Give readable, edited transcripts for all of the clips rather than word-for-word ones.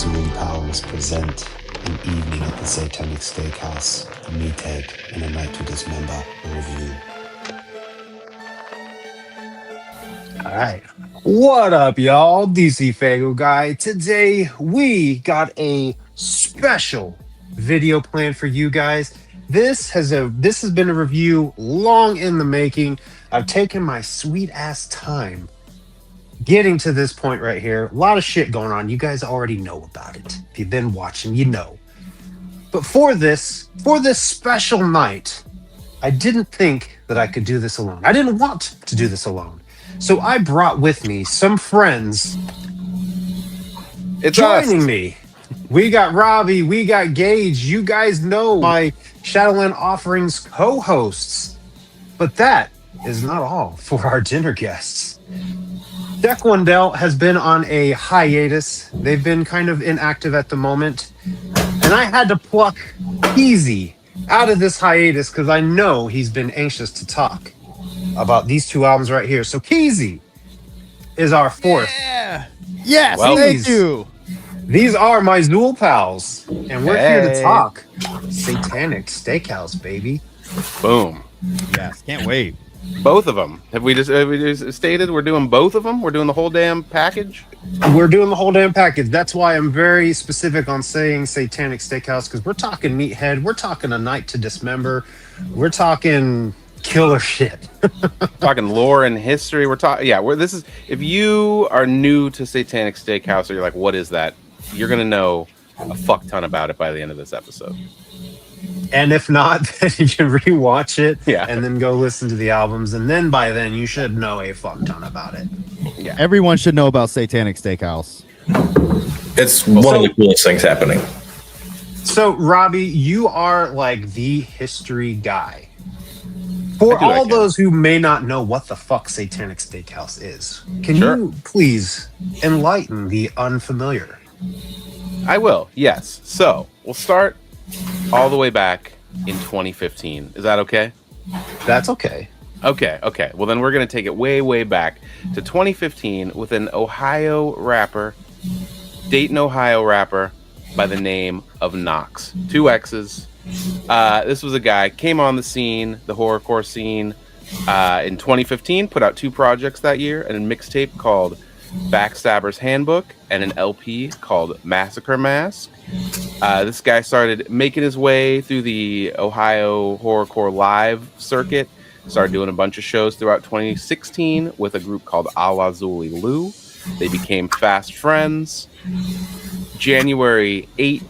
Xul Pals present an evening at the Satanic Steakhouse, Meathead, and a night to Dismember review. Alright, what up y'all? DC Fago Guy. Today we got a special video planned for you guys. This has been a review long in the making. I've taken my sweet ass time getting to this point right here. A lot of shit going on. You guys already know about it. If you've been watching, you know. But for this special night, I didn't think that I could do this alone. I didn't want to do this alone. So I brought with me some friends joining me. We got Robbie, we got Gage. You guys know my Shadowland Offerings co-hosts. But that is not all for our dinner guests. Deck Wendell has been on a hiatus. They've been kind of inactive at the moment. And I had to pluck Easy out of this hiatus because I know he's been anxious to talk about these two albums right here. So Keezy is our fourth. Yeah. Yes, Well, thank you. These are my Xul Pals, and we're here to talk Satanic Steakhouse, baby. Boom. Yes, can't wait. Both of them. Have we just stated we're doing both of them? We're doing the whole damn package? We're doing the whole damn package. That's why I'm very specific on saying Satanic Steakhouse, because we're talking Meathead, we're talking A Night to Dismember, we're talking killer shit. Talking lore and history. We're talking, this is, if you are new to Satanic Steakhouse or you're like, what is that? You're going to know a fuck ton about it by the end of this episode. And if not, then you can rewatch it and then go listen to the albums. And then by then, you should know a fuck ton about it. Yeah. Everyone should know about Satanic Steakhouse. It's one of the coolest things happening. So, Robbie, you are like the history guy. For all those who may not know what the fuck Satanic Steakhouse is, can you please enlighten the unfamiliar? I will, yes. So, we'll start all the way back in 2015. Is that okay? That's okay. Okay. Well, then we're going to take it way, way back to 2015 with an Ohio rapper, Dayton, Ohio rapper by the name of Nox. 2 X's. This was a guy, came on the scene, the horrorcore scene, in 2015, put out 2 projects that year, and a mixtape called Backstabber's Handbook and an LP called Massacre Mask. This guy started making his way through the Ohio horrorcore live circuit, started doing a bunch of shows throughout 2016 with a group called Ala Zuli Lu. They became fast friends. January 8th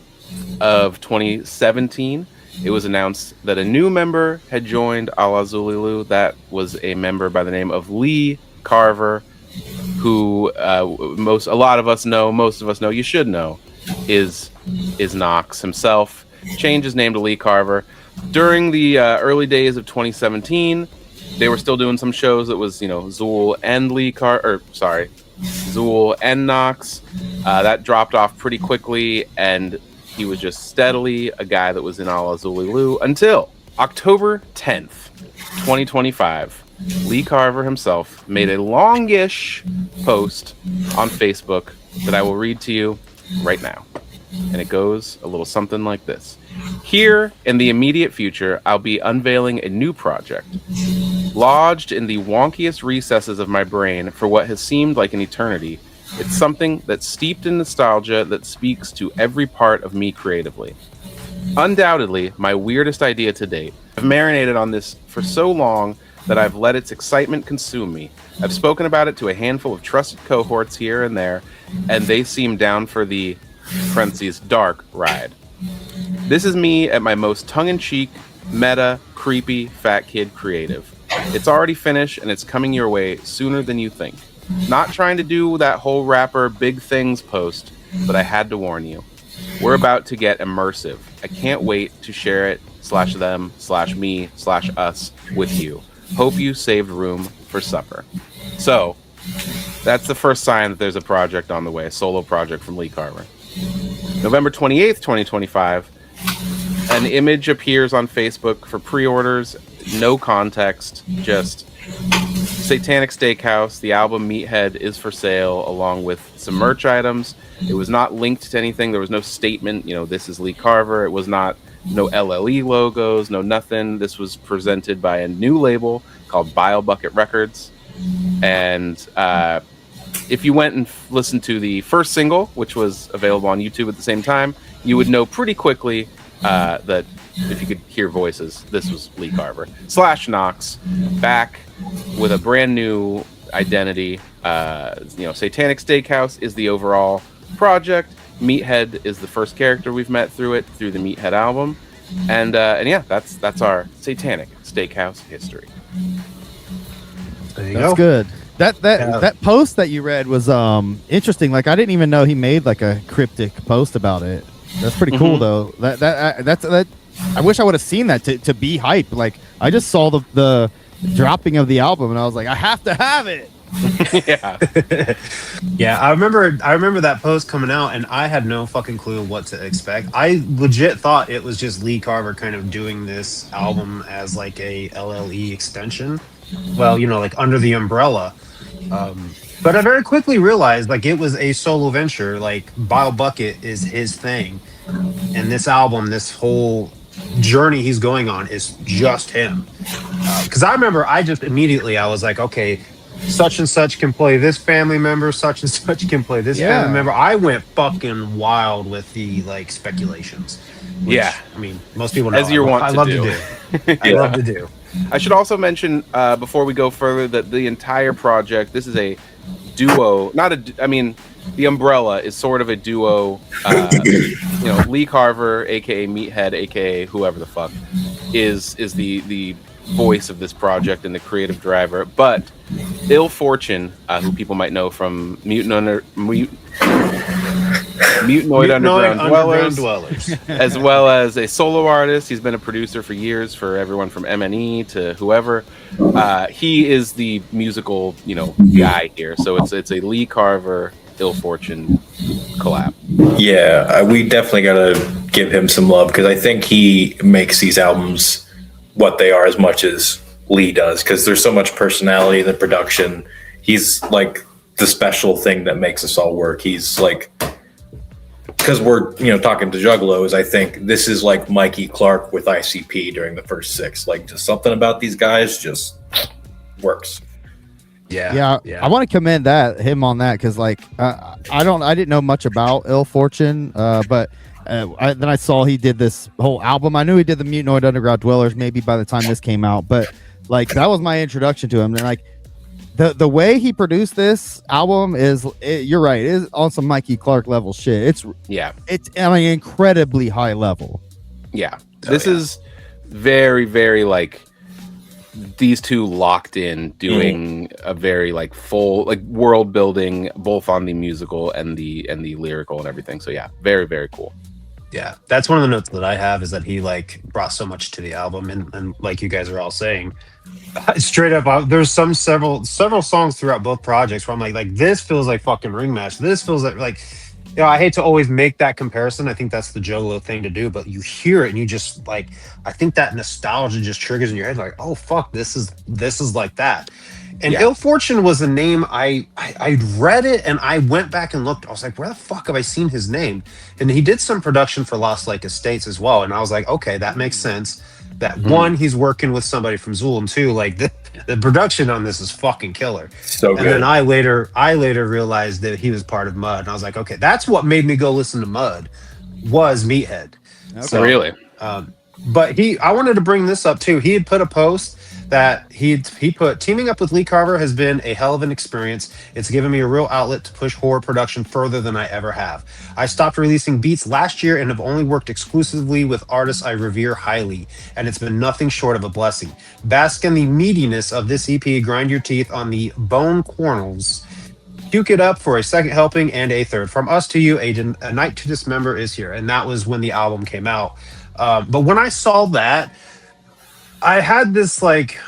of 2017, it was announced that a new member had joined Ala Zuli Lu. That was a member by the name of Lee Carver, who most of us know, you should know, is Nox himself. Changed his name to Lee Carver. During the early days of 2017, they were still doing some shows that was, Xul and Nox. That dropped off pretty quickly, and he was just steadily a guy that was in Ala Zuli Lu until October 10th, 2025. Lee Carver himself made a longish post on Facebook that I will read to you right now. And it goes a little something like this. Here, in the immediate future, I'll be unveiling a new project. Lodged in the wonkiest recesses of my brain for what has seemed like an eternity, it's something that's steeped in nostalgia that speaks to every part of me creatively. Undoubtedly, my weirdest idea to date. I've marinated on this for so long that I've let its excitement consume me. I've spoken about it to a handful of trusted cohorts here and there, and they seem down for the parentheses dark ride. This is me at my most tongue-in-cheek, meta, creepy, fat kid creative. It's already finished and it's coming your way sooner than you think. Not trying to do that whole rapper big things post, but I had to warn you. We're about to get immersive. I can't wait to share it /them/me/us with you. Hope you saved room for supper. So, that's the first sign that there's a project on the way, a solo project from Lee Carver. November 28th, 2025, an image appears on Facebook for pre-orders, no context, just Satanic Steakhouse, the album Meathead is for sale, along with some merch items. It was not linked to anything. There was no statement, this is Lee Carver. It was not no LLE logos, no nothing. This was presented by a new label called Bile Bucket Records. And if you went and listened to the first single, which was available on YouTube at the same time, you would know pretty quickly that if you could hear voices, this was Lee Carver. / Knox, back with a brand new identity. Satanic Steakhouse is the overall project. Meathead is the first character we've met through the Meathead album. And yeah, that's our Satanic Steakhouse history. There you That's go. good. That post that you read was interesting. Like, I didn't even know he made like a cryptic post about it. That's pretty cool though. That I wish I would have seen that to be hype. Like, I just saw the dropping of the album and I was like, I have to have it. Yeah. Yeah, I remember that post coming out and I had no fucking clue what to expect. I legit thought it was just Lee Carver kind of doing this album as like a LLE extension. Well, like under the umbrella. But I very quickly realized like it was a solo venture. Like Bile Bucket is his thing. And this album, this whole journey he's going on is just him. Because I remember I was like, okay, such and such can play this family member, such and such can play this family member. I went fucking wild with the like speculations. Which, Yeah. I mean, most people know As you're wont I to love do. to do. I love to do. I should also mention before we go further that the entire project, this is a duo, the umbrella is sort of a duo. Lee Carver, aka Meathead, aka whoever the fuck, is the voice of this project and the creative driver. But Ill Fortune, who people might know from Mutinoid Underground Dwellers, as well as a solo artist. He's been a producer for years for everyone from MNE to whoever. He is the musical, guy here. So it's a Lee Carver, Ill Fortune collab. Yeah, we definitely got to give him some love because I think he makes these albums what they are as much as Lee does, because there's so much personality in the production. He's like the special thing that makes us all work. He's like, because we're talking to Juggalos, I think this is like Mikey Clark with ICP during the first 6. Like, just something about these guys just works. Yeah. I want to commend him on that because like I didn't know much about Ill Fortune, but then I saw he did this whole album. I knew he did the Mutinoid Underground Dwellers maybe by the time this came out, but like that was my introduction to him. And like the way he produced this album you're right, it is on some Mikey Clark level shit. It's incredibly high level. Yeah. This is very, very like these two locked in doing a very like full like world building both on the musical and the lyrical and everything. So yeah, very, very cool. Yeah, that's one of the notes that I have is that he like brought so much to the album, and like you guys are all saying, straight up, there's several songs throughout both projects where I'm like this feels like fucking Ring Mash. This feels like I hate to always make that comparison. I think that's the Jolo thing to do, but you hear it and you just like, I think that nostalgia just triggers in your head like, oh fuck, this is like that. And Ill Fortune was a name I read it and I went back and looked. I was like, where the fuck have I seen his name? And he did some production for Lost Lake Estates as well. And I was like, okay, that makes sense. That one, he's working with somebody from Xul, and two, like the production on this is fucking killer. So good. And then I later realized that he was part of Mud, and I was like, okay, that's what made me go listen to Mud was Meathead. Okay. So, Really? But I wanted to bring this up too. He had put a post that he put, teaming up with Lee Carver has been a hell of an experience. It's given me a real outlet to push horror production further than I ever have. I stopped releasing beats last year and have only worked exclusively with artists I revere highly, and it's been nothing short of a blessing. Bask in the meatiness of this EP, grind your teeth on the bone cornels, puke it up for a second helping and a third. From us to you, a night to dismember is here. And that was when the album came out. But when I saw that, I had this like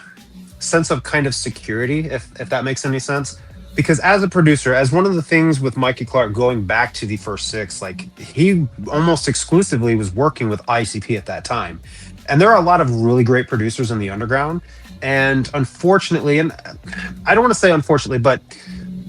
sense of kind of security, if that makes any sense. Because as a producer, as one of the things with Mikey Clark going back to the first 6, like he almost exclusively was working with ICP at that time. And there are a lot of really great producers in the underground. And unfortunately, and I don't want to say unfortunately, but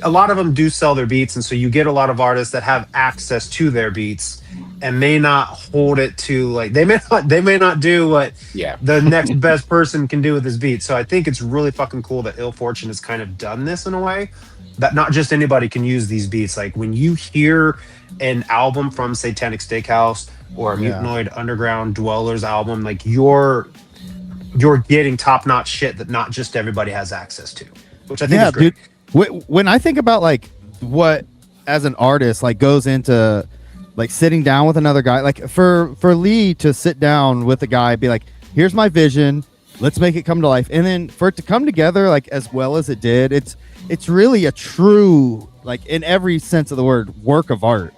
a lot of them do sell their beats, and so you get a lot of artists that have access to their beats and may not hold it to like they may not do what Yeah. the next best person can do with his beat. So I think it's really fucking cool that Ill Fortune has kind of done this in a way that not just anybody can use these beats. Like when you hear an album from Satanic Steakhouse or a Mutanoid Underground Dwellers album, like you're getting top-notch shit that not just everybody has access to, which I think is great. Dude, when I think about like what as an artist like goes into like sitting down with another guy, like for Lee to sit down with a guy, be like, here's my vision, let's make it come to life, and then for it to come together like as well as it did, it's really a true, like in every sense of the word, work of art.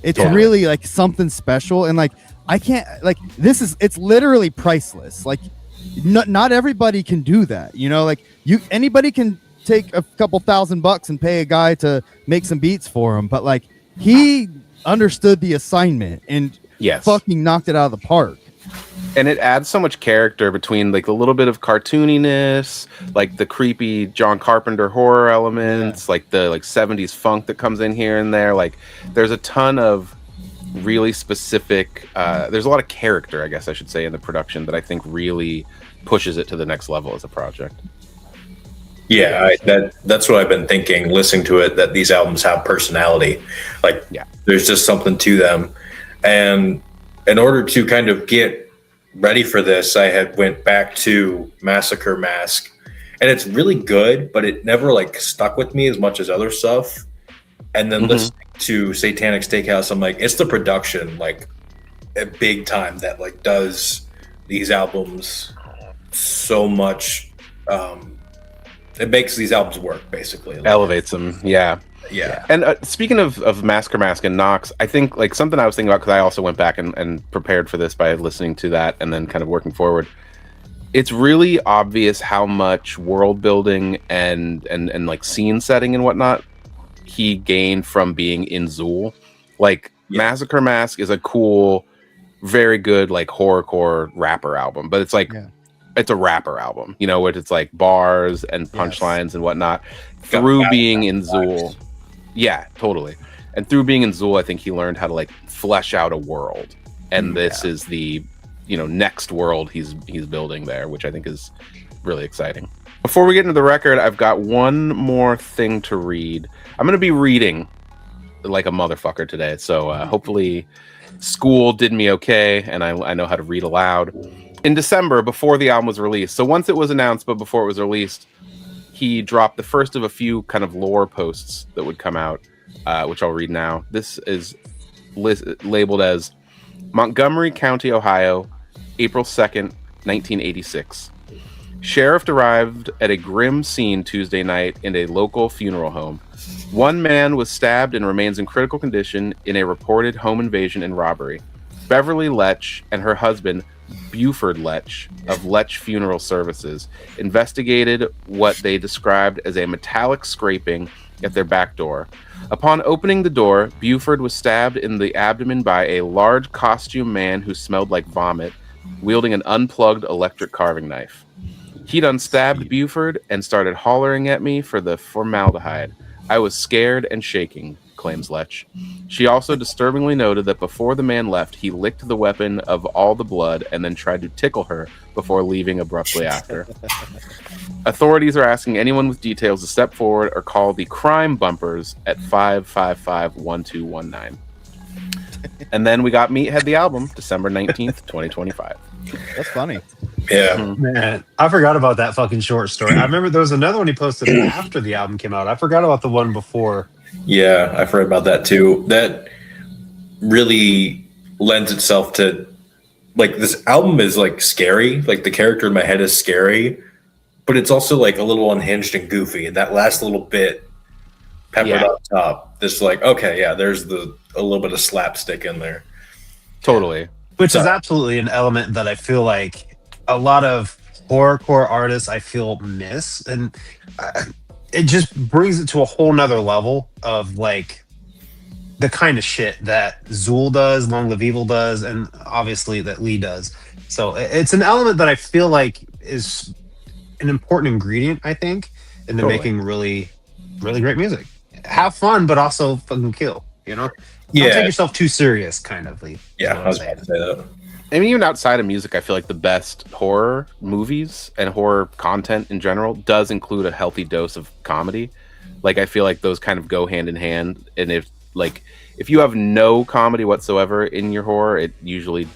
It's really like something special, and like I can't like it's literally priceless. Like not everybody can do that, you know, like anybody can take a couple $1,000 and pay a guy to make some beats for him, but like he understood the assignment and fucking knocked it out of the park. And it adds so much character between like a little bit of cartooniness, like the creepy John Carpenter horror elements, like the like 70s funk that comes in here and there. Like there's a ton of really specific there's a lot of character, I guess I should say, in the production that I think really pushes it to the next level as a project. Yeah, that's what I've been thinking, listening to it, that these albums have personality. Like, there's just something to them. And in order to kind of get ready for this, I had went back to Massacre Mask. And it's really good, but it never, like, stuck with me as much as other stuff. And then listening to Satanic Steakhouse, I'm like, it's the production, like, a big time that, like, does these albums so much... it makes these albums work, basically. Like, elevates them, yeah. And speaking of Massacre Mask and Nox, I think like something I was thinking about, because I also went back and prepared for this by listening to that and then kind of working forward. It's really obvious how much world building and like scene setting and whatnot he gained from being in Xul. Like Massacre Mask is a cool, very good like horrorcore rapper album, but it's like it's a rapper album, you know, where it's like bars and punchlines and whatnot. Through being in Xul, totally. And through being in Xul, I think he learned how to like flesh out a world, and this is the, you know, next world he's building there, which I think is really exciting. Before we get into the record, I've got one more thing to read. I'm going to be reading like a motherfucker today, so hopefully school did me okay, and I know how to read aloud. In December, before the album was released, so once it was announced, but before it was released, he dropped the first of a few kind of lore posts that would come out, which I'll read now. This is labeled as Montgomery County, Ohio, April 2nd, 1986. Sheriff arrived at a grim scene Tuesday night in a local funeral home. One man was stabbed and remains in critical condition in a reported home invasion and robbery. Beverly Lech and her husband, Buford Lech of Lech Funeral Services, investigated what they described as a metallic scraping at their back door. Upon opening the door, Buford was stabbed in the abdomen by a large costume man who smelled like vomit, wielding an unplugged electric carving knife. He'd unstabbed Buford and started hollering at me for the formaldehyde. I was scared and shaking, claims Lech. She also disturbingly noted that before the man left, he licked the weapon of all the blood and then tried to tickle her before leaving abruptly after. Authorities are asking anyone with details to step forward or call the crime bumpers at 555-1219. And then we got Meathead the album, December 19th, 2025. That's funny. Yeah. Man, I forgot about that fucking short story. I remember there was another one he posted after the album came out. I forgot about the one before. Yeah, I've heard about that too. That really lends itself to, like, this album is like scary. Like the character in my head is scary, but it's also like a little unhinged and goofy. And that last little bit peppered on top, this like, okay, yeah, there's a little bit of slapstick in there. Totally. Which is absolutely an element that I feel like a lot of horrorcore artists I feel miss. And it just brings it to a whole nother level of like the kind of shit that Xul does, Long Live Evil does, and obviously that Lee does. So it's an element that I feel like is an important ingredient, I think, into making really, really great music. have fun, but also fucking kill. Don't take yourself too serious, kind of. Yeah, I was about to say that. I mean, even outside of music, I feel like the best horror movies and horror content in general does include a healthy dose of comedy. Like, I feel like those kind of go hand in hand. And if you have no comedy whatsoever in your horror, it usually,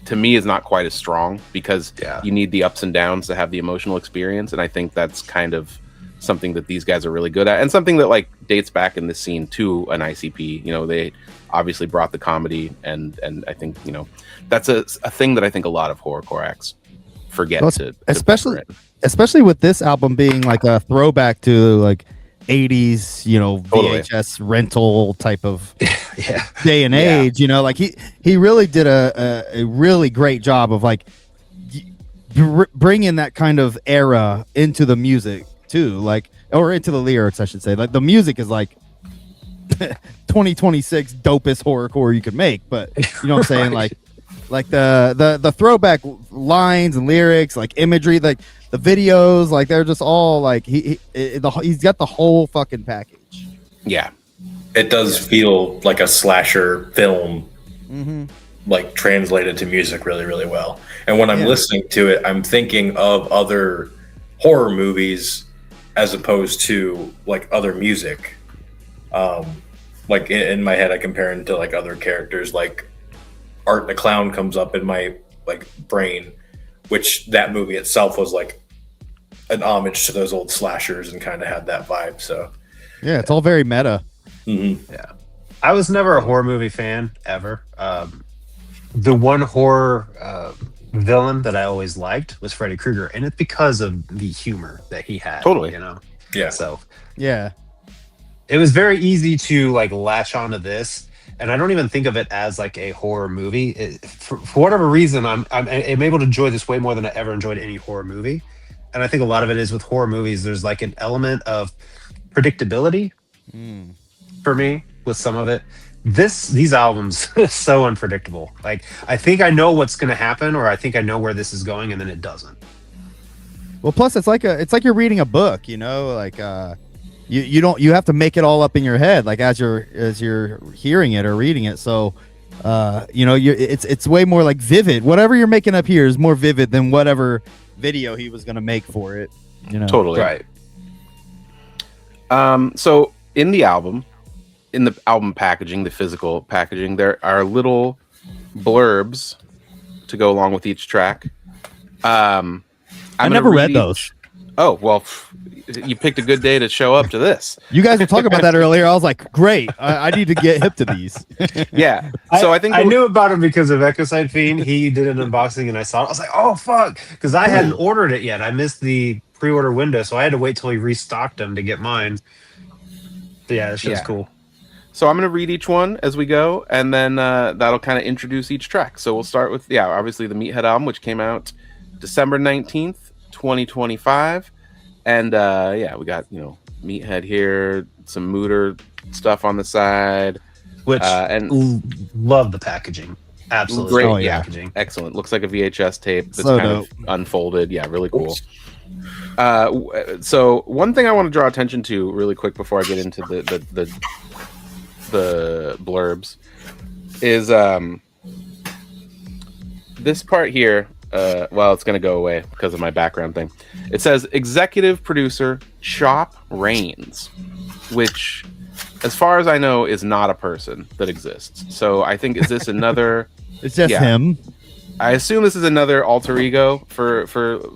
to me, is not quite as strong, because you need the ups and downs to have the emotional experience. And I think that's kind of something that these guys are really good at, and something that like dates back in this scene to an ICP. They obviously brought the comedy, and I think that's a thing that I think a lot of horrorcore acts forget to especially with this album being like a throwback to like 80s VHS rental type of day and age. Like he really did a really great job of like bringing that kind of era into the music too, like, or into the lyrics, I should say. Like, the music is like 2026 dopest horrorcore you could make, but you know what I'm saying? like the throwback lines and lyrics, like imagery, like the videos, like they're just all like he's got the whole fucking package. Yeah, it does feel like a slasher film, like translated to music really, really well. And when I'm listening to it, I'm thinking of other horror movies as opposed to like other music. Like in my head, I compare him to like other characters, like Art the Clown comes up in my like brain, which that movie itself was like an homage to those old slashers and kind of had that vibe. So yeah, it's all very meta. Yeah, I was never a horror movie fan ever. The one horror villain that I always liked was Freddy Krueger, and it's because of the humor that he had. Totally. Yeah. So yeah, it was very easy to like latch onto this, and I don't even think of it as like a horror movie. For whatever reason, I'm able to enjoy this way more than I ever enjoyed any horror movie, and I think a lot of it is with horror movies. There's like an element of predictability for me with some of it. These albums so unpredictable. Like, I think I know what's going to happen, or I think I know where this is going, and then it doesn't. Well, plus it's like you're reading a book, like you have to make it all up in your head, like as you're hearing it or reading it. So it's way more like vivid. Whatever you're making up here is more vivid than whatever video he was going to make for it. Totally right. So in the album packaging, the physical packaging, there are little blurbs to go along with each track. I never read those. Oh, well, you picked a good day to show up to this. You guys were talking about that earlier. I was like, great. I need to get hip to these. Yeah. So I think I knew about him because of Ecocide Fiend. He did an unboxing and I saw it. I was like, oh, fuck. Because I hadn't ordered it yet. I missed the pre-order window, so I had to wait till he restocked them to get mine. But yeah, that shit's cool. So I'm going to read each one as we go, and then that'll kind of introduce each track. So we'll start with, obviously the Meathead album, which came out December 19th, 2025. And we got, Meathead here, some Mooter stuff on the side. Which, love the packaging. Absolutely great. packaging. Excellent. Looks like a VHS tape that's So kind dope. of unfolded. Yeah, really cool. So one thing I want to draw attention to really quick before I get into the blurbs is this part here. It's going to go away because of my background thing. It says executive producer Chop Raines, which, as far as I know, is not a person that exists. So I think, is this another? It's just him. I assume this is another alter ego for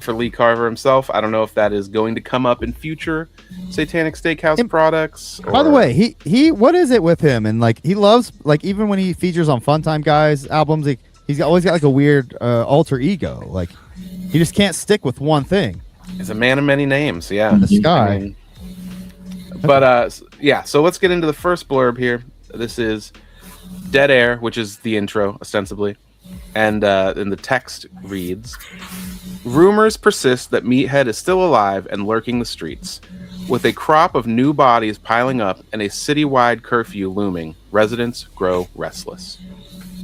Lee Carver himself. I don't know if that is going to come up in future Satanic Steakhouse products. By the way, he what is it with him? And like, he loves, like, even when he features on Funtime Guys albums, he's always got like a weird alter ego. Like, he just can't stick with one thing. He's a man of many names. Yeah, this guy. So let's get into the first blurb here. This is Dead Air, which is the intro ostensibly. And the text reads, rumors persist that Meathead is still alive and lurking the streets. With a crop of new bodies piling up and a citywide curfew looming, residents grow restless.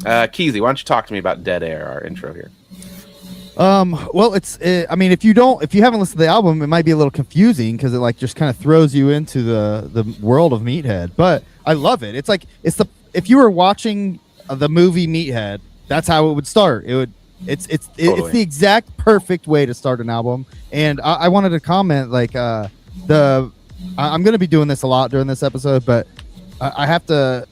Keezy, why don't you talk to me about Dead Air, our intro here? Well, I mean, if you haven't listened to the album, it might be a little confusing because it like just kind of throws you into the world of Meathead. But I love it. It's like if you were watching the movie Meathead, that's how it would start. It's the exact perfect way to start an album. And I wanted to comment like I'm going to be doing this a lot during this episode, but I have to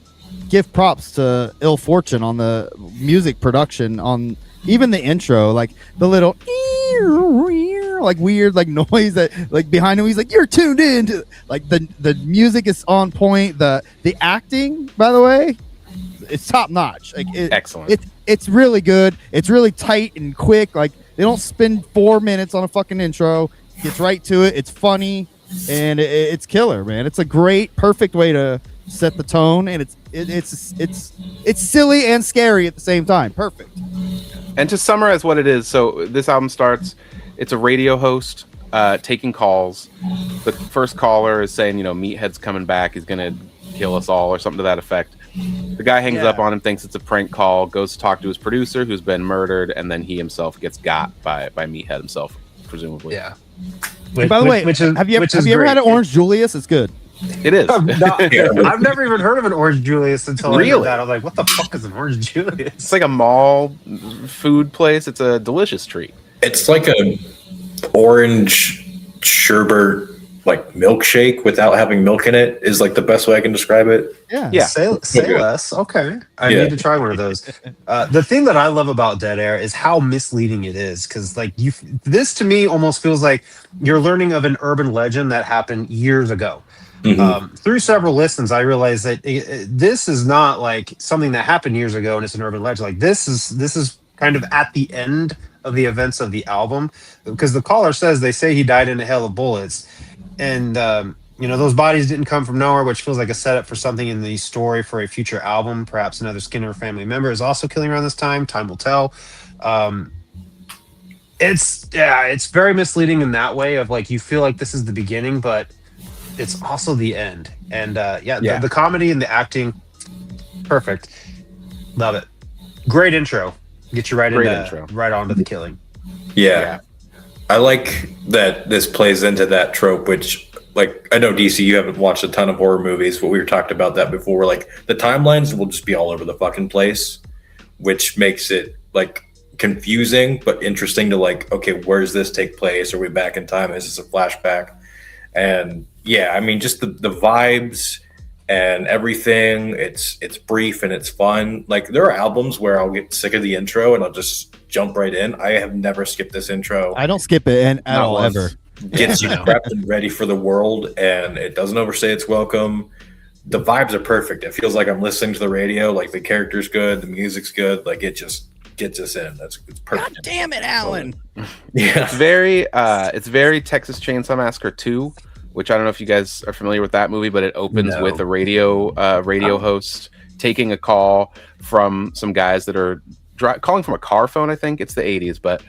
give props to Ill Fortune on the music production on. Even the intro, like the little like weird like noise that like behind him, he's like, you're tuned in to like the music is on point. The acting, by the way, it's top notch. Like excellent. It's really good. It's really tight and quick. Like they don't spend 4 minutes on a fucking intro. Gets right to it. It's funny and it's killer, man. It's a great, perfect way to set the tone, and it's silly and scary at the same time. Perfect. And to summarize what it is, so this album starts, it's a radio host taking calls. The first caller is saying, Meathead's coming back, he's going to kill us all, or something to that effect. The guy hangs up on him, thinks it's a prank call, goes to talk to his producer, who's been murdered, and then he himself gets got by Meathead himself, presumably. Yeah. By the way, have you ever had an Orange Julius? It's good. It is. I've never even heard of an Orange Julius until I heard that. I was like, what the fuck is an Orange Julius? It's like a mall food place. It's a delicious treat. It's like a orange sherbet like milkshake without having milk in it is like the best way I can describe it. Yeah. Say less. Okay. I need to try one of those. The thing that I love about Dead Air is how misleading it is. Cause like this to me almost feels like you're learning of an urban legend that happened years ago. Mm-hmm. Through several listens, I realized that this is not like something that happened years ago and it's an urban legend. Like this is kind of at the end of the events of the album, because the caller says they say he died in a hail of bullets, and those bodies didn't come from nowhere, which feels like a setup for something in the story for a future album. Perhaps another Skinner family member is also killing around this time. Time will tell. It's very misleading in that way of like you feel like this is the beginning, but it's also the end. And the comedy and the acting, perfect. Love it. Great intro. Get you right onto the killing. Yeah. I like that this plays into that trope, which, like, I know, DC, you haven't watched a ton of horror movies, but we were talked about that before. Like, the timelines will just be all over the fucking place, which makes it, like, confusing, but interesting to, like, okay, where does this take place? Are we back in time? Is this a flashback? And yeah, I mean, just the vibes and everything. It's brief and it's fun. Like, there are albums where I'll get sick of the intro and I'll just jump right in. I have never skipped this intro. I don't skip it at all ever. Gets you prepped and ready for the world, and it doesn't overstay its welcome. The vibes are perfect. It feels like I'm listening to the radio. Like, the character's good, the music's good. Like, it just gets us in. It's perfect. God damn it, Alan. Yeah. It's very Texas Chainsaw Massacre 2, which I don't know if you guys are familiar with that movie, but it opens with a radio host taking a call from some guys that are calling from a car phone. I think it's the 80s, but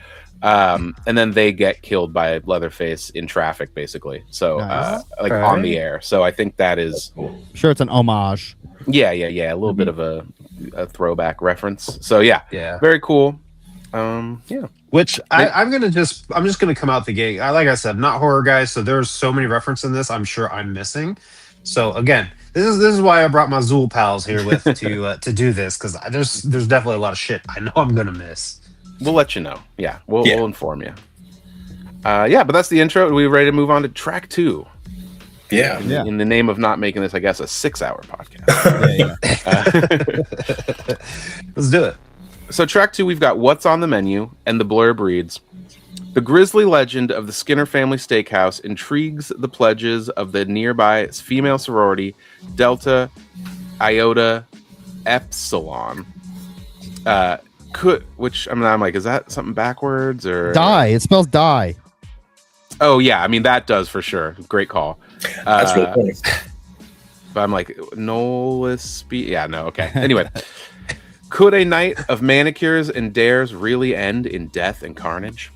and then they get killed by Leatherface in traffic, basically. So on the air. So I think that is sure it's an homage. Yeah. A little bit of a throwback reference. So yeah, very cool. Which I'm just gonna come out the gate. Like I said, not horror guys, so there's so many references in this I'm sure I'm missing. So again, this is why I brought my Xul Pals here with to do this, because there's definitely a lot of shit I know I'm gonna miss. We'll let you know. Yeah, we'll inform you. But that's the intro. Are we ready to move on to track 2? Yeah. In the name of not making this, I guess, a 6-hour podcast. Let's do it. So track 2, we've got What's on the Menu, and the blurb reads, the grisly legend of the Skinner family steakhouse intrigues the pledges of the nearby female sorority, Delta Iota Epsilon. Which I'm like, is that something backwards or die? It spells die. Oh yeah, I mean that does for sure. Great call. That's really funny. But I'm like, okay. Anyway, could a night of manicures and dares really end in death and carnage?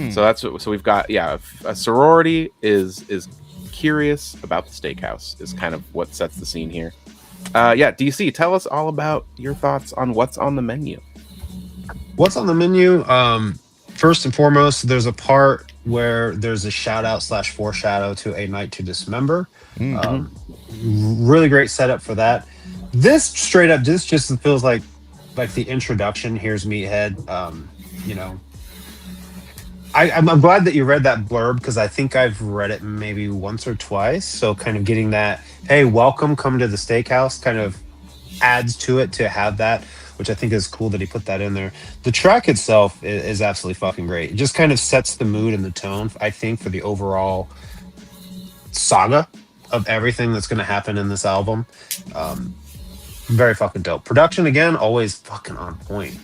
So we've got a sorority is curious about the steakhouse is kind of what sets the scene here. DC, tell us all about your thoughts on what's on the menu. What's on the menu? first and foremost, there's a part where there's a shout out / foreshadow to A Night to Dismember. Um, really great setup for that. This straight up, this just feels like the introduction. Here's Meathead. You know, I'm glad that you read that blurb because I think I've read it maybe once or twice. So kind of getting that, hey, welcome, come to the steakhouse, kind of adds to it to have that, which I think is cool that he put that in there. The track itself is absolutely fucking great. It just kind of sets the mood and the tone, I think, for the overall saga of everything that's going to happen in this album. Very fucking dope. Production again, always fucking on point.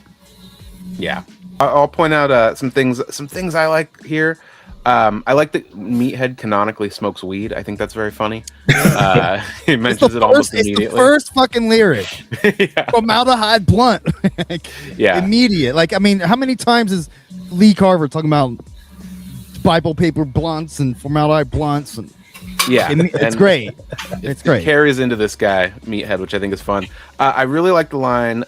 Yeah, I'll point out some things I like here. I like that Meathead canonically smokes weed. I think that's very funny. He mentions it almost immediately. It's the first fucking lyric. Formaldehyde blunt. Yeah. Immediate. Like, I mean, how many times is Lee Carver talking about Bible paper blunts and formaldehyde blunts? And yeah, it's great. It's great. It carries into this guy, Meathead, which I think is fun. I really like the line,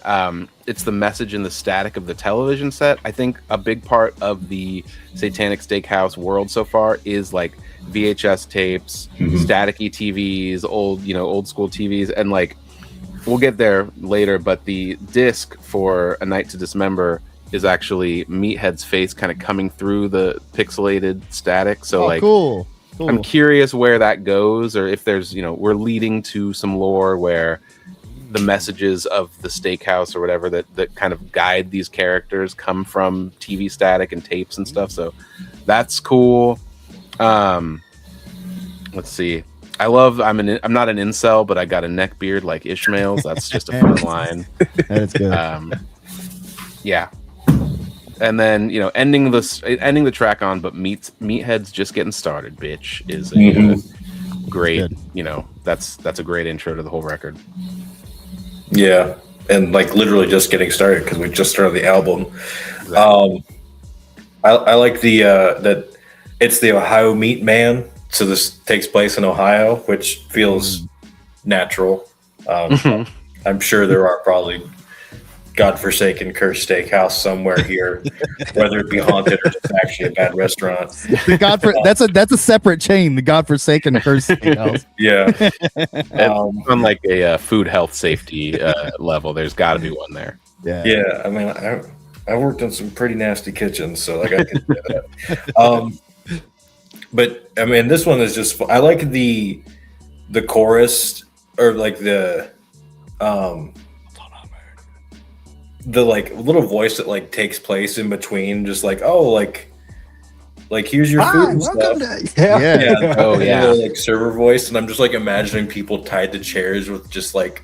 it's the message in the static of the television set. I think a big part of the Satanic Steakhouse world so far is like VHS tapes, staticky TVs, old school TVs, and like we'll get there later, but the disc for A Night to Dismember is actually Meathead's face kind of coming through the pixelated static. So cool. I'm curious where that goes, or if there's, we're leading to some lore where the messages of the steakhouse or whatever that kind of guide these characters come from TV static and tapes and stuff. So that's cool. Let's see. I'm not an incel, but I got a neck beard like Ishmael's. That's just a fun line. That's good. Yeah. And then, ending the track on, but Meathead's just getting started, bitch, is a great, that's a great intro to the whole record. Yeah, and like literally just getting started because we just started the album. Exactly. I like the that it's the Ohio Meat Man, so this takes place in Ohio, which feels natural. I'm sure there are probably godforsaken cursed steakhouse somewhere here, whether it be haunted or just actually a bad restaurant. That's a separate chain, the godforsaken cursed steakhouse. Yeah. On like a food health safety level, there's got to be one there. Yeah. I mean, I worked in some pretty nasty kitchens, so like I can do that. But I mean, this one is just. I like the chorus or like the like little voice that like takes place in between, just like like here's your food and stuff. Yeah. Oh yeah. Like server voice, and I'm just like imagining people tied to chairs with just like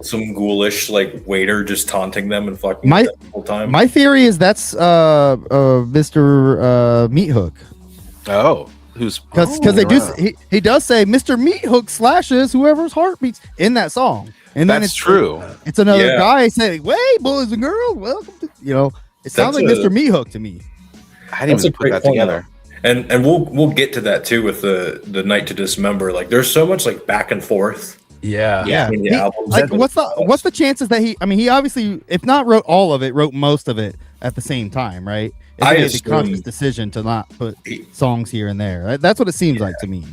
some ghoulish like waiter just taunting them and fucking the whole time. My theory is that's Mr. Meat Hook. Oh, who's because he does say Mr. Meat Hook slashes whoever's heart beats in that song. And then that's true. It's another guy saying, "Wait, boys and girls, welcome to." It sounds like Mr. Meat Hook to me. I didn't even put that together. And we'll get to that too with the Night to Dismember. Like, there's so much like back and forth. Yeah. Like, what's the chances that he obviously, if not wrote all of it, wrote most of it at the same time, right? He made the conscious decision to not put songs here and there. That's what it seems like to me.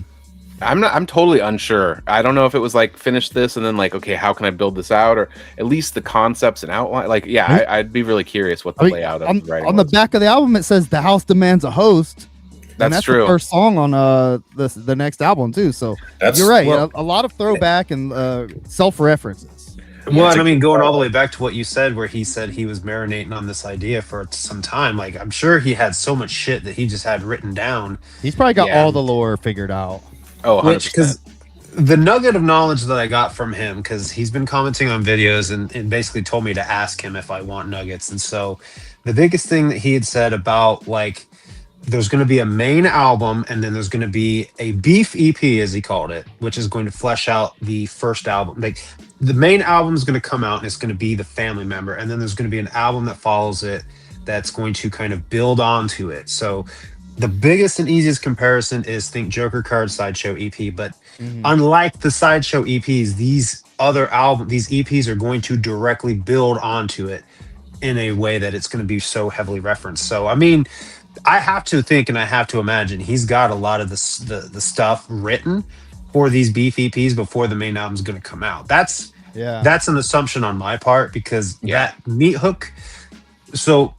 I'm totally unsure. I don't know if it was like finish this and then like, okay, how can I build this out, or at least the concepts and outline. Like, I'd be really curious what the layout of the writing on the back of the album. It says "The House Demands a Host." That's true. The first song on the next album too. So you're right. A lot of throwback and self-references. Well, and I mean, going all the way back to what you said, where he said he was marinating on this idea for some time. Like, I'm sure he had so much shit that he just had written down. He's probably got all the lore figured out. Oh, 100%. Because the nugget of knowledge that I got from him, because he's been commenting on videos and basically told me to ask him if I want nuggets. And so the biggest thing that he had said about, like, there's going to be a main album and then there's going to be a beef EP, as he called it, which is going to flesh out the first album. Like, the main album is going to come out and it's going to be the family member. And then there's going to be an album that follows it that's going to kind of build onto it. So the biggest and easiest comparison is think Joker Card Sideshow EP, but unlike the Sideshow EPs, these EPs are going to directly build onto it. in a way that it's going to be so heavily referenced. So I mean, I have to think and I have to imagine he's got a lot of the stuff written for these beef EPs before the main album's going to come out. That's an assumption on my part because that meat hook. So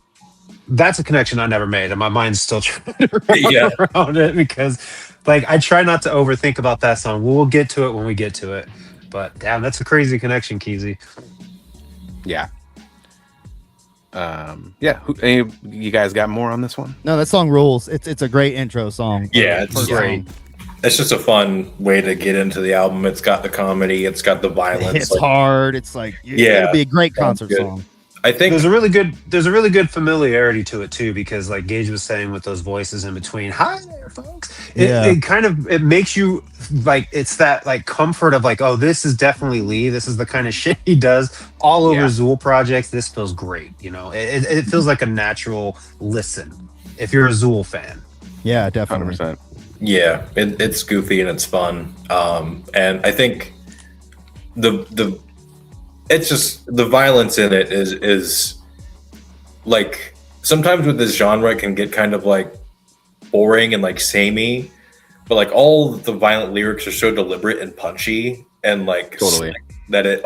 that's a connection I never made, and my mind's still trying to wrap around it because, like, I try not to overthink about that song. We'll get to it when we get to it. But damn, that's a crazy connection, Keezy. Yeah. You guys got more on this one? No, that song rules. It's a great intro song. Yeah, it's great. It's just a fun way to get into the album. It's got the comedy, it's got the violence. It's hard. It's like it'll be a great concert song. I think there's a really good familiarity to it too, because like Gage was saying with those voices in between, hi there folks, it kind of, it makes you like, it's that like comfort of like, oh, this is definitely Lee, this is the kind of shit he does all over Xul projects. This feels great, you know. It feels like a natural listen if you're a Xul fan. Yeah, definitely. 100%. Yeah, it's goofy and it's fun, and I think it's just the violence in it is like, sometimes with this genre it can get kind of like boring and like samey, but like all the violent lyrics are so deliberate and punchy and like totally that it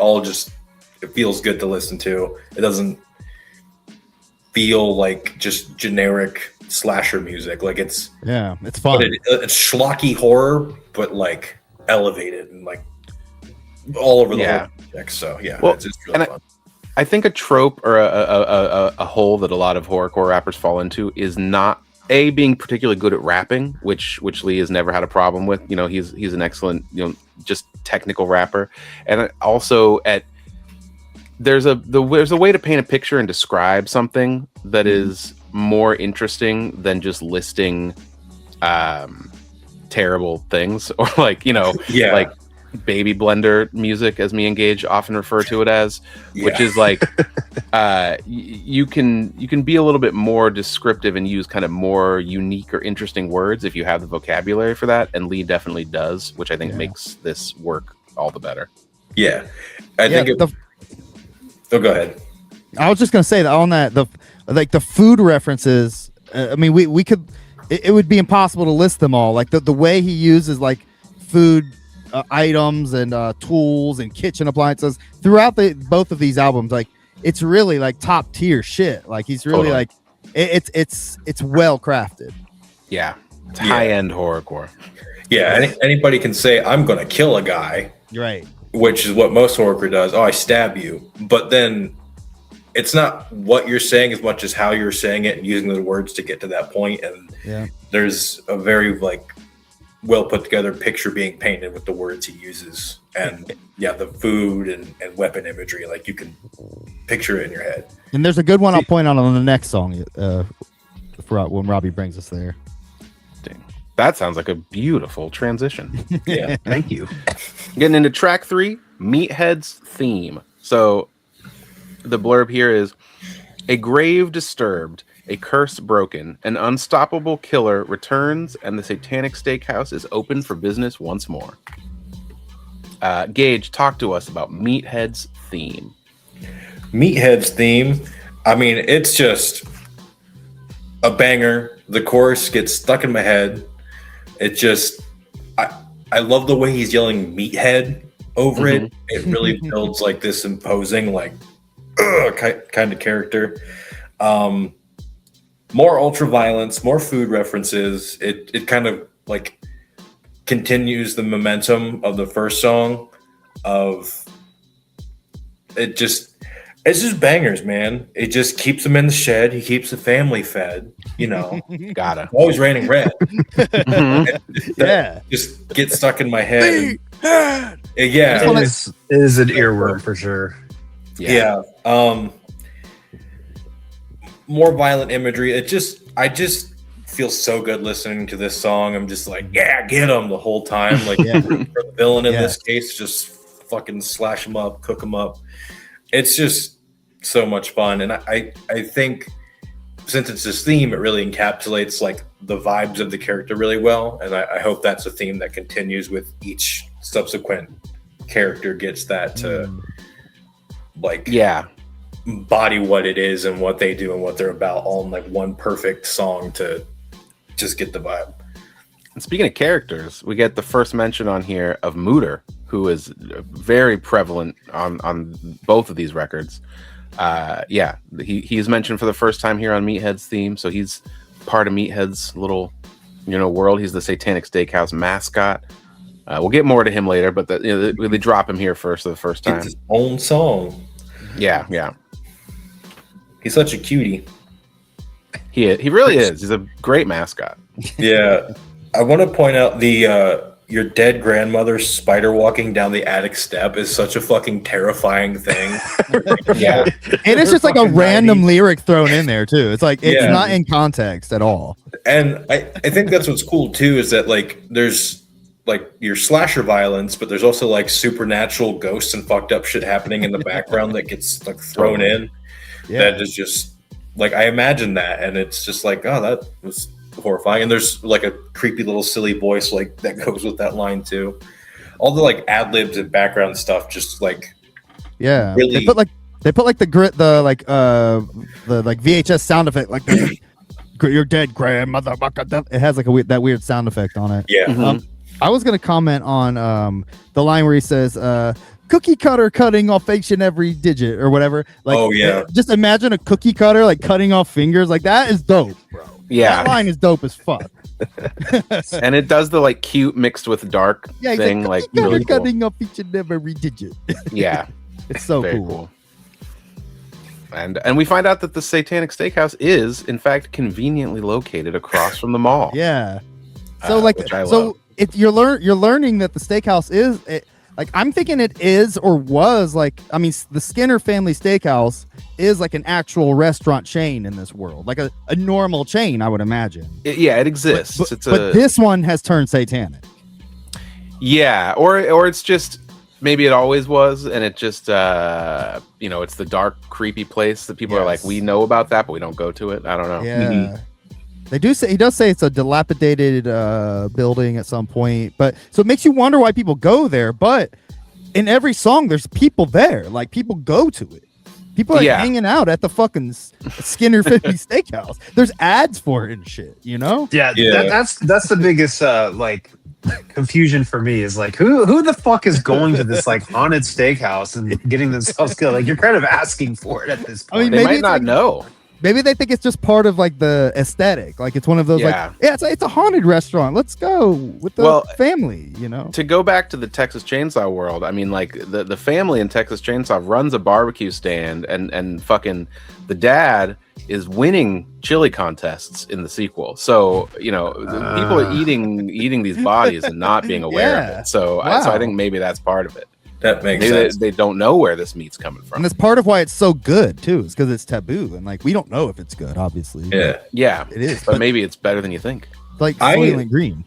feels good to listen to. It doesn't feel like just generic slasher music. Like it's fun. It's schlocky horror, but like elevated and like all over the whole project. So it's just really fun. I think a trope or a hole that a lot of horrorcore rappers fall into is not being particularly good at rapping, which Lee has never had a problem with. You know, he's an excellent, you know, just technical rapper, and also there's a way to paint a picture and describe something that is more interesting than just listing terrible things, or like, you know, like baby blender music, as me and Gage often refer to it as, which is like you can be a little bit more descriptive and use kind of more unique or interesting words if you have the vocabulary for that, and Lee definitely does, which I think makes this work all the better. I think go ahead. I was just gonna say that on that, the food references, I mean, we could, it would be impossible to list them all. Like the way he uses like food items and tools and kitchen appliances throughout both of these albums, like it's really like top tier shit. Like he's really like it's well crafted. It's high end horrorcore. Anybody can say I'm gonna kill a guy, right? Which is what most horrorcore does. Oh, I stab you, but then it's not what you're saying as much as how you're saying it and using the words to get to that point. And there's a very like well put together picture being painted with the words he uses, and the food and weapon imagery, like you can picture it in your head. And there's a good one I'll point out on the next song for when Robbie brings us there. Dang. That sounds like a beautiful transition. Thank you. Getting into track 3, Meathead's theme. So the blurb here is: a grave disturbed, a curse broken, an unstoppable killer returns, and the Satanic Steakhouse is open for business once more. Gage, talk to us about Meathead's theme. Meathead's theme, I mean, it's just a banger. The chorus gets stuck in my head. It just, I love the way he's yelling Meathead over it. It really builds like this imposing, like, kind of character. More ultra violence, more food references. It kind of like continues the momentum of the first song. It's just bangers, man. It just keeps him in the shed. He keeps the family fed, you know. Gotta. Always raining red. Just get stuck in my head. It is an earworm for sure. More violent imagery. I just feel so good listening to this song. I'm just like, get him the whole time. Like for the villain in this case, just fucking slash him up, cook him up. It's just so much fun. And I think since it's this theme, it really encapsulates like the vibes of the character really well. And I hope that's a theme that continues with each subsequent character gets that to like embody what it is and what they do and what they're about all in like one perfect song to just get the vibe. And speaking of characters, we get the first mention on here of Mooter, who is very prevalent on both of these records. He's mentioned for the first time here on Meathead's theme, so he's part of Meathead's little, world. He's the Satanic Steakhouse mascot. We'll get more to him later, but they drop him here first for the first time. It's his own song. Yeah. He's such a cutie. He really is. He's a great mascot. Yeah. I want to point out your dead grandmother spider walking down the attic step is such a fucking terrifying thing. Yeah. And it's just like a random lyric thrown in there too. It's like it's not in context at all. And I think that's what's cool too, is that like there's like your slasher violence, but there's also like supernatural ghosts and fucked up shit happening in the background that gets like thrown in. Yeah. That is just like, I imagine that, and it's just like, oh, that was horrifying. And there's like a creepy little silly voice like that goes with that line too. All the like ad libs and background stuff, just like really. They put like the VHS sound effect, like your dead grandmother. It has like that weird sound effect on it. Yeah. Mm-hmm. I was gonna comment on the line where he says cookie cutter cutting off each and every digit or whatever. Like, oh yeah. Just imagine a cookie cutter like cutting off fingers. Like that is dope, bro. Yeah. That line is dope as fuck. And it does the like cute mixed with dark thing, like really cool. Cutting off each and every digit. Yeah. It's so very cool. And we find out that the Satanic Steakhouse is in fact conveniently located across from the mall. Yeah. So you're learning that the steakhouse is like, I'm thinking it is or was like, I mean, the Skinner Family Steakhouse is like an actual restaurant chain in this world, like a normal chain, I would imagine. It exists. But this one has turned satanic. Yeah, or it's just maybe it always was, and it just it's the dark, creepy place that people are like, we know about that, but we don't go to it. I don't know. Yeah. Mm-hmm. He does say it's a dilapidated building at some point, but so it makes you wonder why people go there. But in every song, there's people there. Like people go to it. People are hanging out at the fucking Skinner 50 Steakhouse. There's ads for it and shit. Yeah. That's the biggest like confusion for me is like who the fuck is going to this like haunted steakhouse and getting themselves killed? Like you're kind of asking for it at this point. I mean, they might not know. Maybe they think it's just part of like the aesthetic. Like it's one of those it's a haunted restaurant. Let's go with the family, To go back to the Texas Chainsaw world, I mean, like the family in Texas Chainsaw runs a barbecue stand and fucking the dad is winning chili contests in the sequel. So, people are eating these bodies and not being aware of it. So I think maybe that's part of it. That makes sense. They don't know where this meat's coming from. And that's part of why it's so good too, is because it's taboo. And like we don't know if it's good, obviously. Yeah. It is. But maybe it's better than you think. Like Soylent Green.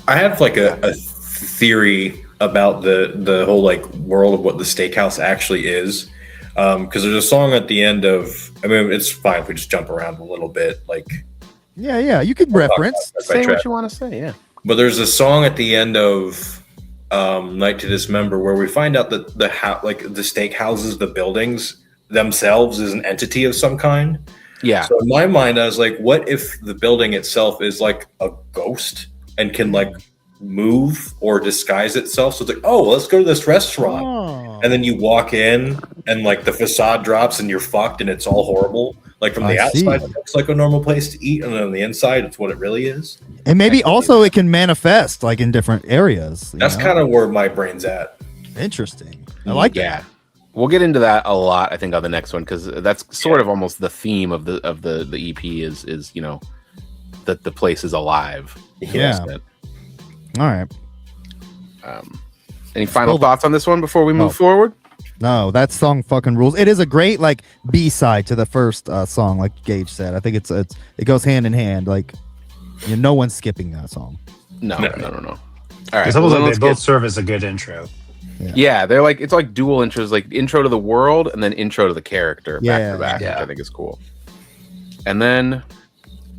I have like a theory about the whole like world of what the steakhouse actually is. Because there's a song at the end of, I mean, it's fine if we just jump around a little bit. Like, you can reference. Say what you want to say, yeah. But there's a song at the end of Night to Dismember where we find out that the steakhouses, the buildings themselves, is an entity of some kind. Yeah. So in my mind, I was like, what if the building itself is like a ghost and can like move or disguise itself? So it's like, oh, let's go to this restaurant. Oh. And then you walk in and like the facade drops and you're fucked and it's all horrible. Like from the outside, it looks like a normal place to eat, and on the inside, it's what it really is. And maybe also it can manifest like in different areas. That's kind of where my brain's at. Interesting. I like that. We'll get into that a lot, I think, on the next one, because that's sort of almost the theme of the EP is that the place is alive. Yeah. All right. Any final thoughts on this one before we move forward? No, that song fucking rules. It is a great like B-side to the first song, like Gage said. I think it goes hand in hand. Like no one's skipping that song. No. All right. It's almost like they both serve as a good intro. Yeah, they're like, it's like dual intros, like intro to the world and then intro to the character back to back, which I think is cool. And then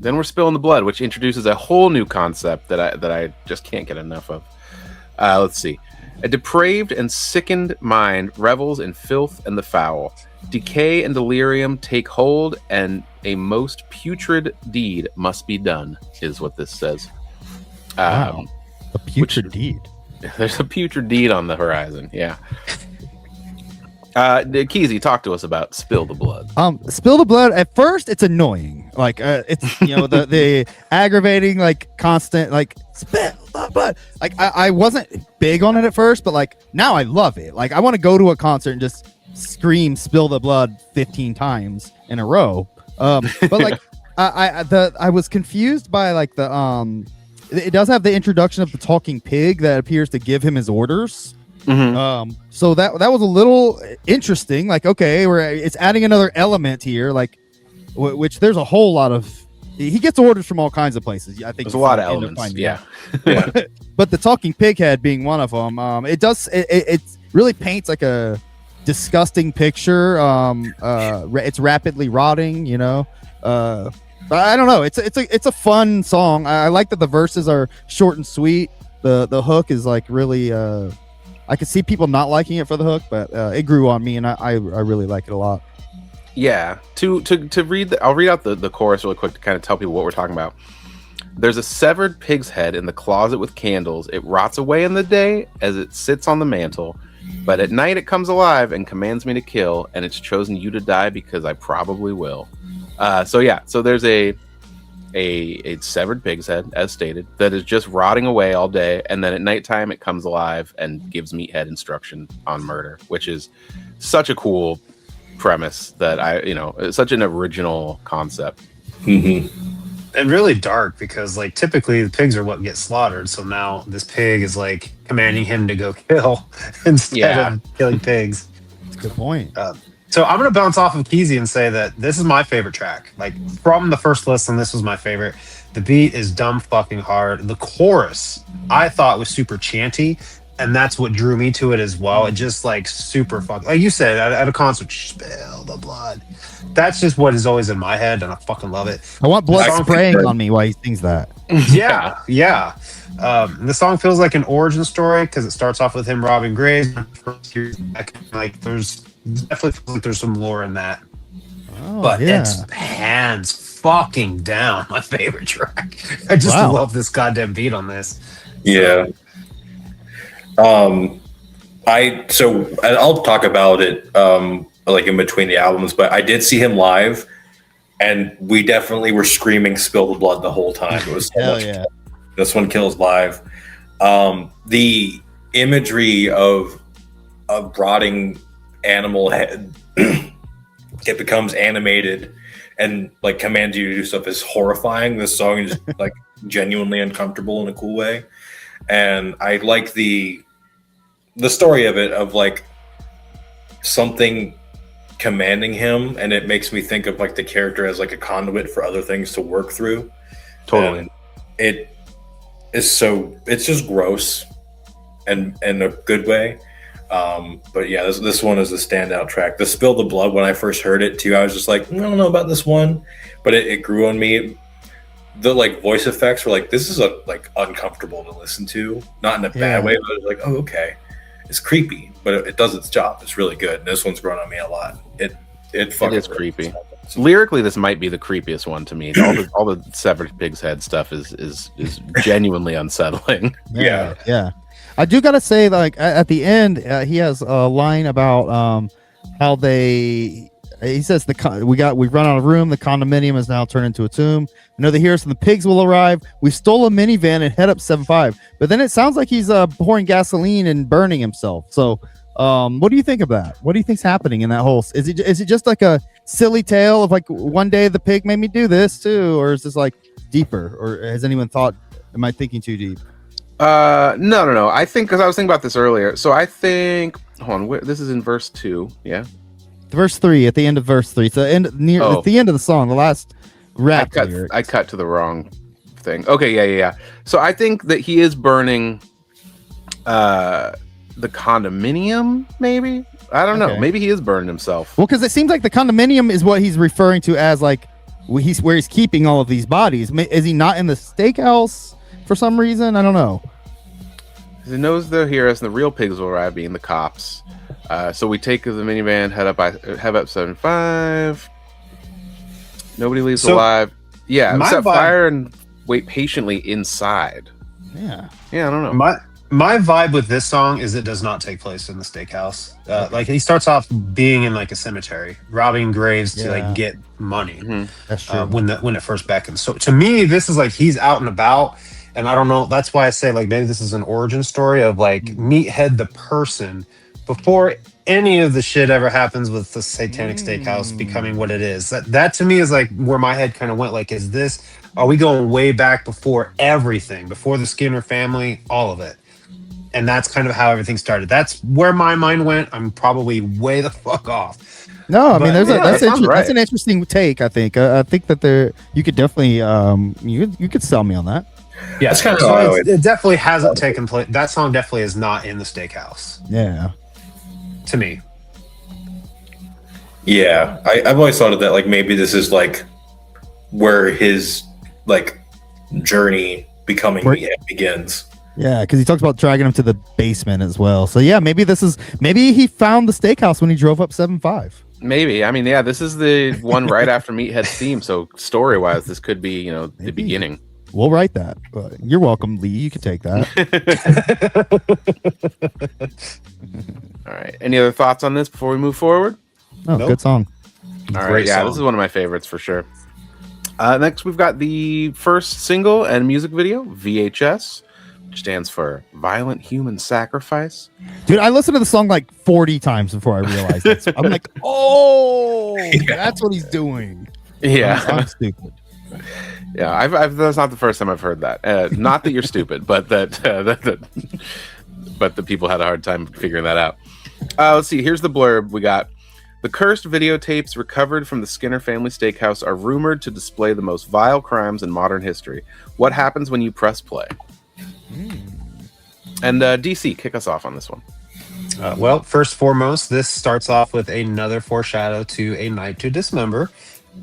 we're spilling the blood, which introduces a whole new concept that I just can't get enough of. Let's see. A depraved and sickened mind revels in filth and the foul. Decay and delirium take hold, and a most putrid deed must be done, is what this says. Wow. A putrid deed. There's a putrid deed on the horizon. Yeah. Keezy, talk to us about Spill the Blood. Spill the Blood. At first, it's annoying. Like, it's the aggravating, like, constant, like, spill the blood. Like, I wasn't big on it at first, but like now I love it. Like, I want to go to a concert and just scream "Spill the Blood" 15 times in a row. But like, I was confused by like the It does have the introduction of the talking pig that appears to give him his orders. Mm-hmm. So that was a little interesting. Like, okay, it's adding another element here. Like, which there's a whole lot of. He gets orders from all kinds of places. I think there's a lot of elements. Yeah. But the talking pig head being one of them. It really paints like a disgusting picture. It's rapidly rotting. I don't know. It's a fun song. I like that the verses are short and sweet. The hook is like really. I could see people not liking it for the hook, but it grew on me, and I really like it a lot. Yeah. To read, I'll read out the chorus really quick to kind of tell people what we're talking about. There's a severed pig's head in the closet with candles. It rots away in the day as it sits on the mantle, but at night it comes alive and commands me to kill, and it's chosen you to die because I probably will. So there's a severed pig's head, as stated, that is just rotting away all day, and then at nighttime it comes alive and gives Meathead instruction on murder, which is such a cool premise that it's such an original concept. Mm-hmm. And really dark, because like typically the pigs are what get slaughtered, so now this pig is like commanding him to go kill instead of killing pigs. That's a good point. So I'm going to bounce off of Keezy and say that this is my favorite track. Like, from the first listen, this was my favorite. The beat is dumb fucking hard. The chorus I thought was super chanty, and that's what drew me to it as well. It just like super fucking, like you said, at a concert, spill the blood. That's just what is always in my head, and I fucking love it. I want blood spraying on me while he sings that. Yeah. The song feels like an origin story because it starts off with him robbing graves. Like, there's definitely feels like there's some lore in that. But it's hands fucking down my favorite track. I just love this goddamn beat on this. Yeah. I'll talk about it like in between the albums, but I did see him live, and we definitely were screaming "Spill the Blood" the whole time. It was so much fun. This one kills live. The imagery of a rotting animal head, it becomes animated and like commands you to do stuff is horrifying. This song is like genuinely uncomfortable in a cool way, and I like the story of it, of like something commanding him, and it makes me think of like the character as like a conduit for other things to work through. Totally. And it's just gross and in a good way. But yeah, this one is a standout track. The Spill the Blood, when I first heard it too, I was just like, I don't know about this one, but it grew on me. The like voice effects were like, this is like uncomfortable to listen to, not in a bad way, but it was like, oh, okay, it's creepy, but it does its job. It's really good. And this one's grown on me a lot. It is creepy. Lyrically, this might be the creepiest one to me. All the severed pig's head stuff is genuinely unsettling. Yeah. I do gotta say, like at the end, he has a line about how he says we've run out of room. The condominium is now turned into a tomb. I know the heroes and the pigs will arrive. We stole a minivan and head up 7-5. But then it sounds like he's pouring gasoline and burning himself. So, what do you think of that? What do you think's happening in that whole? Is it just like a silly tale of like one day the pig made me do this too, or is this like deeper? Or has anyone thought? Am I thinking too deep? No. I think, because I was thinking about this earlier. So I think, hold on, this is in verse 2. Yeah. Verse 3, at the end of verse 3. So at the end of the song, the last rap. I cut to the wrong thing. Okay, yeah. So I think that he is burning the condominium, maybe? I don't know. Maybe he is burning himself. Well, because it seems like the condominium is what he's referring to as like where he's keeping all of these bodies. Is he not in the steakhouse for some reason? I don't know. He knows they're here, and the real pigs will arrive, being the cops. So we take the minivan, head up 75. Nobody leaves alive. Yeah, set fire and wait patiently inside. Yeah. Yeah, I don't know. My vibe with this song is it does not take place in the steakhouse. Like he starts off being in like a cemetery, robbing graves to like get money. That's true. When it first beckons. So to me, this is like he's out and about, and I don't know. That's why I say like maybe this is an origin story of like Meathead the person before any of the shit ever happens with the Satanic Steakhouse becoming what it is. That to me is like where my head kind of went. Like, are we going way back before everything, before the Skinner family, all of it? And that's kind of how everything started. That's where my mind went. I'm probably way the fuck off. No, I mean, that's right. an interesting take. I think. I think that you could definitely you could sell me on that. Yeah, that's kind of it definitely hasn't taken place. That song definitely is not in the steakhouse. Yeah, to me. Yeah, I've always thought of that. Like maybe this is like where his like journey becoming Meathead begins. Yeah, because he talks about dragging him to the basement as well. So yeah, maybe he found the steakhouse when he drove up 75. Maybe. I mean, yeah, this is the one right after Meathead's theme. So story wise, this could be, the beginning. We'll write that. You're welcome, Lee. You can take that. All right. Any other thoughts on this before we move forward? Oh, nope. Good song. All right. Great song. This is one of my favorites for sure. Next, we've got the first single and music video, VHS. Stands for Violent Human Sacrifice. Dude, I listened to the song like 40 times before I realized it. So I'm like, that's what he's doing. Yeah. I'm stupid. Yeah, that's not the first time I've heard that. Not that you're stupid, but that but the people had a hard time figuring that out. Let's see. Here's the blurb. We got the cursed videotapes recovered from the Skinner family steakhouse are rumored to display the most vile crimes in modern history. What happens when you press play? And DC, kick us off on this one. Well, first foremost, this starts off with another foreshadow to A Night to Dismember.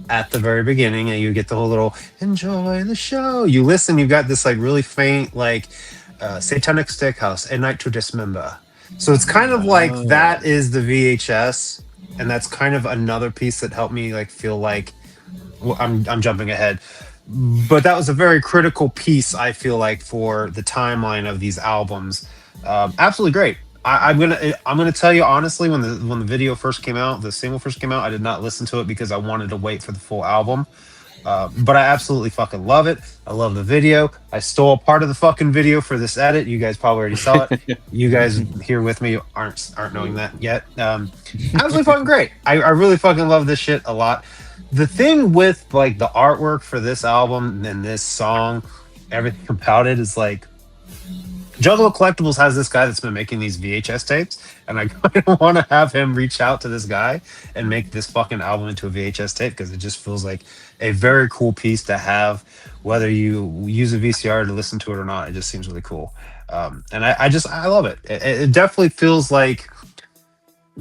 At the very beginning, and you get the whole little enjoy the show. You listen, you've got this like really faint like Satanic Steakhouse, A Night to Dismember. So it's kind of like that is the VHS, and that's kind of another piece that helped me like feel like I'm jumping ahead. But that was a very critical piece, I feel like, for the timeline of these albums. Absolutely great. I'm gonna tell you honestly, when the video first came out, the single first came out, I did not listen to it because I wanted to wait for the full album. But I absolutely fucking love it. I love the video. I stole part of the fucking video for this edit. You guys probably already saw it. You guys here with me aren't knowing that yet. Absolutely fucking great. I really fucking love this shit a lot. The thing with like the artwork for this album and this song, everything about it is like Juggalo Collectibles has this guy that's been making these VHS tapes, and I kind of want to have him reach out to this guy and make this fucking album into a VHS tape because it just feels like a very cool piece to have, whether you use a VCR to listen to it or not. It just seems really cool. And I love it. It definitely feels like,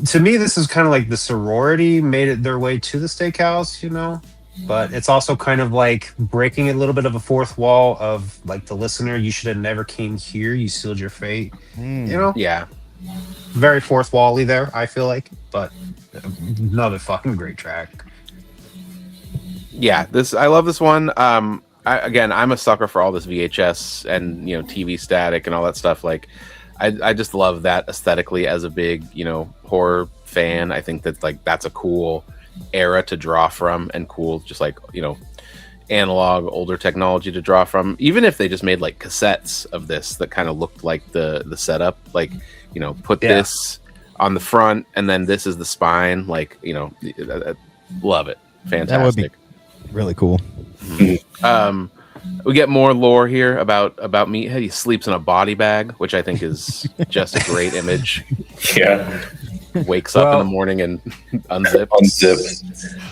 to me, this is kind of like the sorority made it their way to the steakhouse, but it's also kind of like breaking a little bit of a fourth wall of like the listener. You should have never came here. You sealed your fate. Yeah. Very fourth wall-y there, I feel like, but another fucking great track. Yeah, I love this one. I'm a sucker for all this VHS and TV static and all that stuff. Like, I just love that aesthetically as a big horror fan. I think that like that's a cool era to draw from, and cool just like analog older technology to draw from. Even if they just made like cassettes of this that kind of looked like the setup, like put this on the front and then this is the spine, like love it. Fantastic. That would be really cool. We get more lore here about Meathead. He sleeps in a body bag, which I think is just a great image. Yeah. Wakes up in the morning and unzips.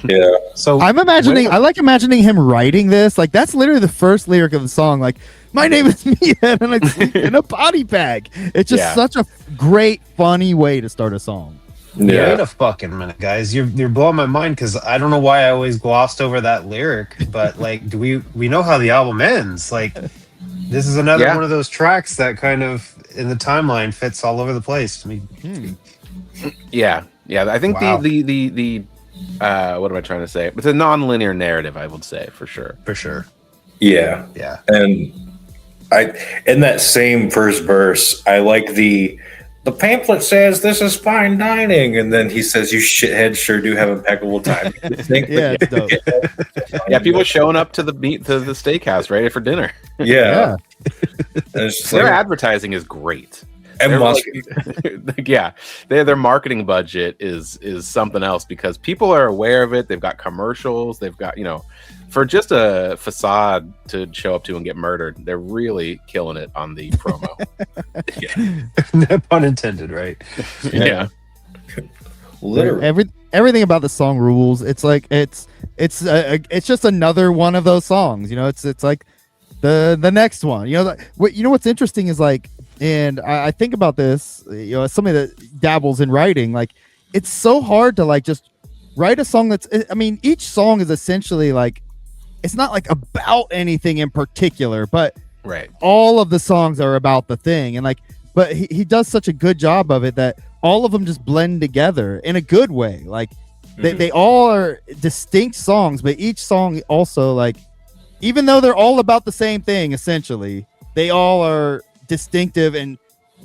Yeah. So I like imagining him writing this. Like that's literally the first lyric of the song. Like, my name is Meathead and I sleep in a body bag. It's just such a great, funny way to start a song. Yeah. Wait a fucking minute, guys. You're blowing my mind because I don't know why I always glossed over that lyric, but like, we know how the album ends. Like, this is another one of those tracks that kind of in the timeline fits all over the place. I mean, Yeah. I think Wow. the what am I trying to say? It's a non-linear narrative, I would say, for sure. For sure. Yeah. Yeah. And in that same first verse, I like the pamphlet says this is fine dining, and then he says, "You shitheads sure do have impeccable time." Yeah, it's dope. Yeah, people showing up to the steakhouse ready for dinner. Yeah. And it's just Their like, advertising is great. and They're must like, yeah, their marketing budget is something else because people are aware of it. They've got commercials. They've got, for just a facade to show up to and get murdered, they're really killing it on the promo. No pun intended, right? Yeah. literally. Everything about the song rules. It's like it's just another one of those songs. It's like the next one. What's interesting is like, and I think about this. As somebody that dabbles in writing, like it's so hard to like just write a song that's. I mean, each song is essentially like it's not like about anything in particular, but Right. all of the songs are about the thing, and like, but he does such a good job of it that all of them just blend together in a good way. Like they all are distinct songs, but each song also like, even though they're all about the same thing, essentially, they all are distinctive and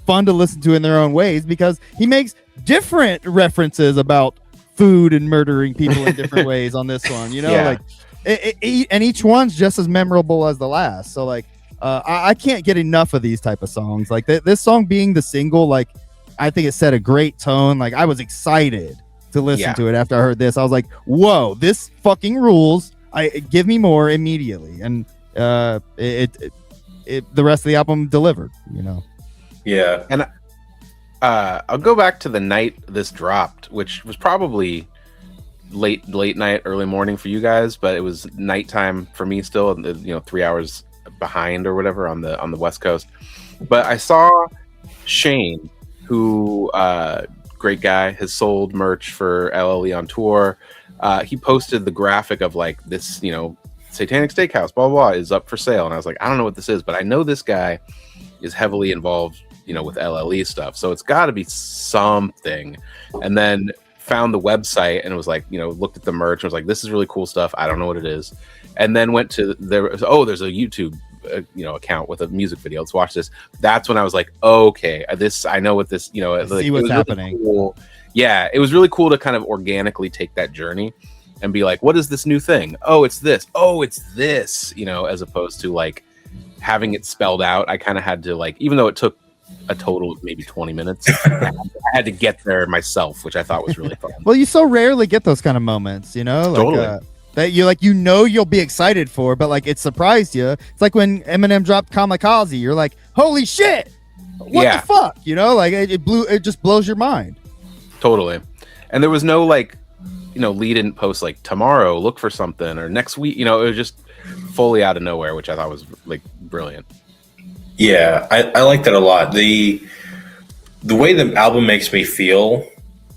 fun to listen to in their own ways because he makes different references about food and murdering people in different ways on this one. Yeah. Like and each one's just as memorable as the last. So like, I can't get enough of these type of songs. Like this song being the single, like I think it set a great tone. Like I was excited to listen to it after I heard this. I was like, whoa, this fucking rules. Give me more immediately. And the rest of the album delivered, Yeah. And I'll go back to the night this dropped, which was probably late night, early morning for you guys, but it was nighttime for me still, 3 hours behind or whatever on the West Coast. But I saw Shane, who great guy, has sold merch for LLE on tour. He posted the graphic of like this, Satanic Steakhouse, blah, blah, blah, is up for sale. And I was like, I don't know what this is, but I know this guy is heavily involved, with LLE stuff. So it's got to be something. And then found the website and it was like, looked at the merch and was like, this is really cool stuff. I don't know what it is. And then went to there's a YouTube, account with a music video. Let's watch this. That's when I was like, okay, I know what this, like, see what's happening. Really cool. Yeah, it was really cool to kind of organically take that journey and be like, what is this new thing? Oh, it's this. Oh, it's this, as opposed to like having it spelled out. I kind of had to like, even though it took a total of maybe 20 minutes, I had to get there myself, which I thought was really fun. Well, you so rarely get those kind of moments, like, Totally. that you'll be excited for, but like it surprised you. It's like when Eminem dropped Kamikaze, you're like, holy shit, what the fuck, like it just blows your mind. Totally. And there was no like, lead in post like tomorrow, look for something, or next week, it was just fully out of nowhere, which I thought was like brilliant. Yeah, I like that a lot. The way the album makes me feel,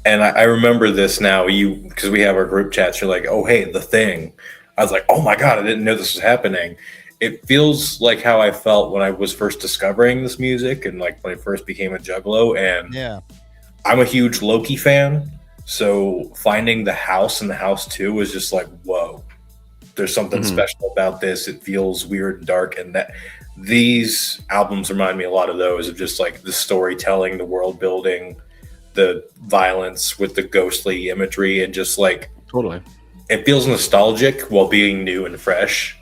and I remember this now, because we have our group chats, you're like, oh, hey, The Thing. I was like, oh my God, I didn't know this was happening. It feels like how I felt when I was first discovering this music and like when I first became a Juggalo. And yeah, I'm a huge Loki fan. So finding The House and The House 2 was just like, whoa, there's something special about this. It feels weird and dark. And that these albums remind me a lot of those, of just like the storytelling, the world building, the violence with the ghostly imagery, and just like totally, it feels nostalgic while being new and fresh,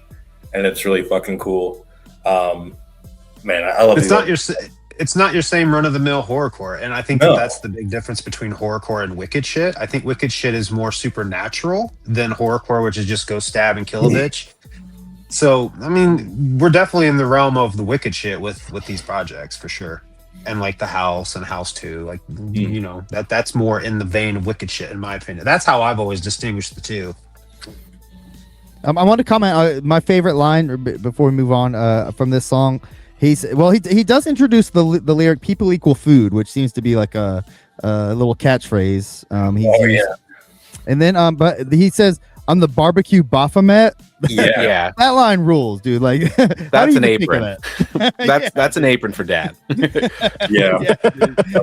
and it's really fucking cool. Man, I love it. It's not your same run of the mill horrorcore, and I think that's the big difference between horrorcore and wicked shit. I think wicked shit is more supernatural than horrorcore, which is just go stab and kill a bitch. So, I mean, we're definitely in the realm of the wicked shit with these projects for sure. And like The House and House 2, like, that's more in the vein of wicked shit, in my opinion. That's how I've always distinguished the two. I want to comment my favorite line before we move on from this song. He does introduce the lyric "people equal food," which seems to be like a little catchphrase. And then but he says, "I'm the barbecue Baphomet." Yeah. That line rules, dude. Like that's an apron. That's an apron for Dad. Yeah.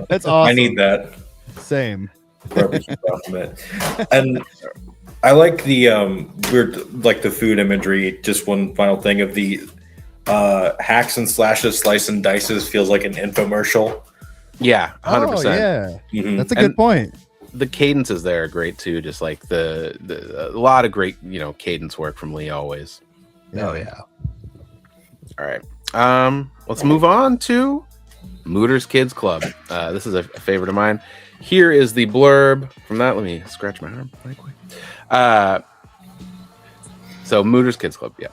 That's awesome. I need that. Same. Rubbish compliment. And I like the weird, like the food imagery. Just one final thing of the hacks and slashes, slice and dices feels like an infomercial. Yeah, 100%. Oh, yeah. Mhm. That's a good point. The cadences there are great too. Just like the a lot of great, cadence work from Lee always. Oh yeah. All right. Let's move on to Mooter's Kids Club. This is a favorite of mine. Here is the blurb from that. Let me scratch my arm right quick. So Mooter's Kids Club, yeah.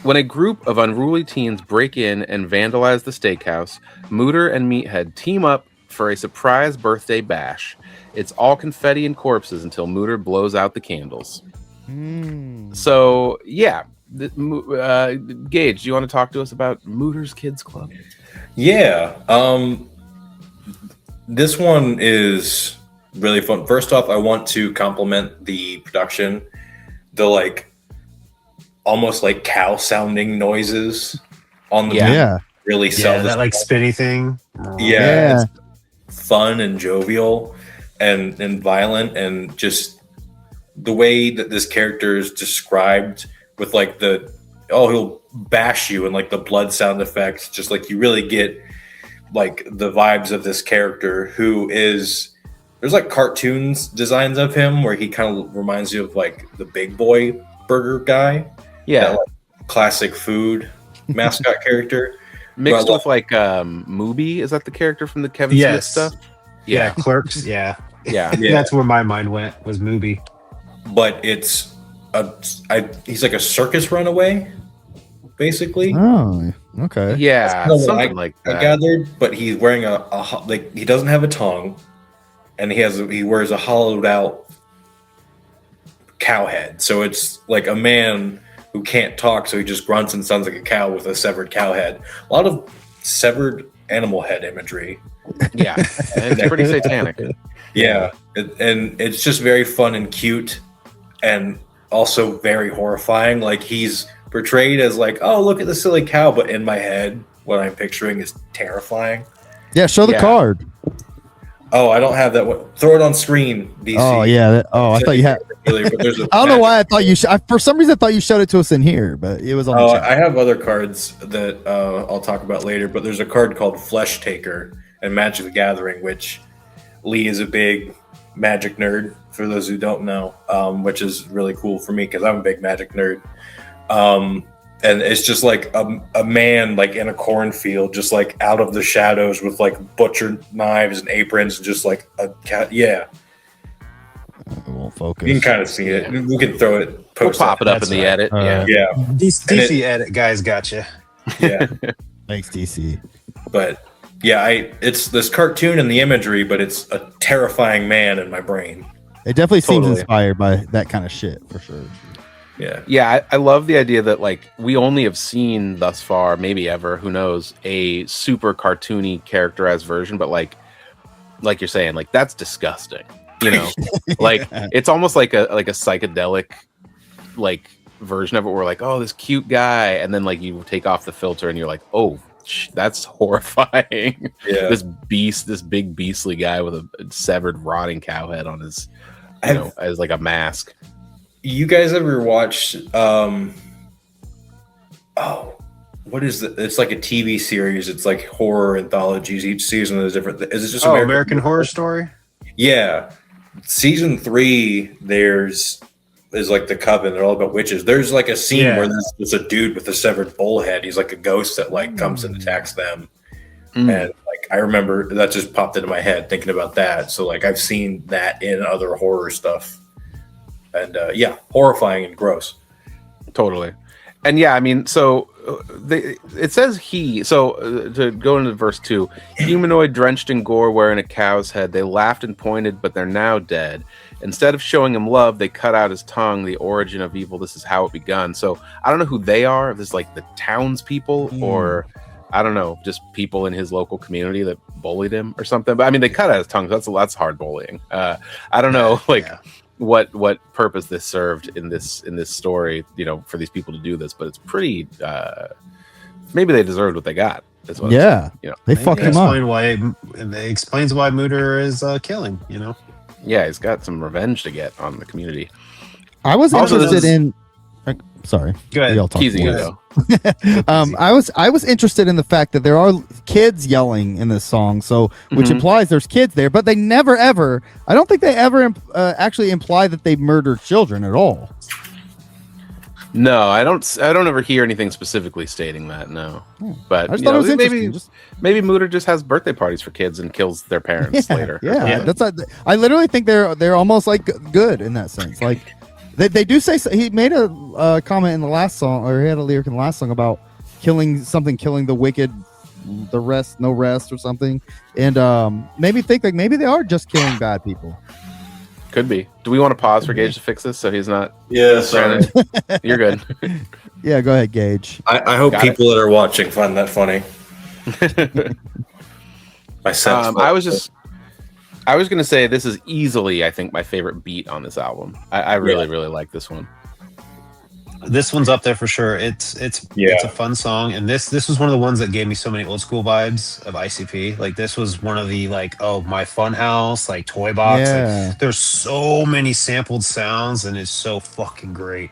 When a group of unruly teens break in and vandalize the steakhouse, Mooter and Meathead team up for a surprise birthday bash. It's all confetti and corpses until Mooter blows out the candles. So, yeah. Gage, do you want to talk to us about Mooter's Kids Club? Yeah. This one is really fun. First off, I want to compliment the production. The almost like cow sounding noises on the really sell that like spinny thing. Yeah. It's fun and jovial and violent, and just the way that this character is described with like he'll bash you and like the blood sound effects, just like you really get like the vibes of this character who is, there's like cartoons designs of him where he kind of reminds you of like the Big Boy burger guy. Yeah. That, like, classic food mascot character. Mixed with like Mooby. Is that the character from the Kevin Smith stuff? Yeah, Clerks. Yeah. Yeah. That's where my mind went, was Mooby. But it's he's like a circus runaway, basically. Oh, okay. Yeah, something like that. I gathered, but he's wearing he doesn't have a tongue, and he wears a hollowed out cow head. So it's like a man who can't talk, so he just grunts and sounds like a cow with a severed cow head. A lot of severed animal head imagery. Yeah, it's pretty satanic. Yeah, and it's just very fun and cute, and also very horrifying. Like, he's portrayed as like, oh, look at the silly cow, but in my head, what I'm picturing is terrifying. Yeah, show the card. Oh, I don't have that one. Throw it on screen, DC. Oh, yeah. I thought you had. I don't know why I thought you for some reason I thought you showed it to us in here, but it was on the chat. I have other cards that I'll talk about later, but there's a card called Flesh Taker and Magic the Gathering, which Lee is a big Magic nerd, for those who don't know, which is really cool for me because I'm a big Magic nerd. And it's just like a man like in a cornfield, just like out of the shadows with like butcher knives and aprons, and just like a cat. Yeah. It won't focus. You can kind of see it. We can throw it. We'll pop it up in the edit. Yeah. DC edit guys gotcha. Yeah. Thanks, DC. But yeah, it's this cartoon and the imagery, but it's a terrifying man in my brain. It definitely seems inspired by that kind of shit, for sure. Yeah. I love the idea that like we only have seen thus far, maybe ever, who knows, a super cartoony characterized version, but like you're saying, like that's disgusting. Like it's almost like a psychedelic like version of it where like, oh, this cute guy, and then like you take off the filter and you're like, oh, that's horrifying. Yeah. This big beastly guy with a severed rotting cow head on his as like a mask. You guys ever watched what is it? It's like a TV series. It's like horror anthologies. Each season is different. Is it just American Horror Story? Yeah. Season 3, is like the Coven. They're all about witches. There's like a scene where there's a dude with a severed bull head. He's like a ghost that like comes and attacks them. And like I remember that just popped into my head thinking about that. So like I've seen that in other horror stuff. And horrifying and gross. Totally. And yeah, I mean, so it says to go into verse 2, humanoid drenched in gore wearing a cow's head. They laughed and pointed, but they're now dead. Instead of showing him love, they cut out his tongue, the origin of evil. This is how it begun. So I don't know who they are. If this is like the townspeople or I don't know, just people in his local community that bullied him or something. But I mean, they cut out his tongue. So that's hard bullying. I don't know, what purpose this served in this story, for these people to do this, but it's pretty maybe they deserved what they got. Is what Yeah, you know. they fucked him up. It explains why Mooter is killing. You know. Yeah, he's got some revenge to get on the community. I was Also, interested this is- in. Sorry, Go ahead. y'all talk Keezy, you more. go. I was interested in the fact that there are kids yelling in this song, so which implies there's kids there, but they never ever. I don't think they ever actually imply that they murder children at all. No, I don't ever hear anything specifically stating that. No, but I just you thought know, it was interesting. maybe Mooter just has birthday parties for kids and kills their parents later. Yeah, that's. I literally think they're almost like good in that sense. Like they do say he made a comment in the last song, or he had a lyric in the last song about killing the wicked, the rest no rest or something, and maybe think like maybe they are just killing bad people. Could be. Do we want to pause for Gage to fix this so he's not? Yeah, sorry. You're good. Yeah, go ahead, Gage. I hope Got people that are watching find that funny. My sense. I was going to say this is easily, I think, my favorite beat on this album. I really like this one. This one's up there for sure. It's a fun song, and this was one of the ones that gave me so many old school vibes of ICP. Like this was one of the my Funhouse, like Toy Box. Yeah. Like, there's so many sampled sounds, and it's so fucking great.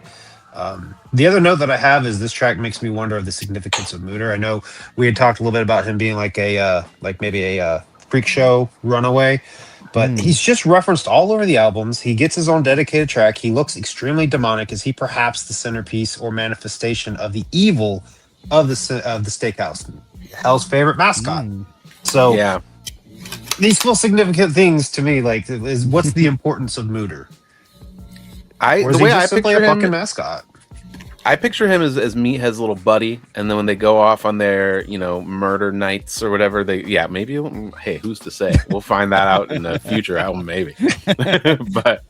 The other note that I have is this track makes me wonder of the significance of Mooter. I know we had talked a little bit about him being like maybe a freak show runaway. But he's just referenced all over the albums. He gets his own dedicated track. He looks extremely demonic. Is he perhaps the centerpiece or manifestation of the evil of the steakhouse? Hell's favorite mascot. So Yeah. these feel significant things to me. Like, is what's the importance of Mooter? Or is The he way just I simply picture a fucking him, mascot? I picture him as Meathead's little buddy, and then when they go off on their, murder nights or whatever, maybe, hey, who's to say? We'll find that out in a future album, maybe. But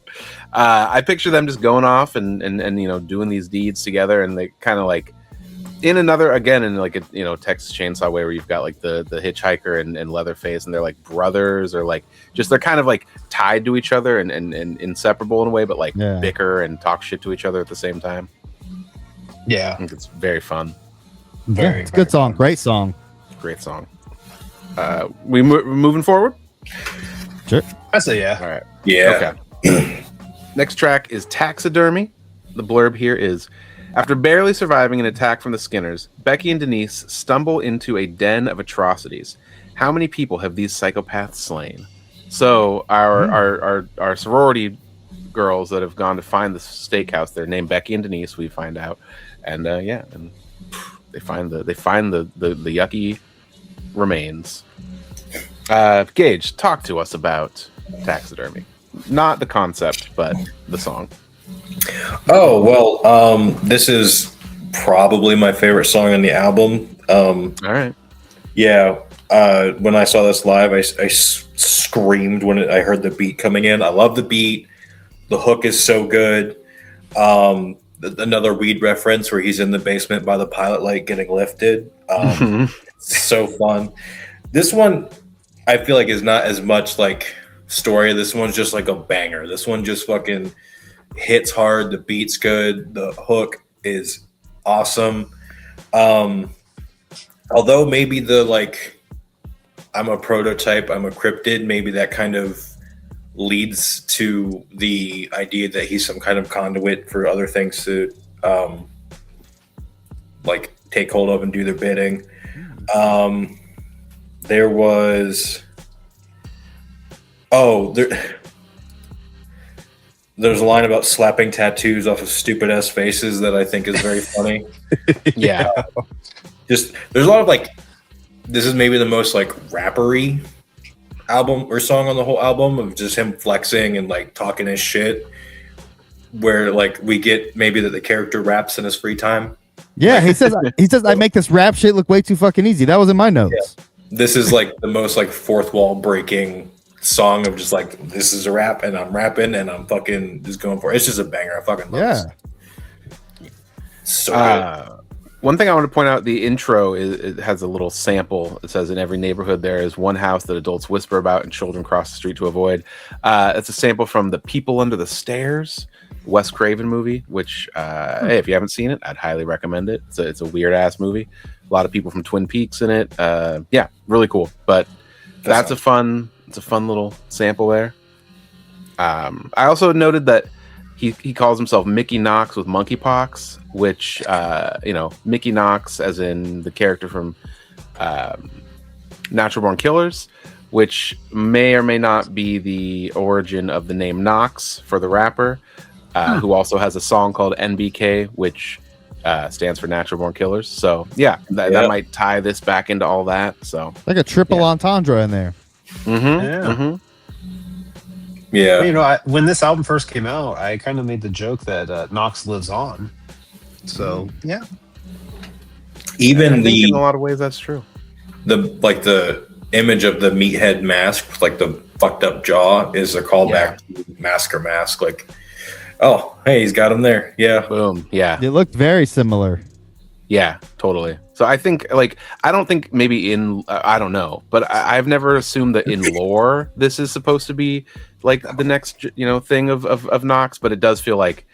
I picture them just going off and doing these deeds together, and they kind of like in like a Texas Chainsaw way where you've got like the hitchhiker and Leatherface, and they're like brothers, or like just they're kind of like tied to each other and inseparable in a way, but like bicker and talk shit to each other at the same time. Yeah, I think it's very fun. It's a good song. Fun. Great song. Great song. We're moving forward? Sure. I say yeah. All right. Yeah. Okay. Next track is Taxidermy. The blurb here is, after barely surviving an attack from the Skinners, Becky and Denise stumble into a den of atrocities. How many people have these psychopaths slain? So our sorority girls that have gone to find the steakhouse, they're named Becky and Denise, we find out. And and they find the yucky remains. Gage, talk to us about Taxidermy. Not the concept, but the song. Oh, well, this is probably my favorite song on the album. All right. Yeah. When I saw this live, I screamed when I heard the beat coming in. I love the beat. The hook is so good. Another weed reference where he's in the basement by the pilot light getting lifted. So fun. This one, I feel like, is not as much like story. This one's just like a banger. This one just fucking hits hard. The beat's good. The hook is awesome. Although maybe the I'm a prototype, I'm a cryptid, maybe that kind of leads to the idea that he's some kind of conduit for other things to take hold of and do their bidding. There was there's a line about slapping tattoos off of stupid ass faces that I think is very funny. Yeah. Just there's a lot of this is maybe the most rappery album or song on the whole album, of just him flexing and talking his shit, where we get maybe that the character raps in his free time. Yeah, he says I make this rap shit look way too fucking easy. That was in my notes. Yeah. This is the most fourth wall breaking song of just this is a rap and I'm rapping and I'm fucking just going for it. It's just a banger. I fucking love it. So good. One thing I want to point out, the intro it has a little sample. It says, in every neighborhood there is one house that adults whisper about and children cross the street to avoid. It's a sample from The People Under the Stairs, Wes Craven movie, which, hey, if you haven't seen it, I'd highly recommend it. It's a weird-ass movie. A lot of people from Twin Peaks in it. Yeah, really cool. But it's a fun little sample there. I also noted that he calls himself Mickey Knox with monkeypox, which, Mickey Knox, as in the character from Natural Born Killers, which may or may not be the origin of the name Knox for the rapper, who also has a song called NBK, which stands for Natural Born Killers. So, that might tie this back into all that. So, like a triple entendre in there. Yeah. When this album first came out, I kind of made the joke that Knox lives on. So yeah. Even I think in a lot of ways that's true. The image of the Meathead mask with like the fucked up jaw is a callback to Mask or Mask. Like, oh, hey, he's got him there. Yeah. Boom. Yeah. It looked very similar. Yeah, totally. So I think, I don't think maybe I don't know, but I've never assumed that in lore this is supposed to be like the next, thing of Knox, but it does feel like,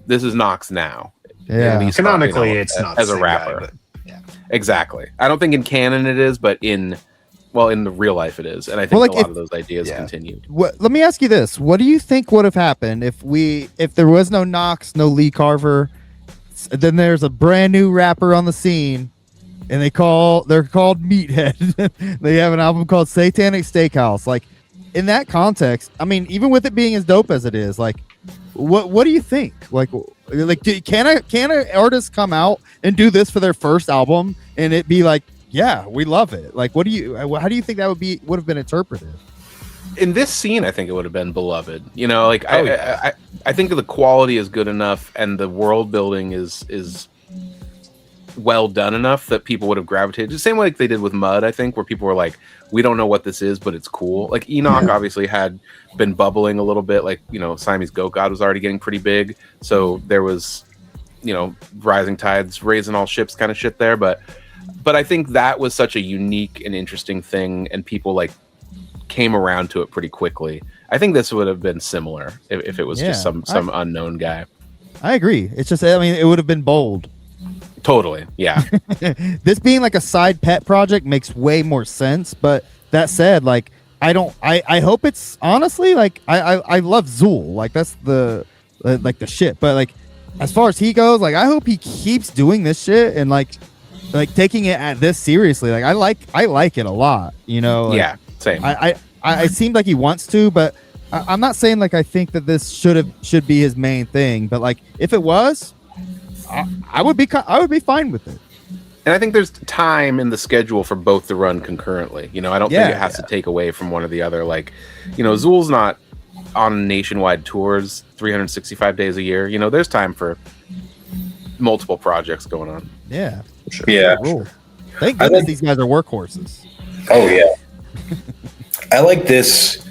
this is Knox now. Yeah. Canonically, it's not as a rapper. Guy, but, yeah. Exactly. I don't think in canon it is, but in the real life it is, and I think a lot of those ideas continued. Let me ask you this: what do you think would have happened if there was no Knox, no Lee Carver? Then there's a brand new rapper on the scene, and they're called Meathead. They have an album called Satanic Steakhouse. Like, in that context, I mean, even with it being as dope as it is, like, what do you think? Can an artist come out and do this for their first album and it be like, yeah, we love it? Like, how do you think that would have been interpreted? In this scene, I think it would have been beloved. I think the quality is good enough and the world building is well done enough that people would have gravitated. The same way like they did with Mud, I think, where people were like, we don't know what this is, but it's cool. Like Enoch obviously had been bubbling a little bit. Like, Siamese Goat God was already getting pretty big. So there was, rising tides, raising all ships kind of shit there. But I think that was such a unique and interesting thing. And people came around to it pretty quickly. I think this would have been similar if it was just some unknown guy. I agree. It's just, it would have been bold. Totally. Yeah. This being like a side pet project makes way more sense. But that said, I hope it's honestly I love Xul. Like that's the shit. But as far as he goes, I hope he keeps doing this shit and taking it at this seriously. I like it a lot, yeah, same. I seemed like he wants to, but I'm not saying I think that this should be his main thing. But if it was, I would be fine with it. And I think there's time in the schedule for both to run concurrently. I don't think it has to take away from one or the other. Xul's not on nationwide tours 365 days a year. There's time for multiple projects going on. Yeah. Sure. Yeah. Cool. Thank goodness these guys are workhorses. Oh yeah. I like this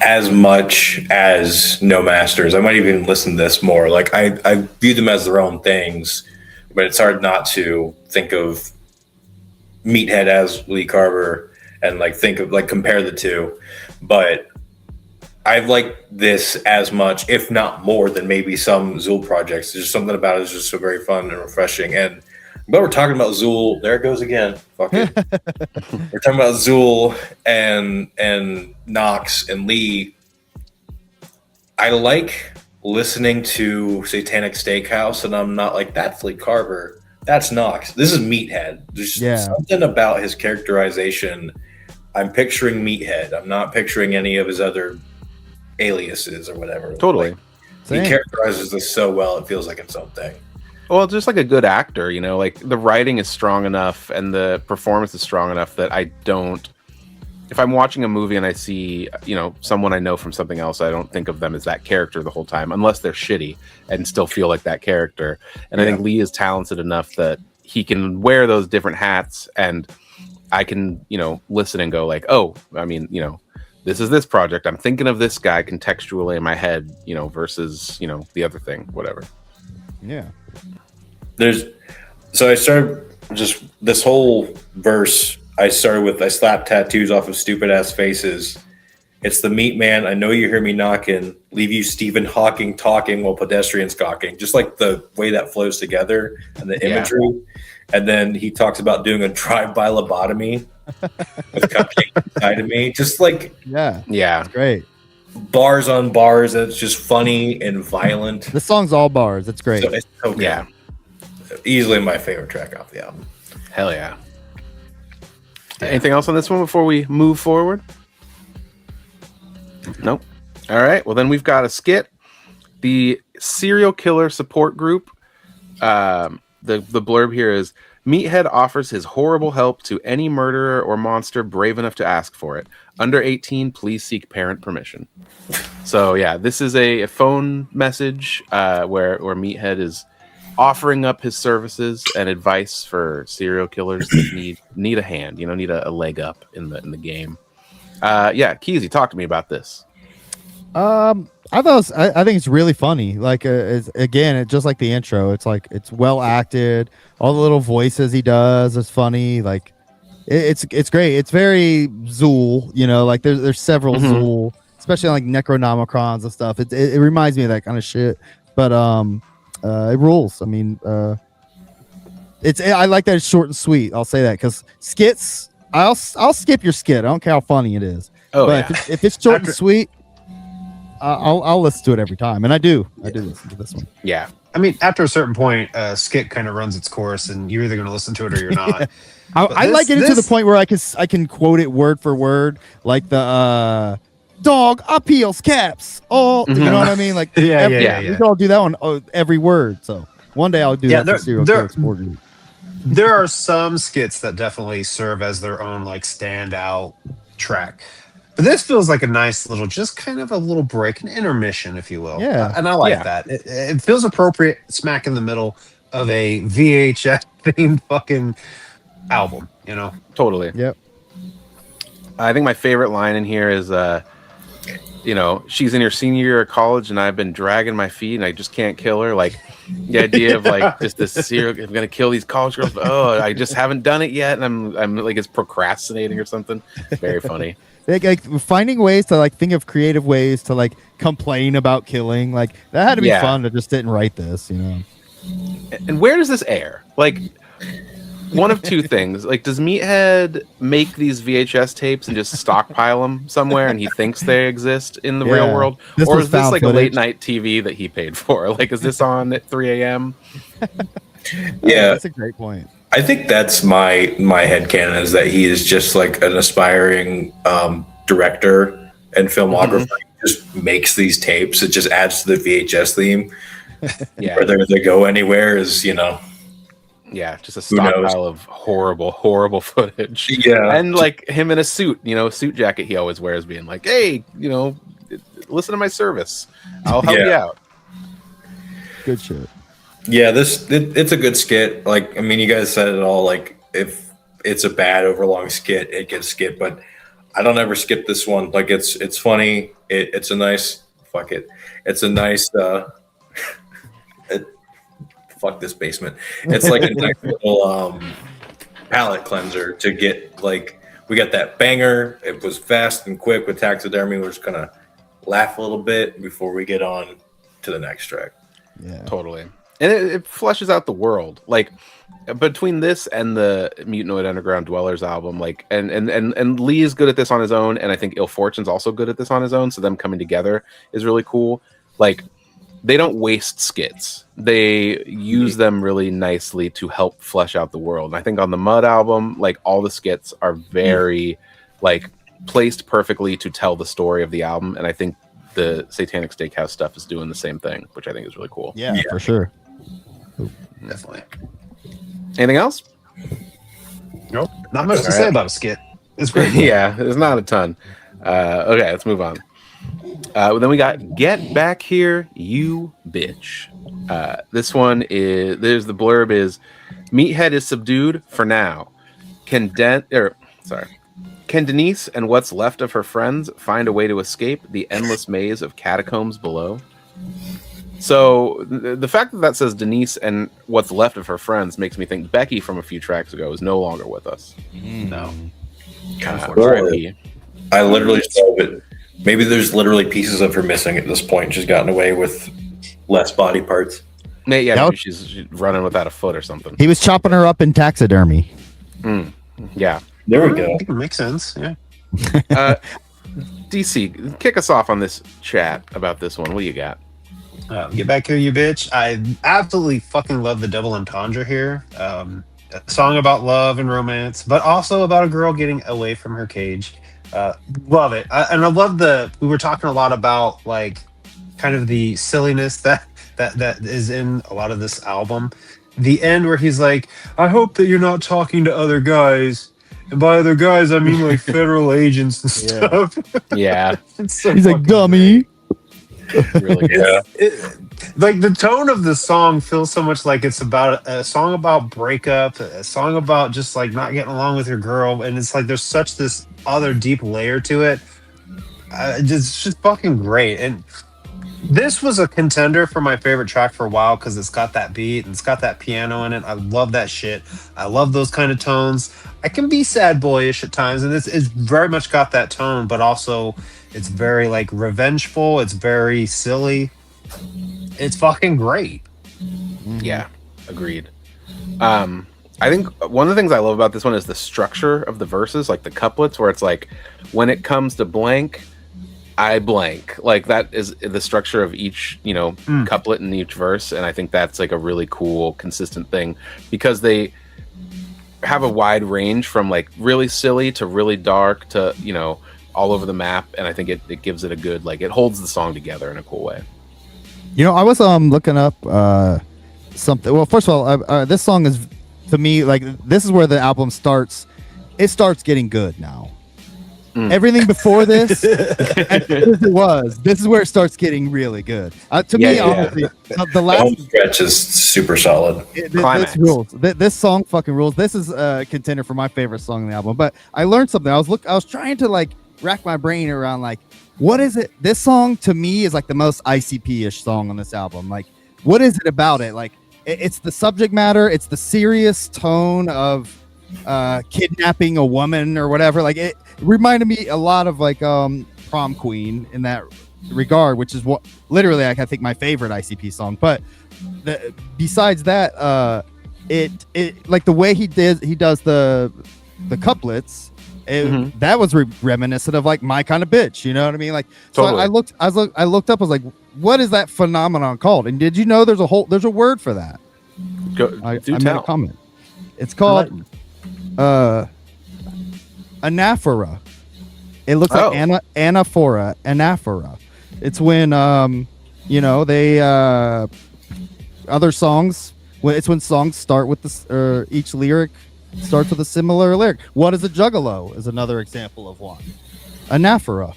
as much as No Masters. I might even listen to this more. I view them as their own things, but it's hard not to think of Meathead as Lee Carver and think of compare the two. But I like this as much, if not more, than maybe some Xul projects. There's just something about it is just so very fun and refreshing. And but we're talking about Xul. There it goes again. Fuck it. We're talking about Xul and Knox and Lee. I like listening to Satanic Steakhouse, and I'm not like, that's Lee Carver. That's Knox. This is Meathead. There's something about his characterization. I'm picturing Meathead. I'm not picturing any of his other aliases or whatever. Totally. He characterizes this so well, it feels like it's something. Well, just like a good actor, the writing is strong enough and the performance is strong enough that if I'm watching a movie and I see, someone I know from something else, I don't think of them as that character the whole time, unless they're shitty and still feel like that character. And I think Lee is talented enough that he can wear those different hats and I can, listen and go this is this project. I'm thinking of this guy contextually in my head, versus, the other thing, whatever. Yeah. So I started just this whole verse. I started with I slap tattoos off of stupid ass faces. It's the meat man. I know you hear me knocking. Leave you Stephen Hawking talking while pedestrians gawking. Just like the way that flows together and the imagery. And then he talks about doing a drive-by lobotomy with cupcake inside of me. Just like Yeah. Yeah. It's great. bars on bars. And it's just funny and violent. This song's all bars. It's great. So it's so good. Yeah. Easily my favorite track off the album. Hell yeah. Anything else on this one before we move forward? Nope. All right. Well, then we've got a skit. The serial killer support group. The blurb here is Meathead offers his horrible help to any murderer or monster brave enough to ask for it. Under 18, please seek parent permission. So yeah, this is a phone message where Meathead is offering up his services and advice for serial killers that need a hand, need a leg up in the game. Yeah, Keezy, talk to me about this. I think it's really funny. Like it's just like the intro. It's like it's well acted. All the little voices he does is funny. Like it's great. It's very Xul. Like there's several Xul, especially like Necronomicrons and stuff. It reminds me of that kind of shit. But it rules. I mean, I like that it's short and sweet. I'll say that because skits. I'll skip your skit. I don't care how funny it is. Oh, but yeah. if it's short and sweet, I'll listen to it every time, and I do listen to this one. Yeah. I mean, after a certain point, skit kind of runs its course, and you're either going to listen to it or you're not. I like it to the point where I can quote it word for word, like the dog appeals caps. Oh, you know what I mean? Like Yeah. We can all do that one every word. So one day I'll do that for serial killer support group. There are some skits that definitely serve as their own like standout track. But this feels like a nice little, just kind of a little break, an intermission, if you will. Yeah. And I like that. It feels appropriate, smack in the middle of a VHS themed fucking album, Totally. Yep. I think my favorite line in here is, she's in her senior year of college and I've been dragging my feet and I just can't kill her. Like the idea of like just this serial, I'm going to kill these college girls. But, I just haven't done it yet. And I'm like, it's procrastinating or something. Very funny. Like finding ways to like think of creative ways to like complain about killing. Like that had to be fun to just sit and write this, And where does this air? Like one of two things. Like, does Meathead make these VHS tapes and just stockpile them somewhere and he thinks they exist in the real world? Or is this like a late night TV that he paid for? Like, is this on at 3 a.m.? Yeah. That's a great point. I think that's my headcanon is that he is just like an aspiring director and filmographer. He just makes these tapes. It just adds to the VHS theme. Whether they go anywhere is, Yeah, just a stockpile of horrible footage. Yeah. And like him in a suit, suit jacket he always wears being like, hey, listen to my service. I'll help you out. Good shit. Yeah, it's a good skit. Like, I mean, you guys said it all. Like, if it's a bad overlong skit, it gets skipped. But I don't ever skip this one. Like, it's funny. It's a nice It's a nice. Fuck this basement. It's like a nice little palate cleanser to get like we got that banger. It was fast and quick with taxidermy. We're just gonna laugh a little bit before we get on to the next track. Yeah, totally. And it fleshes out the world. Like between this and the Mutanoid Underground Dwellers album, like and Lee is good at this on his own, and I think Ill Fortune's also good at this on his own. So them coming together is really cool. Like they don't waste skits. They use them really nicely to help flesh out the world. And I think on the Mud album, like all the skits are very like placed perfectly to tell the story of the album. And I think the Satanic Steakhouse stuff is doing the same thing, which I think is really cool. Yeah. For sure. Definitely. Anything else? Nope. Not much to say about a skit. It's great. Yeah, there's not a ton. Okay, let's move on. Then we got Get Back Here, You Bitch. This one is, there's the blurb is, Meathead is subdued for now. Can Denise and what's left of her friends find a way to escape the endless maze of catacombs below? So the fact that that says Denise and what's left of her friends makes me think Becky from a few tracks ago is no longer with us. No. R.I.P. I literally saw it. Maybe there's literally pieces of her missing at this point. She's gotten away with less body parts. Maybe she's running without a foot or something. He was chopping her up in taxidermy. Yeah. There we I go. think it makes sense. Yeah. DC, kick us off on this chat about this one. What do you got? Get back here, you bitch. I absolutely fucking love the double entendre here. A song about love and romance, but also about a girl getting away from her cage. Love it. And I love we were talking a lot about like kind of the silliness that is in a lot of this album. The end where he's like, I hope that you're not talking to other guys. And by other guys, I mean like federal agents and stuff. Yeah. So He's like, dummy. Really good. Like the tone of the song feels so much like it's about a song about breakup, a song about just like not getting along with your girl, and it's like there's such this other deep layer to it. It's just fucking great. And this was a contender for my favorite track for a while because it's got that beat and it's got that piano in it. I love that shit. I love those kind of tones. I can be sad boyish at times, and it's very much got that tone, but also it's very like revengeful. It's very silly. It's fucking great. Yeah, agreed. I think one of the things I love about this one is the structure of the verses, like the couplets, where it's like, when it comes to blank, I blank. Like that is the structure of each, couplet in each verse, and I think that's like a really cool, consistent thing because they have a wide range from like really silly to really dark to all over the map, and I think it gives it a good it holds the song together in a cool way. I was looking up something. Well, first of all, this song is to me like this is where the album starts. It starts getting good now. Everything before this, as good as it was, this is where it starts getting really good. Honestly, the last stretch is super solid. This rules. This song fucking rules. This is a contender for my favorite song on the album. But I learned something. I was trying to rack my brain around what is it? This song to me is like the most ICP-ish song on this album. Like, what is it about it? Like, it's the subject matter. It's the serious tone of kidnapping a woman or whatever. Like, it reminded me a lot of Prom Queen in that regard, which is what literally I think my favorite ICP song. But besides that, it like the way he does the couplets. That was reminiscent of like My Kind of Bitch, you know what I mean? Like, totally. So I looked up, I was like, what is that phenomenon called? And did you know there's a word for that? I made a comment. It's called anaphora. It looks like anaphora. Anaphora. It's when they other songs. It's when songs start with this, each lyric starts with a similar lyric. What is a juggalo? Is another example of one. Anaphora.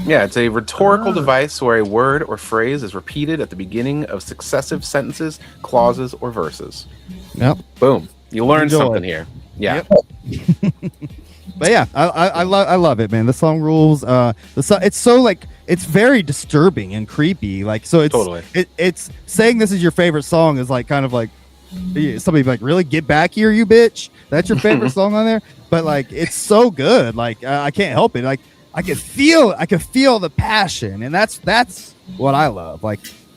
Yeah, it's a rhetorical device where a word or phrase is repeated at the beginning of successive sentences, clauses, or verses. Yep. Boom. You learned something here. Yeah. Yep. But yeah, I love it, man. The song rules. It's so it's very disturbing and creepy. So it's totally. It's saying this is your favorite song is kind of somebody be like, really, get back here, you bitch. That's your favorite song on there. But it's so good. I can't help it. I can feel the passion, and that's what I love.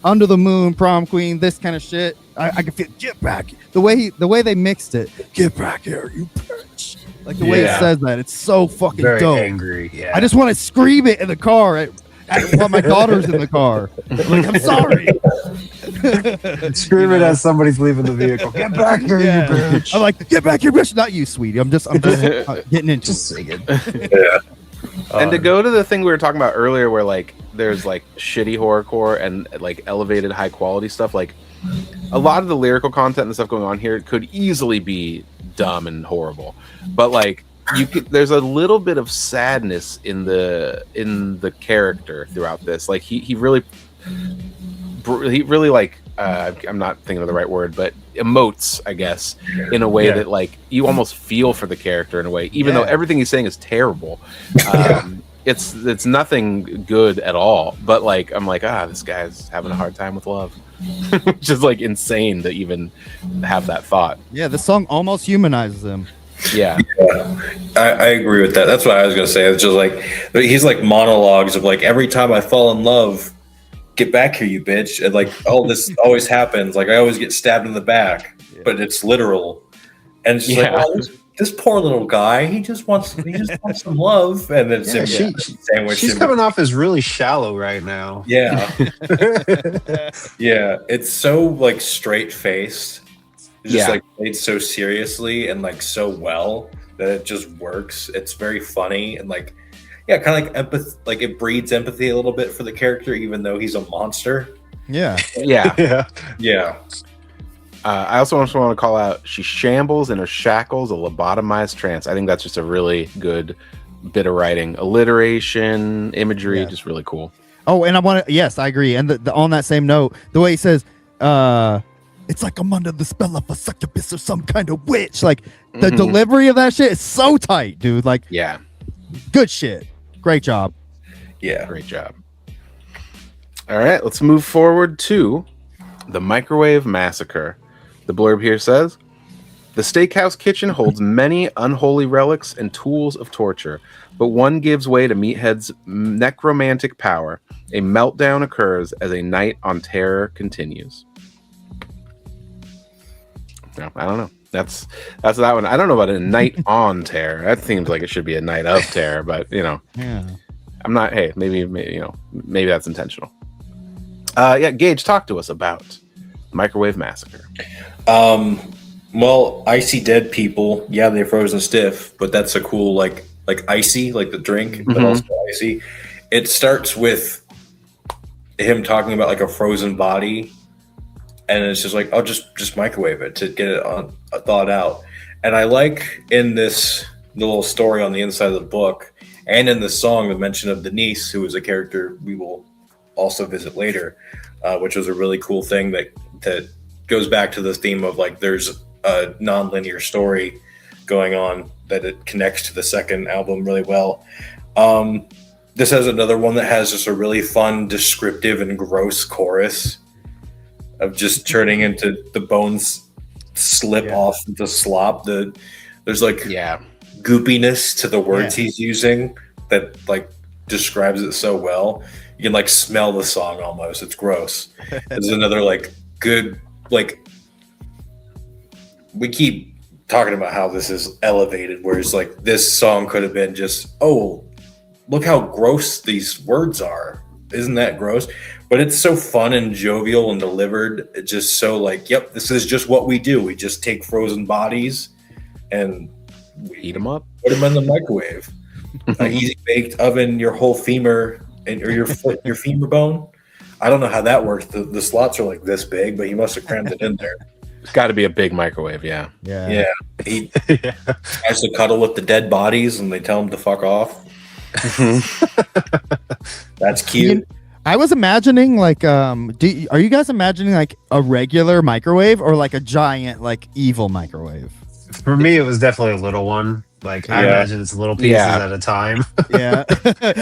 Under the Moon, Prom Queen, this kind of shit. I can feel get back. The way they mixed it. Get back here, you bitch. The way it says that, it's so fucking very dope. Angry. Yeah. I just want to scream it in the car while my daughter's in the car. I'm sorry. Scream it as somebody's leaving the vehicle. Get back here, you bitch. I'm like, get back here, bitch. Not you, sweetie. I'm just getting into just singing. Yeah. And to go to the thing we were talking about earlier where there's shitty horrorcore and elevated high quality stuff, a lot of the lyrical content and stuff going on here could easily be dumb and horrible, but there's a little bit of sadness in the character throughout this. He really I'm not thinking of the right word, but emotes, I guess, in a way that you almost feel for the character in a way, even though everything he's saying is terrible. it's nothing good at all. But like I'm like, this guy's having a hard time with love. Which is like insane to even have that thought. Yeah, the song almost humanizes him. Yeah. I agree with that. That's what I was gonna say. It's just like he's like monologues of like every time I fall in love, get back here, you bitch, and like all this always happens. Like I always get stabbed in the back, but it's literal, and it's just like this poor little guy. He just wants some love, and then she's coming off as really shallow right now. Yeah, yeah. It's so like straight faced. Just like played so seriously and like so well that it just works. It's very funny and like kind of like empathy. Like it breeds empathy a little bit for the character, even though he's a monster. Yeah. I also want to call out, she shambles in her shackles, a lobotomized trance. I think that's just a really good bit of writing. Alliteration, imagery, just really cool. Oh, and I agree. And the on that same note, the way he says, it's like I'm under the spell of a succubus or some kind of witch. Like the delivery of that shit is so tight, dude. Like, good shit. Great job. Yeah. Great job. All right, let's move forward to the Microwave Massacre. The blurb here says, the steakhouse kitchen holds many unholy relics and tools of torture, but one gives way to Meathead's necromantic power. A meltdown occurs as a night on terror continues. No, I don't know. That's that one. I don't know about a night on terror. That seems like it should be a night of terror, but I'm not. Hey, maybe that's intentional. Gage, talk to us about Microwave Massacre. Well, icy dead people. Yeah, they're frozen stiff, but that's a cool like icy, like the drink, but also icy. It starts with him talking about like a frozen body. And it's just like, I'll just microwave it to get it on thawed out. And I like in this little story on the inside of the book and in the song the mention of Denise, who is a character we will also visit later, which was a really cool thing that goes back to this theme of like there's a non-linear story going on that it connects to the second album really well. This has another one that has just a really fun, descriptive, and gross chorus of just turning into the bones slip off the slop. There's like goopiness to the words he's using that like describes it so well. You can like smell the song almost. It's gross. There's another like good like we keep talking about how this is elevated, whereas like this song could have been just, oh, look how gross these words are. Isn't that gross? But it's so fun and jovial and delivered. It's just so like, yep, this is just what we do. We just take frozen bodies and we eat them up, put them in the microwave. Easy baked oven, your whole femur or your foot, your femur bone. I don't know how that works. The slots are like this big, but he must have crammed it in there. It's got to be a big microwave, yeah. He has to cuddle with the dead bodies, and they tell him to fuck off. That's cute. I was imagining like, are you guys imagining like a regular microwave or like a giant like evil microwave? For me, it was definitely a little one. Like I imagine it's little pieces at a time.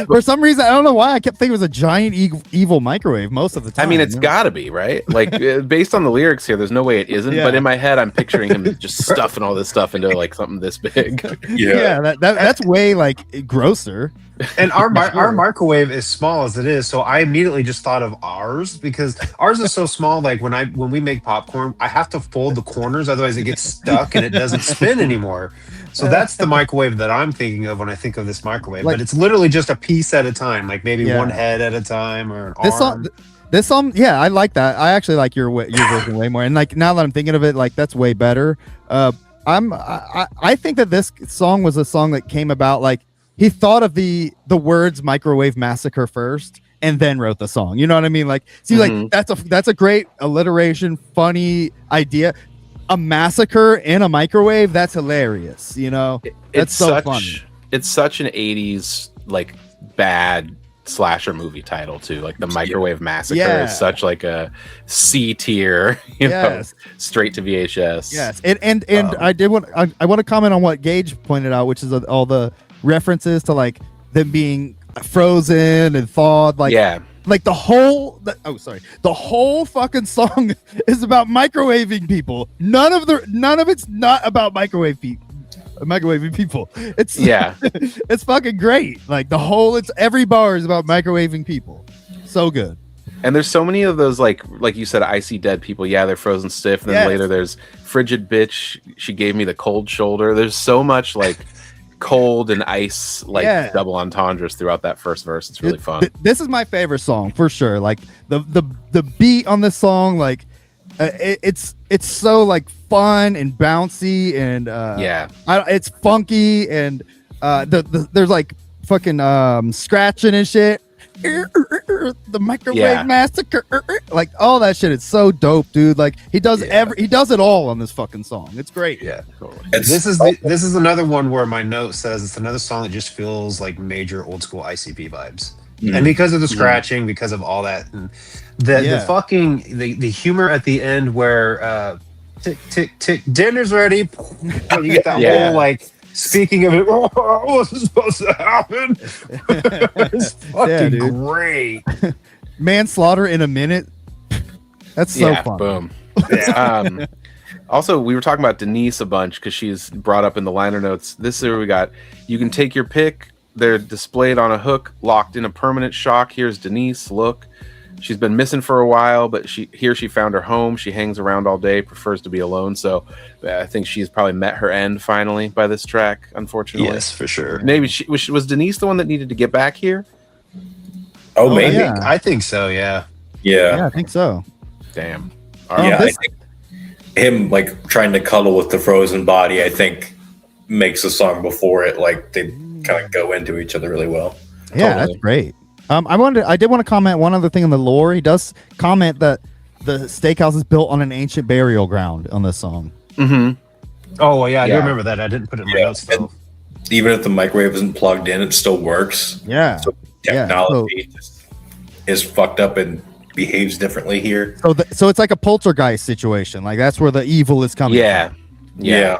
For some reason, I don't know why I kept thinking it was a giant evil microwave most of the time. I mean, it's got to be, right? Like based on the lyrics here, there's no way it isn't. But in my head, I'm picturing him just stuffing all this stuff into like something this big. That's way like grosser. And our microwave is small as it is, so I immediately just thought of ours because ours is so small. Like when we make popcorn, I have to fold the corners, otherwise it gets stuck and it doesn't spin anymore. So that's the microwave that I'm thinking of when I think of this microwave. Like, but it's literally just a piece at a time, like maybe one head at a time or an arm. This song, I like that. I actually like your version way more. And like now that I'm thinking of it, like that's way better. I think that this song was a song that came about like he thought of the words microwave massacre first and then wrote the song. You know what I mean? Like, see, like that's a great alliteration, funny idea. A massacre in a microwave, that's hilarious. You know, that's so funny. It's such an 80s like bad slasher movie title too. Like the Microwave Massacre is such like a C tier, you know, straight to VHS. Yes, and I want to comment on what Gage pointed out, which is all the references to like them being frozen and thawed. Like, Yeah. like the whole fucking song is about microwaving people. None of it's not about microwaving people. It's Yeah. it's fucking great. Like it's every bar is about microwaving people. So good. And there's so many of those, like you said, icy dead people. Yeah, they're frozen stiff. And then later there's frigid bitch. She gave me the cold shoulder. There's so much like cold and ice, like double entendres throughout that first verse. It's really fun. This is my favorite song for sure. Like the beat on this song, like it's so like fun and bouncy and it's funky and there's like fucking scratching and shit. The microwave massacre, like all that shit. It's so dope, dude. Like he does it all on this fucking song. It's great. Yeah, totally. This is another one where my note says it's another song that just feels like major old school ICP vibes. And because of the scratching, because of all that, and the fucking the humor at the end where tick tick tick, dinner's ready. You get that whole like. Speaking of it, what's supposed to happen? It's fucking great. Manslaughter in a minute. That's so fun. Boom. Yeah. Also, we were talking about Denise a bunch because she's brought up in the liner notes. This is where we got. You can take your pick. They're displayed on a hook, locked in a permanent shock. Here's Denise. Look. She's been missing for a while, but she found her home. She hangs around all day, prefers to be alone. So I think she's probably met her end finally by this track, unfortunately. Yes, for sure. Maybe was Denise the one that needed to get back here? Oh, maybe. I think so, yeah. Yeah, I think so. Damn. I think him like trying to cuddle with the frozen body, I think makes the song before it like they kind of go into each other really well. Yeah, that's great. I did want to comment one other thing on the lore. He does comment that the steakhouse is built on an ancient burial ground on this song. Mm-hmm. Oh, well, I do remember that. I didn't put it in my notes, though. And even if the microwave isn't plugged in, it still works. Yeah. So technology is fucked up and behaves differently here. So it's like a poltergeist situation. Like that's where the evil is coming from. Yeah.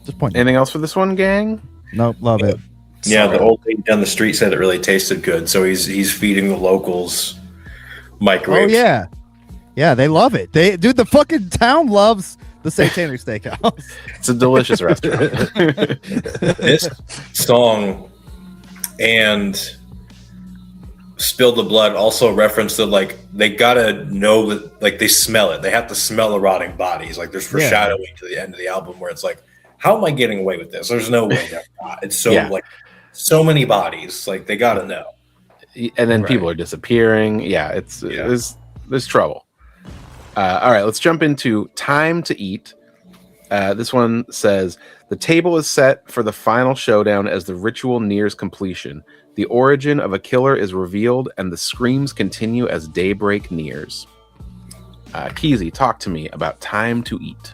Just point. Anything else for this one, gang? Nope, love it. Yeah, the old lady down the street said it really tasted good, so he's feeding the locals microwave. Oh yeah, they love it. The fucking town loves the Satanic Steakhouse. It's a delicious restaurant. This song and Spill the Blood also reference that like they gotta know that like they smell it. They have to smell the rotting bodies. Like there's foreshadowing to the end of the album where it's like, how am I getting away with this? There's no way they're not. It's so like so many bodies. Like they gotta know. And then people are disappearing. Yeah, there's trouble. All right, let's jump into Time to Eat. This one says, the table is set for the final showdown as the ritual nears completion. The origin of a killer is revealed and the screams continue as daybreak nears. Keezy, talk to me about Time to Eat.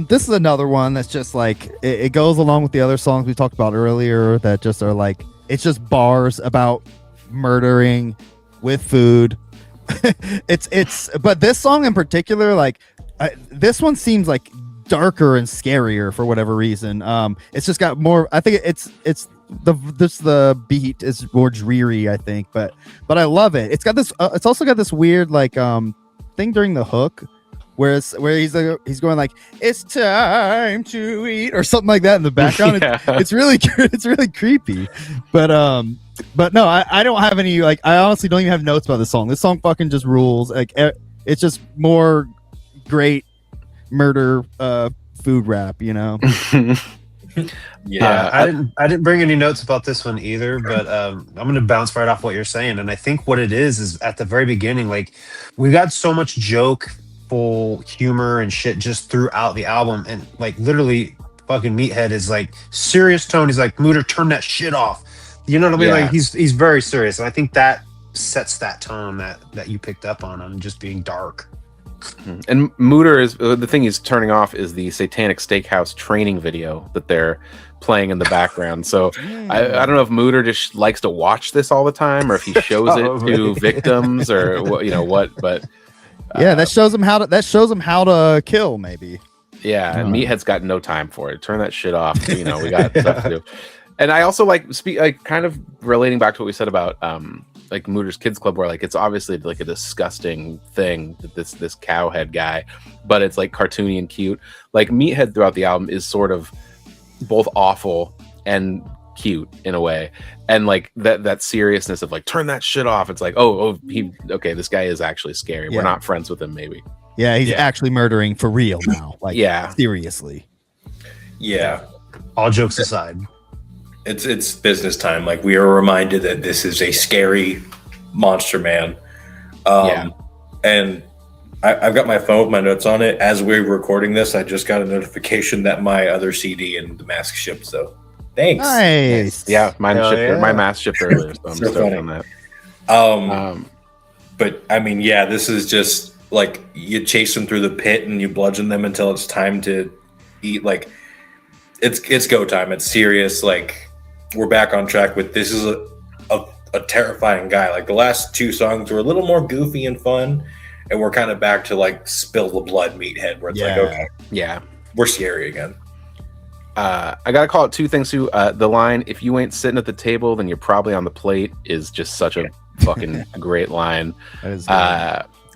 This is another one that's just like it goes along with the other songs we talked about earlier that just are like it's just bars about murdering with food. But this song in particular, like this one seems like darker and scarier for whatever reason. It's just got more. I think the beat is more dreary, I think, but I love it. It's got this. It's also got this weird like thing during the hook. Where he's going like it's time to eat or something like that in the background. It's really creepy, but no, I don't have any like I honestly don't even have notes about this song. This song fucking just rules. Like it's just more great murder food rap, you know. I didn't bring any notes about this one either, but I'm gonna bounce right off what you're saying, and I think what it is at the very beginning, like we got so much joke. Humor and shit just throughout the album, and like literally fucking Meathead is like serious tone. He's like, Mooter, turn that shit off, you know what I mean? Like he's very serious, and I think that sets that tone that you picked up on just being dark. And Mooter is the thing he's turning off is the Satanic Steakhouse training video that they're playing in the background. So I don't know if Mooter just likes to watch this all the time or if he shows it to victims or what, but that shows him how to kill, maybe. Yeah, and Meathead's got no time for it. Turn that shit off. We got stuff to do. And I also like kind of relating back to what we said about like Mooter's Kids Club, where like it's obviously like a disgusting thing that this cowhead guy, but it's like cartoony and cute. Like Meathead throughout the album is sort of both awful and cute in a way, and like that seriousness of like turn that shit off. It's like this guy is actually scary. We're not friends with him, maybe. Yeah, he's actually murdering for real now. Like, seriously. Yeah. All jokes aside, it's business time. Like, we are reminded that this is a scary monster man. And I've got my phone with my notes on it. As we're recording this, I just got a notification that my other CD and the mask shipped. So, thanks. Nice. Yeah, mine shipped. My mask shipped earlier, so I'm So stoked funny. on that. But I mean, yeah, this is just like you chase them through the pit and you bludgeon them until it's time to eat. Like, it's go time. It's serious. Like, we're back on track with this is a terrifying guy. Like, the last two songs were a little more goofy and fun, and we're kind of back to like spill the blood Meathead, where it's like, okay, we're scary again. I gotta call it two things too. The line, "If you ain't sitting at the table, then you're probably on the plate," is just such a fucking great line. That is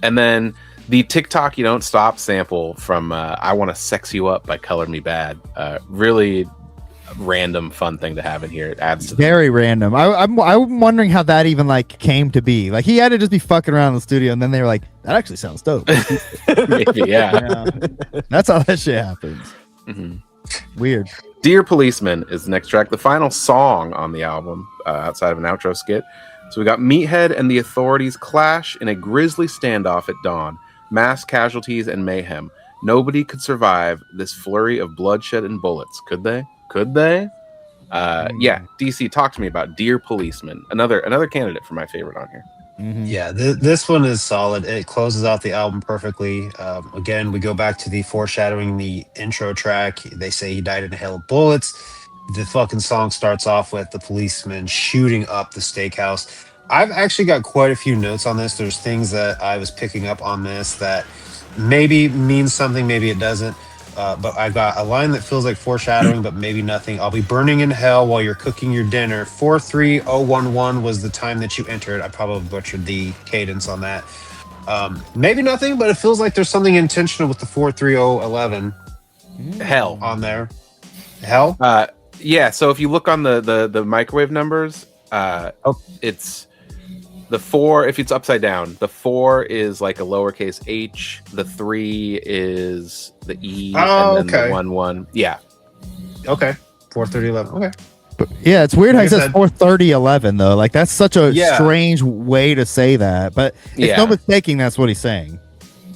And then the TikTok "You Don't Stop" sample from "I Want to Sex You Up" by Color Me Bad. Really random, fun thing to have in here. It adds to very random. I'm wondering how that even like came to be. Like, he had to just be fucking around in the studio, and then they were like, "That actually sounds dope." maybe, yeah. That's how that shit happens. Mm-hmm. Weird. Dear Policeman is the next track, the final song on the album, outside of an outro skit. So we got Meathead and the authorities clash in a grisly standoff at dawn. Mass casualties and mayhem. Nobody could survive this flurry of bloodshed and bullets. Could they? Could they? Yeah, DC, talk to me about Dear Policeman. Another candidate for my favorite on here. Mm-hmm. Yeah, this one is solid. It closes out the album perfectly. Again, we go back to the foreshadowing, the intro track. They say he died in a hail of bullets. The fucking song starts off with the policeman shooting up the steakhouse. I've actually got quite a few notes on this. There's things that I was picking up on this that maybe means something, maybe it doesn't. But I got a line that feels like foreshadowing, but maybe nothing. "I'll be burning in hell while you're cooking your dinner. 43011 was the time that you entered." I probably butchered the cadence on that. Maybe nothing, but it feels like there's something intentional with the 43011 Hell on there. Hell? Yeah, so if you look on the microwave numbers, it's the 4, if it's upside down, the 4 is like a lowercase h, the 3 is the e, and then the 1. Yeah. Okay. 43011. Okay. But yeah, it's weird how he Like I says said- 43011 though. Like, that's such a Yeah. strange way to say that. But it's no mistaking that's what he's saying.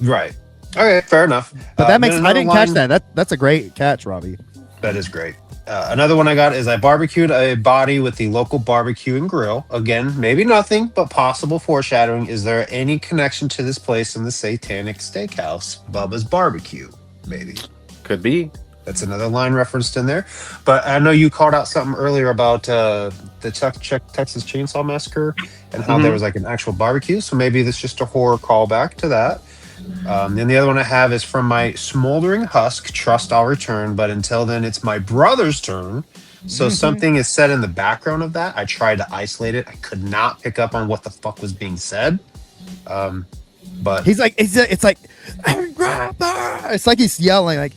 Right. Okay, fair enough. But that makes then I didn't another catch that. That's a great catch, Robbie. That is great. Another one I got is I barbecued a body with the local barbecue and grill. Again, maybe nothing, but possible foreshadowing. Is there any connection to this place in the Satanic Steakhouse? Bubba's Barbecue, maybe. Could be. That's another line referenced in there. But I know you called out something earlier about the Texas Chainsaw Massacre and how there was like an actual barbecue. So maybe this is just a horror callback to that. Then the other one I have is from my smoldering husk, trust I'll return, but until then it's my brother's turn. So something is said in the background of that. I tried to isolate it. I could not pick up on what the fuck was being said. But He's like, it's like, it's like he's yelling like,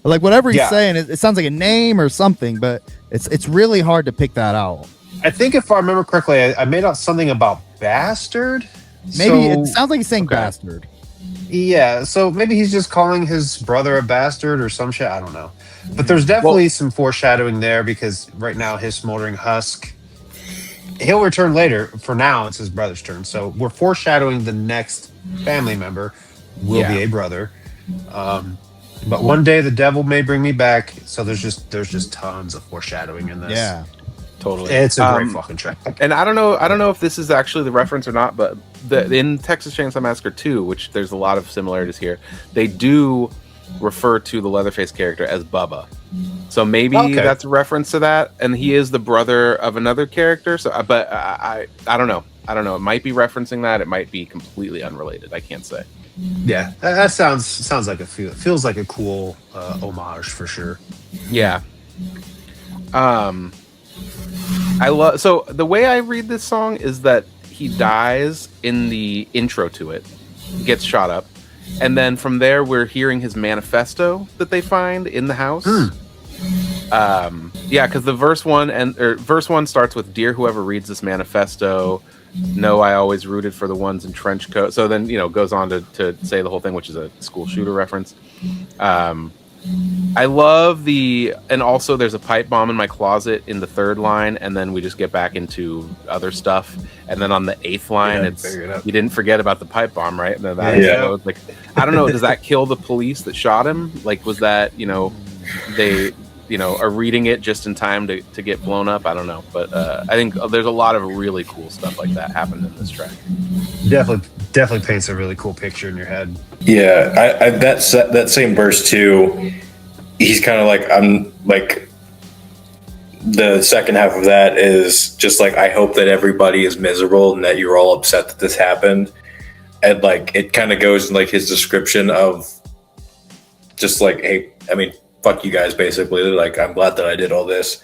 like whatever he's saying. It sounds like a name or something, but it's really hard to pick that out. I think if I remember correctly, I made out something about bastard. Maybe So- it sounds like he's saying bastard. Yeah, so maybe he's just calling his brother a bastard or some shit. I don't know. But there's definitely some foreshadowing there because right now his smoldering husk, he'll return later. For now, it's his brother's turn. So we're foreshadowing the next family member will be a brother. But one day the devil may bring me back. So there's just tons of foreshadowing in this. Yeah. Totally. It's a great fucking track. And I don't know if this is actually the reference or not, but in Texas Chainsaw Massacre 2, which there's a lot of similarities here, they do refer to the Leatherface character as Bubba. So maybe that's a reference to that, and he is the brother of another character. So, but I don't know. It might be referencing that. It might be completely unrelated. I can't say. Yeah, that sounds like feels like a cool homage for sure. Yeah. I love, so the way I read this song is that he dies in the intro to it, gets shot up, and then from there we're hearing his manifesto that they find in the house. Yeah, because the verse one starts with, "Dear whoever reads this manifesto, know I always rooted for the ones in trench coat." So then, goes on to say the whole thing, which is a school shooter reference. I love and also there's a pipe bomb in my closet in the third line, and then we just get back into other stuff. And then on the 8th line, it's, "You didn't forget about the pipe bomb, right?" And then that explodes. Like, I don't know, does that kill the police that shot him? Like, was that, they are reading it just in time to get blown up? I don't know, but I think there's a lot of really cool stuff like that happened in this track. Definitely paints a really cool picture in your head. Yeah, I that same verse too. He's kind of like, I'm like, the second half of that is just like, I hope that everybody is miserable and that you're all upset that this happened. And like, it kind of goes in like his description of just like, hey, I mean, fuck you guys, basically. They're like, I'm glad that I did all this.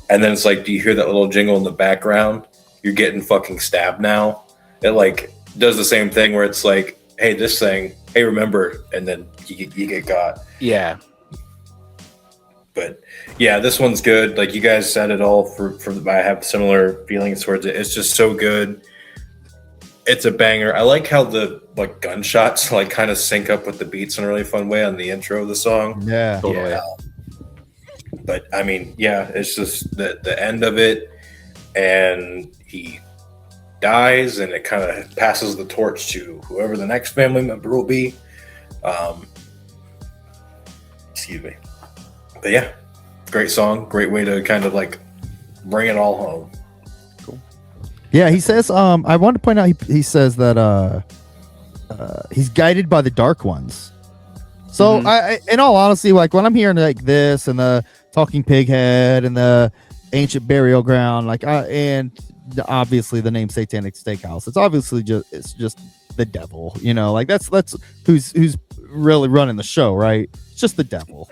And then it's like, do you hear that little jingle in the background? You're getting fucking stabbed now. It like does the same thing where it's like, hey, this thing, hey, remember, and then you get got. Yeah. But yeah, this one's good. Like you guys said it all. I have similar feelings towards it. It's just so good. It's a banger. I like how the like gunshots like kind of sync up with the beats in a really fun way on the intro of the song. Yeah, totally. Yeah. But I mean, yeah, it's just the end of it, and he dies, and it kind of passes the torch to whoever the next family member will be. Excuse me. But yeah, great song, great way to kind of like bring it all home. Cool. Yeah, he says, I want to point out, he says that he's guided by the dark ones. So I in all honesty, like when I'm hearing like this and the talking pig head and the ancient burial ground, like and obviously the name Satanic Steakhouse, it's obviously just the devil, like that's who's really running the show, right? It's just the devil.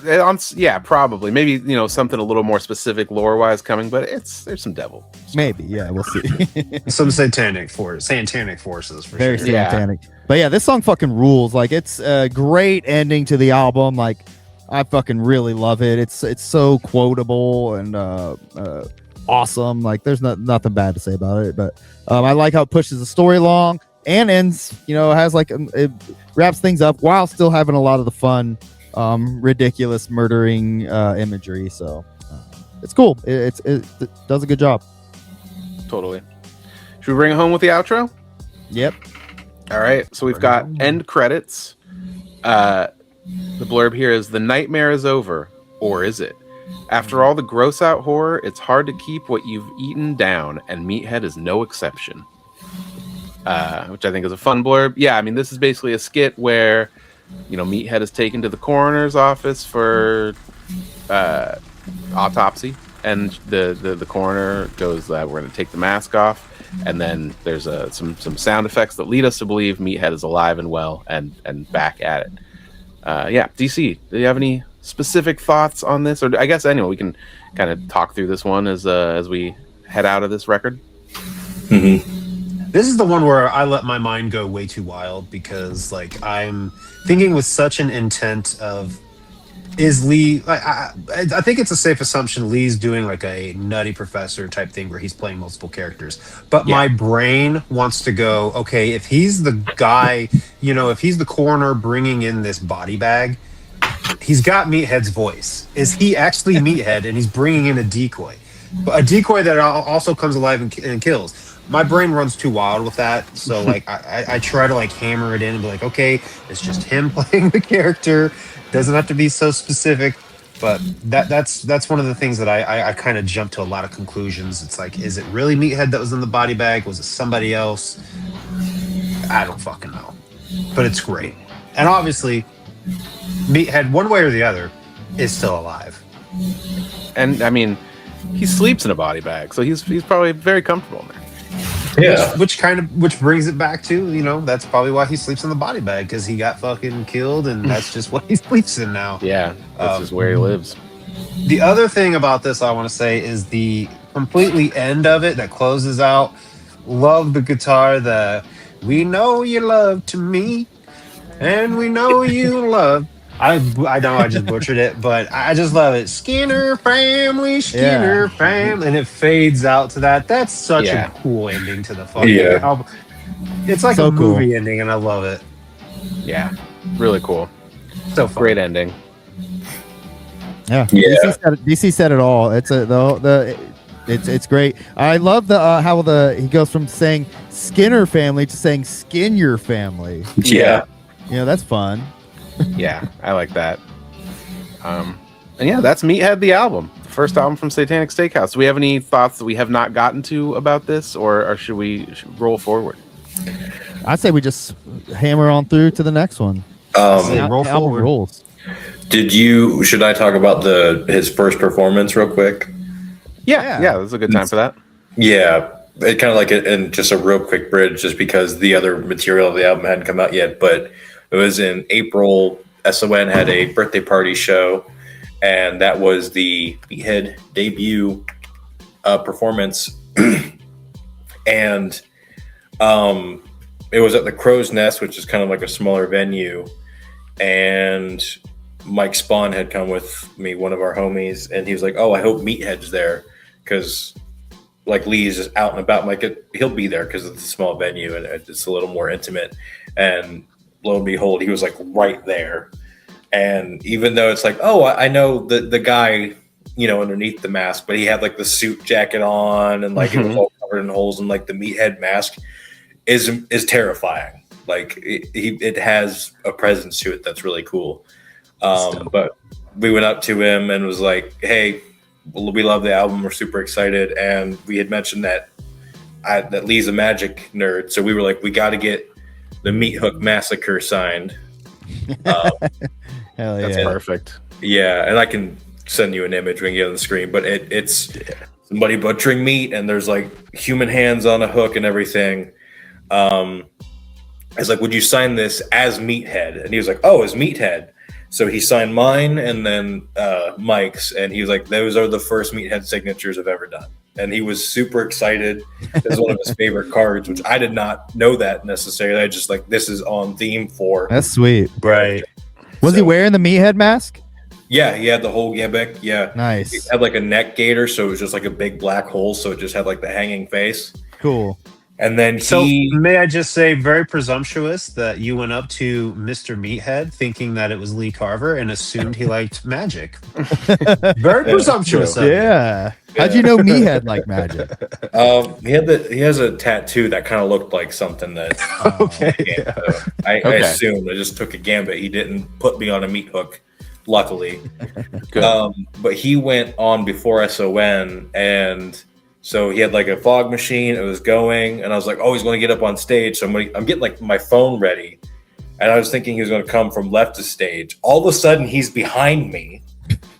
Yeah, probably. Maybe, something a little more specific lore-wise coming, but there's some devil. Maybe, yeah, we'll see. Some satanic forces for Very sure. satanic. But yeah, this song fucking rules. Like, it's a great ending to the album. Like, I fucking really love it. It's so quotable and awesome. Like, there's nothing bad to say about it. But I like how it pushes the story along and ends, has like, it wraps things up while still having a lot of the fun, ridiculous murdering imagery. So it's cool. It does a good job. Totally. Should we bring it home with the outro? Yep. All right. So we've got end credits. The blurb here is, "The nightmare is over, or is it? After all the gross out horror, it's hard to keep what you've eaten down, and Meathead is no exception." Which I think is a fun blurb. Yeah, I mean, this is basically a skit where Meathead is taken to the coroner's office for autopsy, and the coroner goes, "We're going to take the mask off," and then there's some sound effects that lead us to believe Meathead is alive and well and back at it. Yeah, DC, do you have any specific thoughts on this? Or I guess anyway, we can kind of talk through this one as we head out of this record. Mm-hmm. This is the one where I let my mind go way too wild, because like I'm thinking with such an intent of, is Lee, I think it's a safe assumption Lee's doing like a Nutty Professor type thing where he's playing multiple characters. But my brain wants to go, okay, if he's the guy, if he's the coroner bringing in this body bag, he's got Meathead's voice. Is he actually Meathead and he's bringing in a decoy that also comes alive and kills? My brain runs too wild with that, so like I try to like hammer it in and be like, okay, it's just him playing the character. Doesn't have to be so specific, but that's one of the things that I kind of jump to a lot of conclusions. It's like, is it really Meathead that was in the body bag? Was it somebody else? I don't fucking know, but it's great. And obviously, Meathead, one way or the other, is still alive. And I mean, he sleeps in a body bag, so he's probably very comfortable in there. Yeah. Which brings it back to, that's probably why he sleeps in the body bag, because he got fucking killed, and that's just what he sleeps in now. Yeah, that's just where he lives. The other thing about this I want to say is the completely end of it that closes out. Love the guitar. The "We know you love to me, and we know you love." I know I just butchered it, but I just love it. Skinner family, and it fades out to that. That's such a cool ending to the fucking album. It's like So a movie cool. ending, and I love it. Yeah, really cool. So fun. Great ending. Yeah, Yeah. DC said it all. It's great. I love how he goes from saying Skinner family to saying skin your family. Yeah. That's fun. Yeah, I like that. And yeah, that's Meathead the album, the first album from Satanic Steakhouse. Do we have any thoughts that we have not gotten to about this, or should we roll forward? I say we just hammer on through to the next one. Roll Album forward. rules. Should I talk about his first performance real quick? Yeah, that's a good time for that. Yeah, it kind of like and just a real quick bridge, just because the other material of the album hadn't come out yet. But it was in April. SON had a birthday party show, and that was the Meathead debut performance. And it was at the Crow's Nest, which is kind of like a smaller venue. And Mike Spawn had come with me, one of our homies, and he was like, "Oh, I hope Meathead's there," because like Lee's just out and about. I'm like, he'll be there because it's a small venue and it's a little more intimate. And lo and behold, he was like right there. And even though it's like, oh, I know the guy, underneath the mask, but he had like the suit jacket on, and like it was all covered in holes, and like the Meathead mask is terrifying. Like it has a presence to it that's really cool. But we went up to him and was like, "Hey, we love the album. We're super excited." And we had mentioned that Lee's a Magic nerd, so we were like, "We got to get the Meat Hook Massacre signed." Hell That's yeah. perfect. Yeah, and I can send you an image we can get on the screen, but it's somebody butchering meat, and there's like human hands on a hook and everything. I was like, "Would you sign this as Meathead?" And he was like, "Oh, as Meathead." So he signed mine and then Mike's, and he was like, "Those are the first Meathead signatures I've ever done." And he was super excited. It was one of his favorite cards, which I did not know that necessarily. I just like, this is on theme for. That's sweet. Right. Was he wearing the Meathead mask? Yeah, he had the whole Gebek. Yeah. Nice. He had like a neck gaiter, so it was just like a big black hole. So it just had like the hanging face. Cool. And then So may I just say, very presumptuous that you went up to Mr. Meathead thinking that it was Lee Carver and assumed he liked magic. Very presumptuous. Of you. Yeah. How'd you know Meathead like magic? he has a tattoo that kind of looked like something that. Okay. Yeah, so I assumed. I just took a gambit. He didn't put me on a meat hook, luckily. Good. But he went on before SON, and so he had like a fog machine. It was going, and I was like, "Oh, he's going to get up on stage." So I'm getting like my phone ready, and I was thinking he was going to come from left of stage. All of a sudden, he's behind me.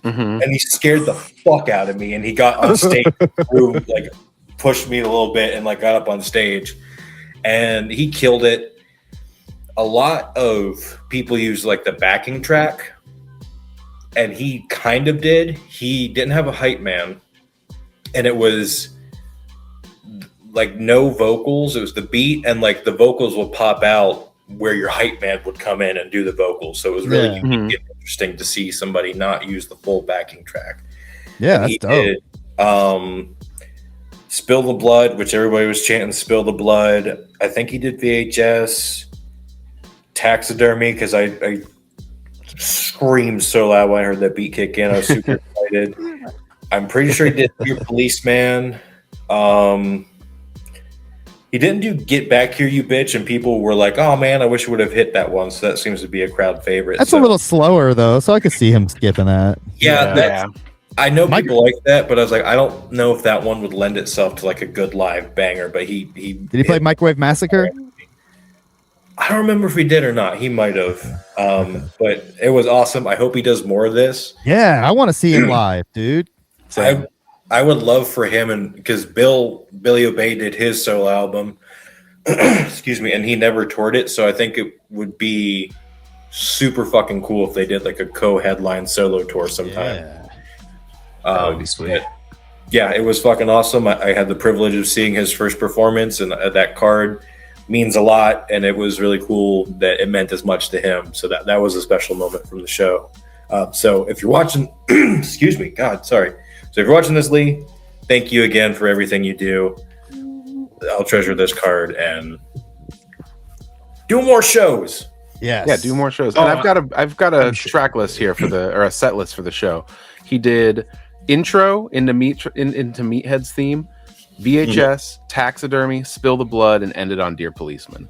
And he scared the fuck out of me, and he got on stage, like pushed me a little bit, and like got up on stage, and he killed it. A lot of people use like the backing track, and he kind of did. He didn't have a hype man, and it was like no vocals. It was the beat, and like the vocals would pop out where your hype man would come in and do the vocals. So it was really unique and interesting to see somebody not use the full backing track. Yeah, that's dope. Did, Spill the Blood, which everybody was chanting Spill the Blood. I think he did VHS. Taxidermy, because I screamed so loud when I heard that beat kick in. I was super excited. I'm pretty sure he did Your Policeman. He didn't do Get Back Here, You Bitch, and people were like, "Oh man, I wish I would have hit that one." So that seems to be a crowd favorite. That's a little slower though, so I could see him skipping that. Yeah. I know people like that, but I was like, I don't know if that one would lend itself to like a good live banger. But he did he play Microwave Massacre? I don't remember if he did or not. He might have. But it was awesome. I hope he does more of this. Yeah, I want to see him live, dude. I I would love for him, and because Billy Obey did his solo album, excuse me, and he never toured it, so I think it would be super fucking cool if they did like a co-headline solo tour sometime. Yeah. That would be sweet. Yeah, it was fucking awesome. I had the privilege of seeing his first performance, and that card means a lot, and it was really cool that it meant as much to him. So that was a special moment from the show. So if you're watching, excuse me, God, sorry. So if you're watching this, Lee, thank you again for everything you do. I'll treasure this card and do more shows. Yes. Yeah, do more shows. And I've got a track list here or a set list for the show. He did intro into Meathead's theme, VHS, taxidermy, Spill the Blood, and ended on Dear Policeman.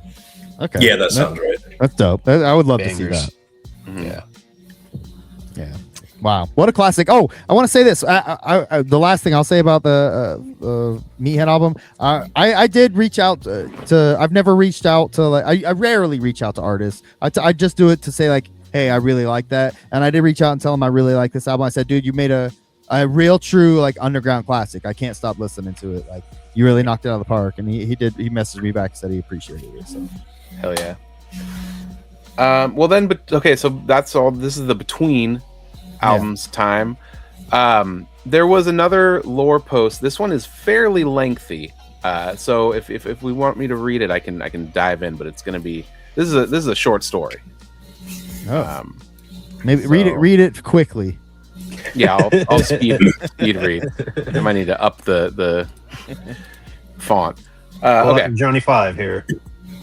Okay. Yeah, that sounds right. That's dope. I would love Bangers. to see that. Mm-hmm. Yeah. Wow, what a classic! Oh, I want to say this. I the last thing I'll say about the Meathead album. I did reach out to. I've never reached out to. Like, I rarely reach out to artists. I just do it to say like, hey, I really like that, and I did reach out and tell him I really like this album. I said, dude, you made a real true like underground classic. I can't stop listening to it. Like, you really knocked it out of the park. And he did. He messaged me back and said he appreciated it. So Hell yeah. Well then, but okay, so that's all. This is the between albums time. There was another lore post. This one is fairly lengthy. So if we want me to read it, I can dive in, but it's going to be this is a short story. Maybe read it quickly. Yeah, I'll speed read. I might need to up the font. Okay, Johnny 5 here.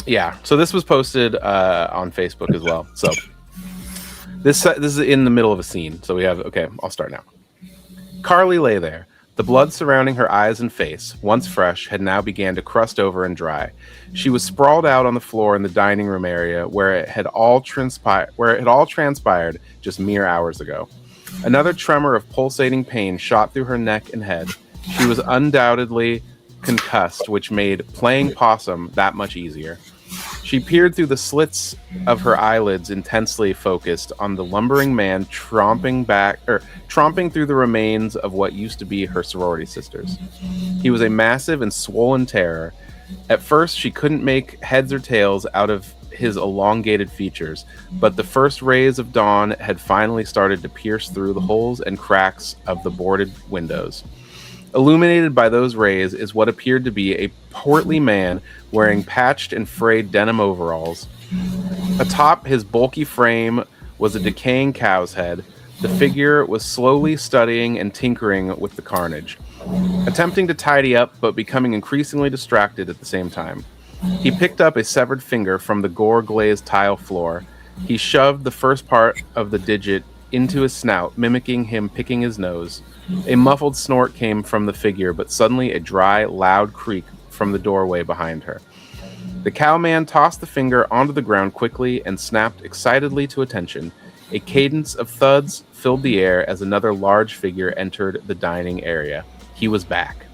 Yeah, so this was posted on Facebook as well. So this is in the middle of a scene. So we have, okay, I'll start now. Carly lay there. The blood surrounding her eyes and face, once fresh, had now began to crust over and dry. She was sprawled out on the floor in the dining room area where it had all transpired just mere hours ago. Another tremor of pulsating pain shot through her neck and head. She was undoubtedly concussed, which made playing possum that much easier. She peered through the slits of her eyelids, intensely focused on the lumbering man tromping through the remains of what used to be her sorority sisters. He was a massive and swollen terror. At first, she couldn't make heads or tails out of his elongated features, but the first rays of dawn had finally started to pierce through the holes and cracks of the boarded windows. Illuminated by those rays is what appeared to be a portly man wearing patched and frayed denim overalls. Atop his bulky frame was a decaying cow's head. The figure was slowly studying and tinkering with the carnage, attempting to tidy up but becoming increasingly distracted at the same time. He picked up a severed finger from the gore-glazed tile floor. He shoved the first part of the digit into his snout, mimicking him picking his nose. A muffled snort came from the figure, but suddenly a dry, loud creak from the doorway behind her. The cowman tossed the finger onto the ground quickly and snapped excitedly to attention. A cadence of thuds filled the air as another large figure entered the dining area. He was back.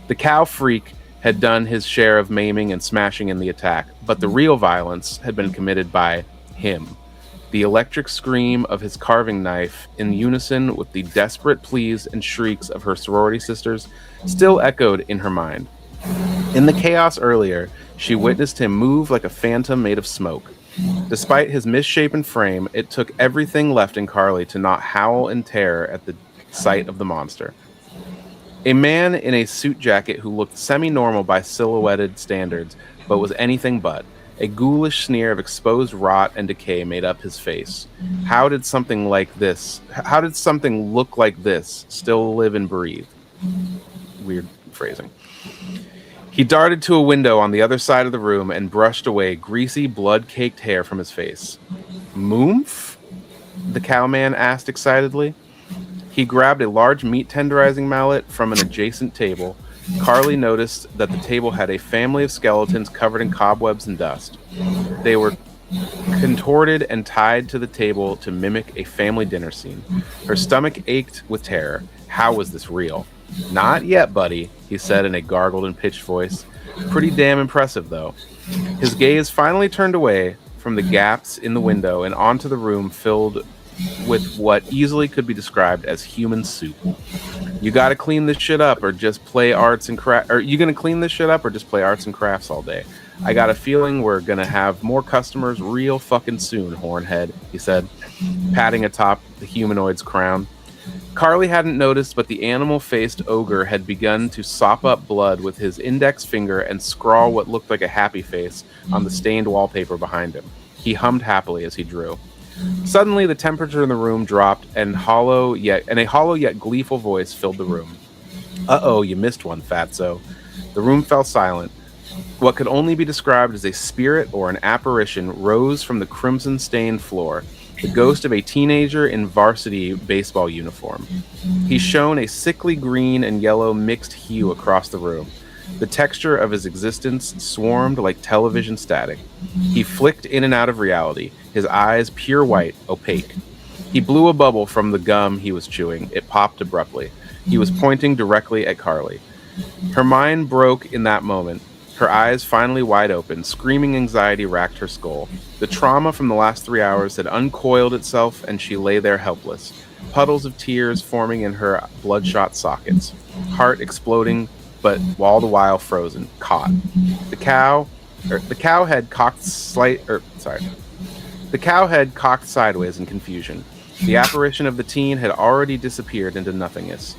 The cow freak had done his share of maiming and smashing in the attack, but the real violence had been committed by him. The electric scream of his carving knife, in unison with the desperate pleas and shrieks of her sorority sisters, still echoed in her mind. In the chaos earlier, she witnessed him move like a phantom made of smoke. Despite his misshapen frame, it took everything left in Carly to not howl in terror at the sight of the monster. A man in a suit jacket who looked semi-normal by silhouetted standards, but was anything but. A ghoulish sneer of exposed rot and decay made up his face. How did something look like this still live and breathe? Weird phrasing. He darted to a window on the other side of the room and brushed away greasy, blood-caked hair from his face. Moomph? The cowman asked excitedly. He grabbed a large meat tenderizing mallet from an adjacent table. Carly noticed that the table had a family of skeletons covered in cobwebs and dust. They were contorted and tied to the table to mimic a family dinner scene. Her stomach ached with terror. How was this real? Not yet, buddy, he said in a gargled and pitched voice. Pretty damn impressive, though. His gaze finally turned away from the gaps in the window and onto the room filled with what easily could be described as human soup. You got to clean this shit up or just play arts and crafts. Are you going to clean this shit up or just play arts and crafts all day? I got a feeling we're going to have more customers real fucking soon, Hornhead, he said, patting atop the humanoid's crown. Carly hadn't noticed, but the animal-faced ogre had begun to sop up blood with his index finger and scrawl what looked like a happy face on the stained wallpaper behind him. He hummed happily as he drew. Suddenly, the temperature in the room dropped, and a hollow yet gleeful voice filled the room. "Uh-oh, you missed one, fatso." The room fell silent. What could only be described as a spirit or an apparition rose from the crimson-stained floor, the ghost of a teenager in varsity baseball uniform. He shone a sickly green and yellow mixed hue across the room. The texture of his existence swarmed like television static. He flicked in and out of reality, his eyes pure white, opaque. He blew a bubble from the gum he was chewing. It popped abruptly. He was pointing directly at Carly. Her mind broke in that moment. Her eyes finally wide open, screaming anxiety racked her skull. The trauma from the last 3 hours had uncoiled itself, and she lay there helpless, puddles of tears forming in her bloodshot sockets, heart exploding, but all the while frozen, caught. The cow head cocked sideways in confusion. The apparition of the teen had already disappeared into nothingness.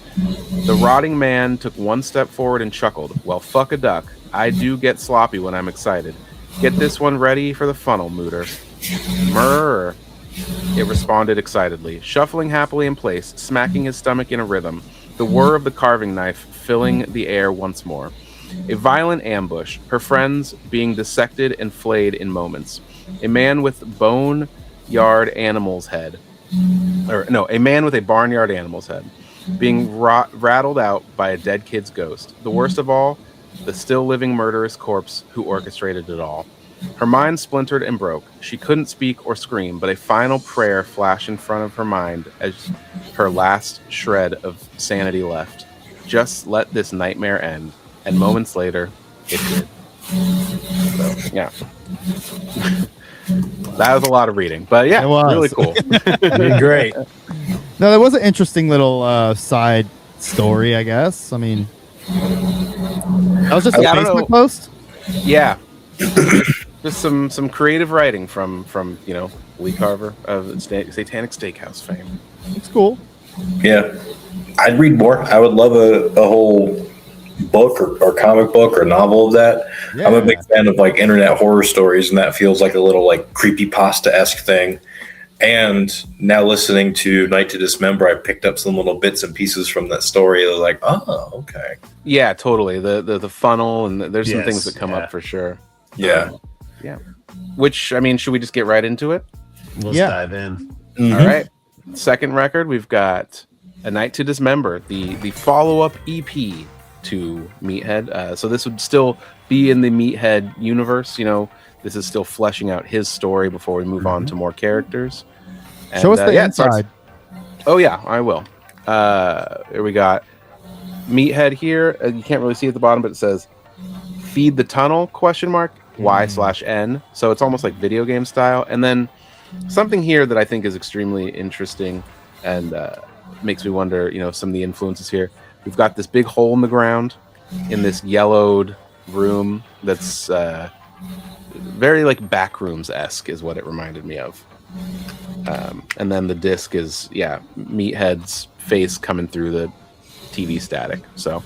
The rotting man took one step forward and chuckled. "Well, fuck a duck. I do get sloppy when I'm excited. Get this one ready for the funnel, Mooter." "Murr," it responded excitedly, shuffling happily in place, smacking his stomach in a rhythm, the whir of the carving knife filling the air once more. A violent ambush, her friends being dissected and flayed in moments. A man with a barnyard animal's head, being rattled out by a dead kid's ghost. The worst of all, the still living murderous corpse who orchestrated it all. Her mind splintered and broke. She couldn't speak or scream, but a final prayer flashed in front of her mind as her last shred of sanity left. Just let this nightmare end. And moments later, it did. So, yeah. That was a lot of reading, but yeah, It was. really cool. You did great. No, that was an interesting little side story, I guess. I mean, that was just a I don't know. Facebook post. Yeah. Just some creative writing from Lee Carver of Satanic Steakhouse fame. It's cool. Yeah, I'd read more. I would love a whole book or comic book or novel of that. Yeah. I'm a big fan of like internet horror stories, and that feels like a little like creepypasta-esque thing. And now listening to Night to Dismember, I picked up some little bits and pieces from that story. I was like, oh, okay. Yeah, totally. The funnel, and there's some Yes, things that come yeah. up for sure. Yeah. Yeah. Which, I mean, should we just get right into it? Let's Yeah. dive in. Mhm. All right. Second record, we've got A Night to Dismember, the follow-up EP to Meathead. So this would still be in the Meathead universe. This is still fleshing out his story before we move on to more characters. And, Show us the it starts- inside. Oh yeah, I will. Here we got Meathead here. You can't really see at the bottom, but it says "Feed the Tunnel?" Y/N. So it's almost like video game style. And then something here that I think is extremely interesting and makes me wonder, some of the influences here. We've got this big hole in the ground in this yellowed room that's very like Backrooms-esque is what it reminded me of. And then the disc is, Meathead's face coming through the TV static. So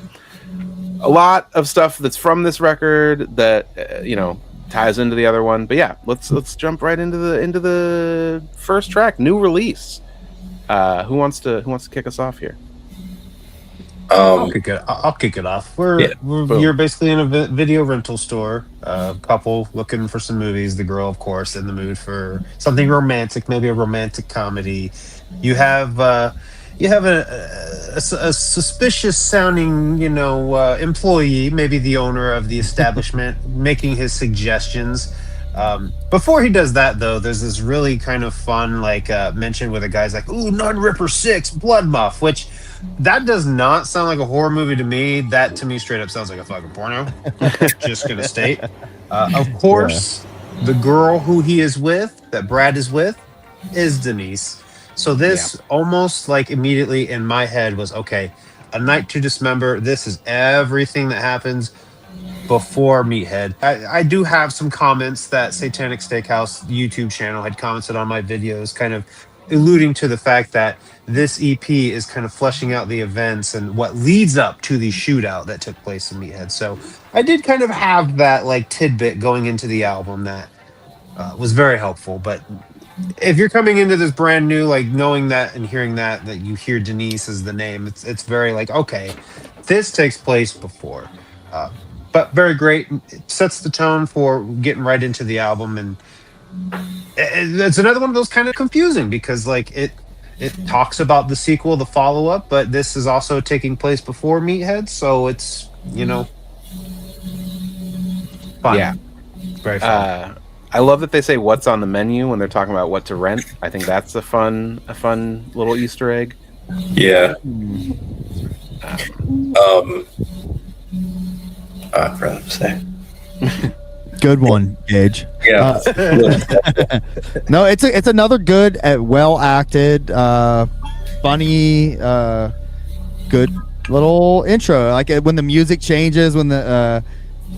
a lot of stuff that's from this record that ties into the other one. But yeah, let's jump right into the first track, new release. Who wants to kick us off here? I'll kick it off. Boom. You're basically in a video rental store. Couple looking for some movies. The girl, of course, in the mood for something romantic, maybe a romantic comedy. You have a suspicious sounding, employee, maybe the owner of the establishment, making his suggestions. Before he does that, though, there's this really kind of fun mention where the guy's like, "Ooh, Nun Ripper 6, Blood Muff," which that does not sound like a horror movie to me. That to me straight up sounds like a fucking porno. Just gonna state. Of course, the girl who he is with, that Brad is with, is Denise. So this almost like immediately in my head was, okay, A Night to Dismember. This is everything that happens before Meathead. I do have some comments that Satanic Steakhouse YouTube channel had commented on my videos, kind of alluding to the fact that this EP is kind of fleshing out the events and what leads up to the shootout that took place in Meathead. So I did kind of have that like tidbit going into the album that was very helpful. But if you're coming into this brand new, like knowing that and hearing that you hear Denise as the name, it's very like, okay, this takes place before. But very great. It sets the tone for getting right into the album, and it's another one of those kind of confusing because like it talks about the sequel, the follow up, but this is also taking place before Meathead, so it's fun. Yeah, Very fun. I love that they say what's on the menu when they're talking about what to rent. I think that's a fun little Easter egg. Yeah. I forgot to say. Good one, Gage. Yeah. No, it's another good, well acted, funny, good little intro. Like when the music changes, when the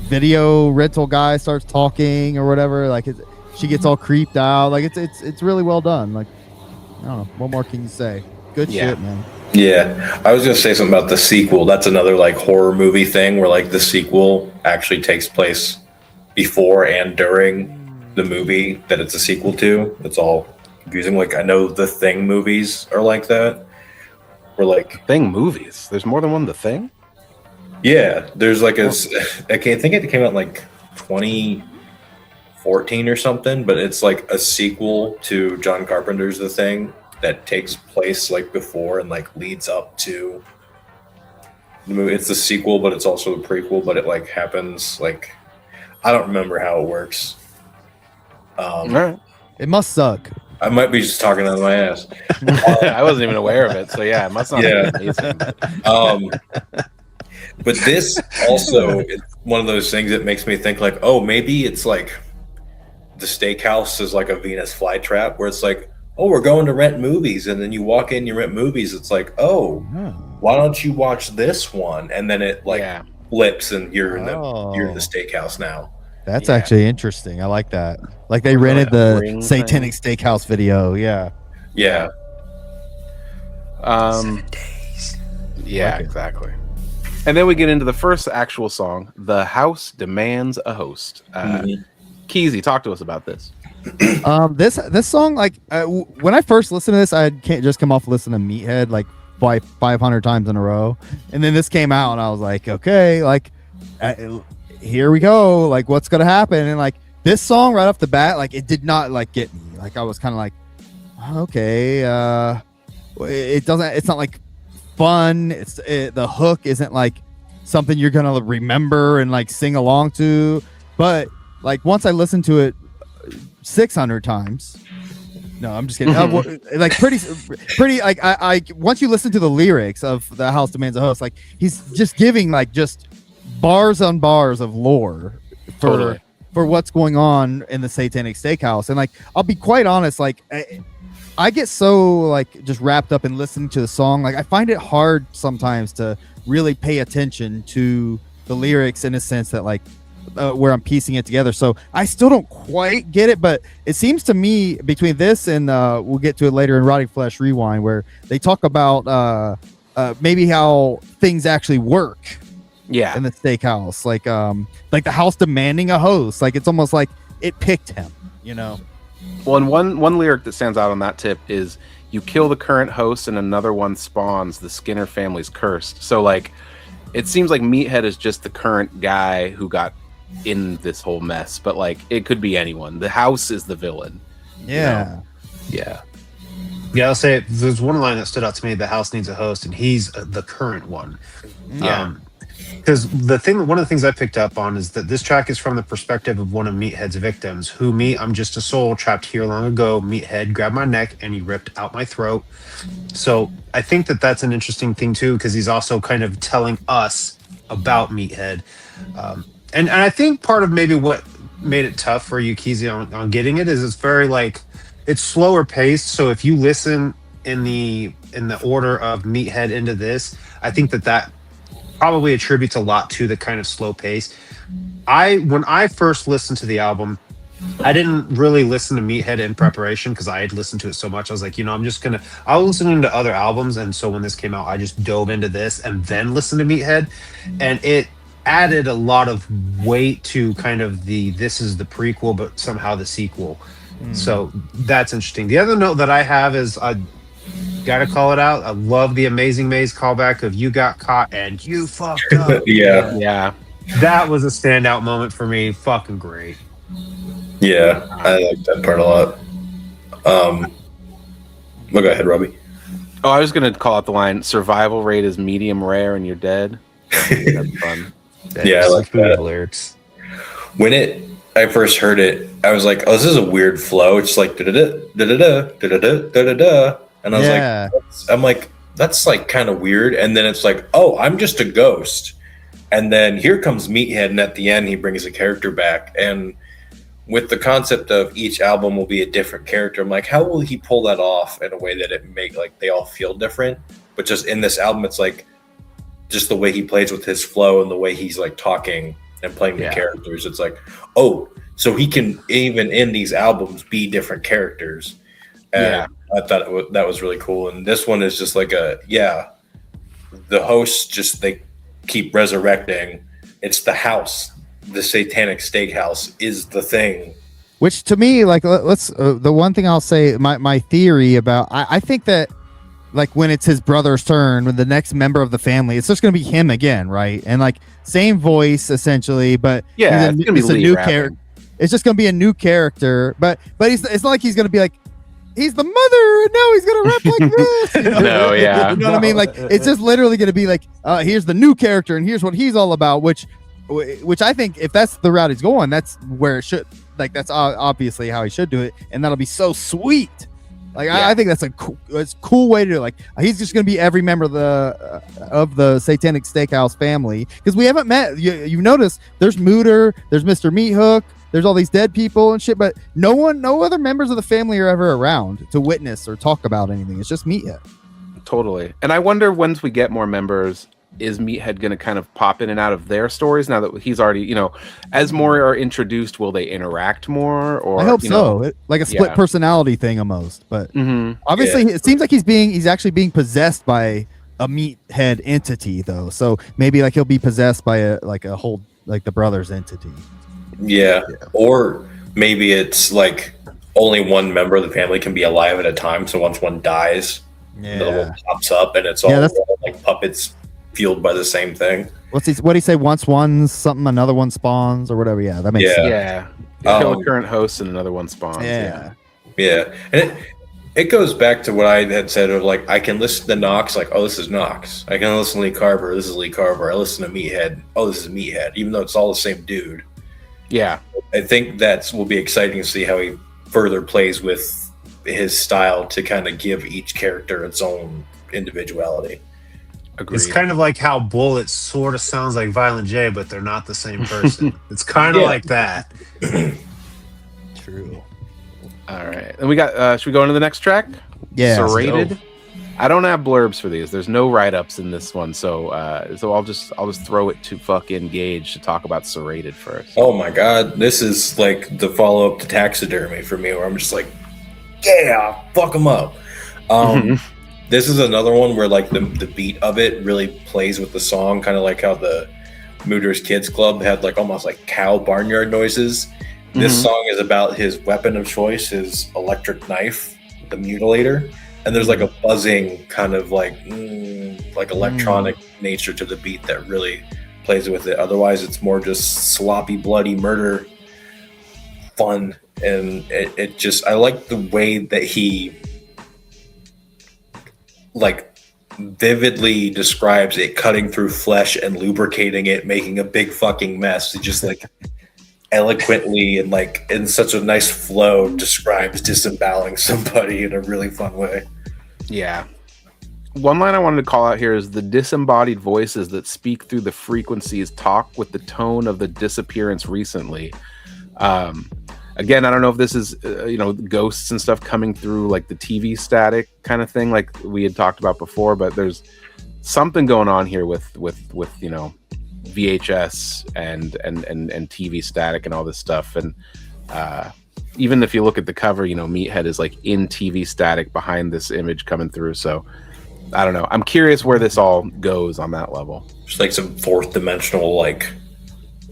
video rental guy starts talking or whatever, like she gets all creeped out. Like it's really well done. Like I don't know, what more can you say? Good shit, man. Yeah, I was gonna say something about the sequel. That's another like horror movie thing where like the sequel actually takes place before and during the movie that it's a sequel to. It's all confusing. Like I know the Thing movies are like that. Or like Thing movies. There's more than one The Thing? Yeah, there's like I think it came out like 2014 or something, but it's like a sequel to John Carpenter's The Thing that takes place like before and like leads up to the movie. It's the sequel, but it's also a prequel, but it like happens like I don't remember how it works. All right. It must suck. I might be just talking out of my ass. I wasn't even aware of it, so yeah, it must not be amazing. But this also is one of those things that makes me think like, oh, maybe it's like the steakhouse is like a Venus flytrap where it's like, oh, we're going to rent movies, and then you walk in, you rent movies. It's like, oh, why don't you watch this one? And then it like flips, and you're in the steakhouse now. That's actually interesting. I like that. Like they rented the Satanic Steakhouse video. Yeah. Yeah. 7 days. Yeah, exactly. And then we get into the first actual song, "The House Demands a Host." Keezy, talk to us about this. This song, like when I first listened to this, I can't just come off listening to Meathead like 500 times in a row, and then this came out, and I was like, okay, like here we go, like what's gonna happen? And like this song right off the bat, like it did not like get me. Like I was kind of like, okay, it's not like fun. The hook isn't like something you're gonna remember and like sing along to, but like once I listened to it 600 times. No, I'm just kidding. Like pretty like I once you listen to the lyrics of "The House Demands a Host," like he's just giving like just bars on bars of lore for what's going on in the Satanic Steakhouse. And like I'll be quite honest, like I get so like just wrapped up in listening to the song, like I find it hard sometimes to really pay attention to the lyrics in a sense that like where I'm piecing it together. So I still don't quite get it, but it seems to me between this and we'll get to it later in Rotting Flesh Rewind, where they talk about maybe how things actually work in the steakhouse, like the house demanding a host. Like it's almost like it picked him, you know. Well, and one lyric that stands out on that tip is, "You kill the current host and another one spawns. The Skinner family's cursed." So like it seems like Meathead is just the current guy who got in this whole mess, but like it could be anyone. The house is the villain. Yeah. You know? Yeah, I'll say there's one line that stood out to me: "The house needs a host," and he's the current one. Because one of the things I picked up on is that this track is from the perspective of one of Meathead's victims, who I'm just a soul trapped here long ago. Meathead grabbed my neck and he ripped out my throat. So I think that that's an interesting thing too, because he's also kind of telling us about Meathead. And I think part of maybe what made it tough for you, Keezy, on getting it is it's very like it's slower paced. So if you listen in the order of Meathead into this, I think that probably attributes a lot to the kind of slow pace. When I first listened to the album, I didn't really listen to Meathead in preparation because I had listened to it so much. I was like, I was listening to other albums. And so when this came out, I just dove into this and then listened to Meathead. And it added a lot of weight to kind of this is the prequel, but somehow the sequel. So that's interesting. The other note that I have is I gotta call it out. I love the Amazing Maze callback of "You got caught and you fucked up." Yeah. That was a standout moment for me. Fucking great. Yeah, I like that part a lot. Well, go ahead, Robbie. Oh, I was gonna call out the line: "Survival rate is medium rare, and you're dead." That's fun. Yeah, I like that. Lyrics. When I first heard it, I was like, "Oh, this is a weird flow." It's like da da da da da da da da da da, and I was like, that's like kind of weird. And then it's like, "Oh, I'm just a ghost." And then here comes Meathead, and at the end, he brings a character back. And with the concept of each album will be a different character, I'm like, how will he pull that off in a way that it make like they all feel different? But just in this album, it's like just the way he plays with his flow and the way he's like talking and playing the characters. It's like, oh, so he can even in these albums be different characters. And I thought that was really cool. And this one is just like the hosts just they keep resurrecting. It's the house. The Satanic Steakhouse is the thing. Which to me, like, let's the one thing I'll say, my theory about I think that like when it's his brother's turn, when the next member of the family, it's just going to be him again, right? And like same voice essentially, but it's a new character. It's just going to be a new character, but it's not like he's going to be like he's the mother and now he's going to rap like this. You know? No, yeah, you know what I mean? Like it's just literally going to be like here's the new character and here's what he's all about, which I think if that's the route he's going, that's where it should, like, that's obviously how he should do it. And that'll be so sweet. Like, I think that's a cool way to do it. Like, he's just going to be every member of the Satanic Steakhouse family. Because we haven't met, you've noticed there's Mooter, there's Mr. Meathook, there's all these dead people and shit, but no other members of the family are ever around to witness or talk about anything. It's just Meathead. Totally. And I wonder once we get more members, is Meathead going to kind of pop in and out of their stories now that he's already, as more are introduced, will they interact more? Or I hope so. Like a split personality thing almost. But obviously it seems like he's actually being possessed by a Meathead entity though. So maybe like he'll be possessed by a whole, like the brothers entity. Yeah. Or maybe it's like only one member of the family can be alive at a time. So once one dies, another one pops up and it's all like puppets fueled by the same thing. What do you say? Once one's something, another one spawns or whatever. Yeah, that makes sense. Yeah. Kill a current host and another one spawns. Yeah. And it goes back to what I had said of like, I can listen to Nox, like, oh, this is Nox. I can listen to Lee Carver, this is Lee Carver. I listen to Meathead, oh, this is Meathead, even though it's all the same dude. Yeah. I think will be exciting to see how he further plays with his style to kind of give each character its own individually. Agreed. It's kind of like how Bullet sort of sounds like Violent J, but they're not the same person. It's kind of like that. True. All right. And we got, should we go into the next track? Yeah. Serrated. I don't have blurbs for these. There's no write-ups in this one. So I'll just throw it to fucking Gage to talk about Serrated first. Oh my God. This is like the follow-up to Taxidermy for me, where I'm just like, yeah, fuck them up. This is another one where like the beat of it really plays with the song, kind of like how the Mooter's Kids Club had like almost like cow barnyard noises. This song is about his weapon of choice, his electric knife, the mutilator, and there's like a buzzing kind of like electronic nature to the beat that really plays with it. Otherwise, it's more just sloppy, bloody murder fun, and it just, I like the way that he like vividly describes it cutting through flesh and lubricating it, making a big fucking mess. He just like eloquently and like in such a nice flow describes disemboweling somebody in a really fun way. Yeah. One line I wanted to call out here is the disembodied voices that speak through the frequencies talk with the tone of the disappearance recently. Again, I don't know if this is, ghosts and stuff coming through like the TV static kind of thing, like we had talked about before, but there's something going on here with VHS and TV static and all this stuff. And even if you look at the cover, Meathead is like in TV static behind this image coming through. So I don't know. I'm curious where this all goes on that level. Just like some fourth dimensional, like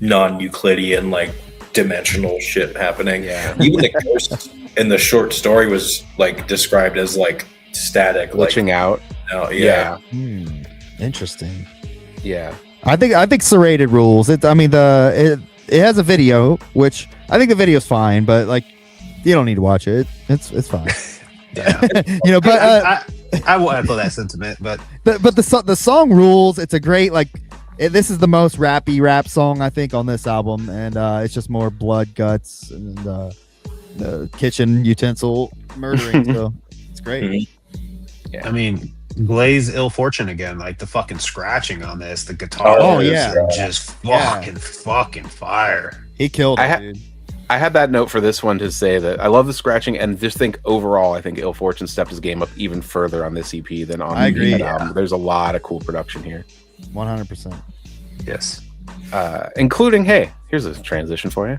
non-Euclidean, like dimensional shit happening. Yeah. Even the ghost in the short story was like described as like static, Glitching out. Oh, yeah. Interesting. Yeah. I think serrated rules. It has a video, which I think the video's fine, but like you don't need to watch it. It's fine. Yeah. But I will echo that sentiment, but the song rules. It's a great this is the most rappy rap song I think on this album, and it's just more blood, guts, and the kitchen utensil murdering. So it's great. Yeah. I mean, Blaze Ill Fortune again, like the fucking scratching on this, the guitar. Just fucking fire. He killed it, dude. I had that note for this one to say that I love the scratching, and just think overall, I think Ill Fortune stepped his game up even further on this EP than on the album. There's a lot of cool production here. 100%. Yes. Including, here's a transition for you.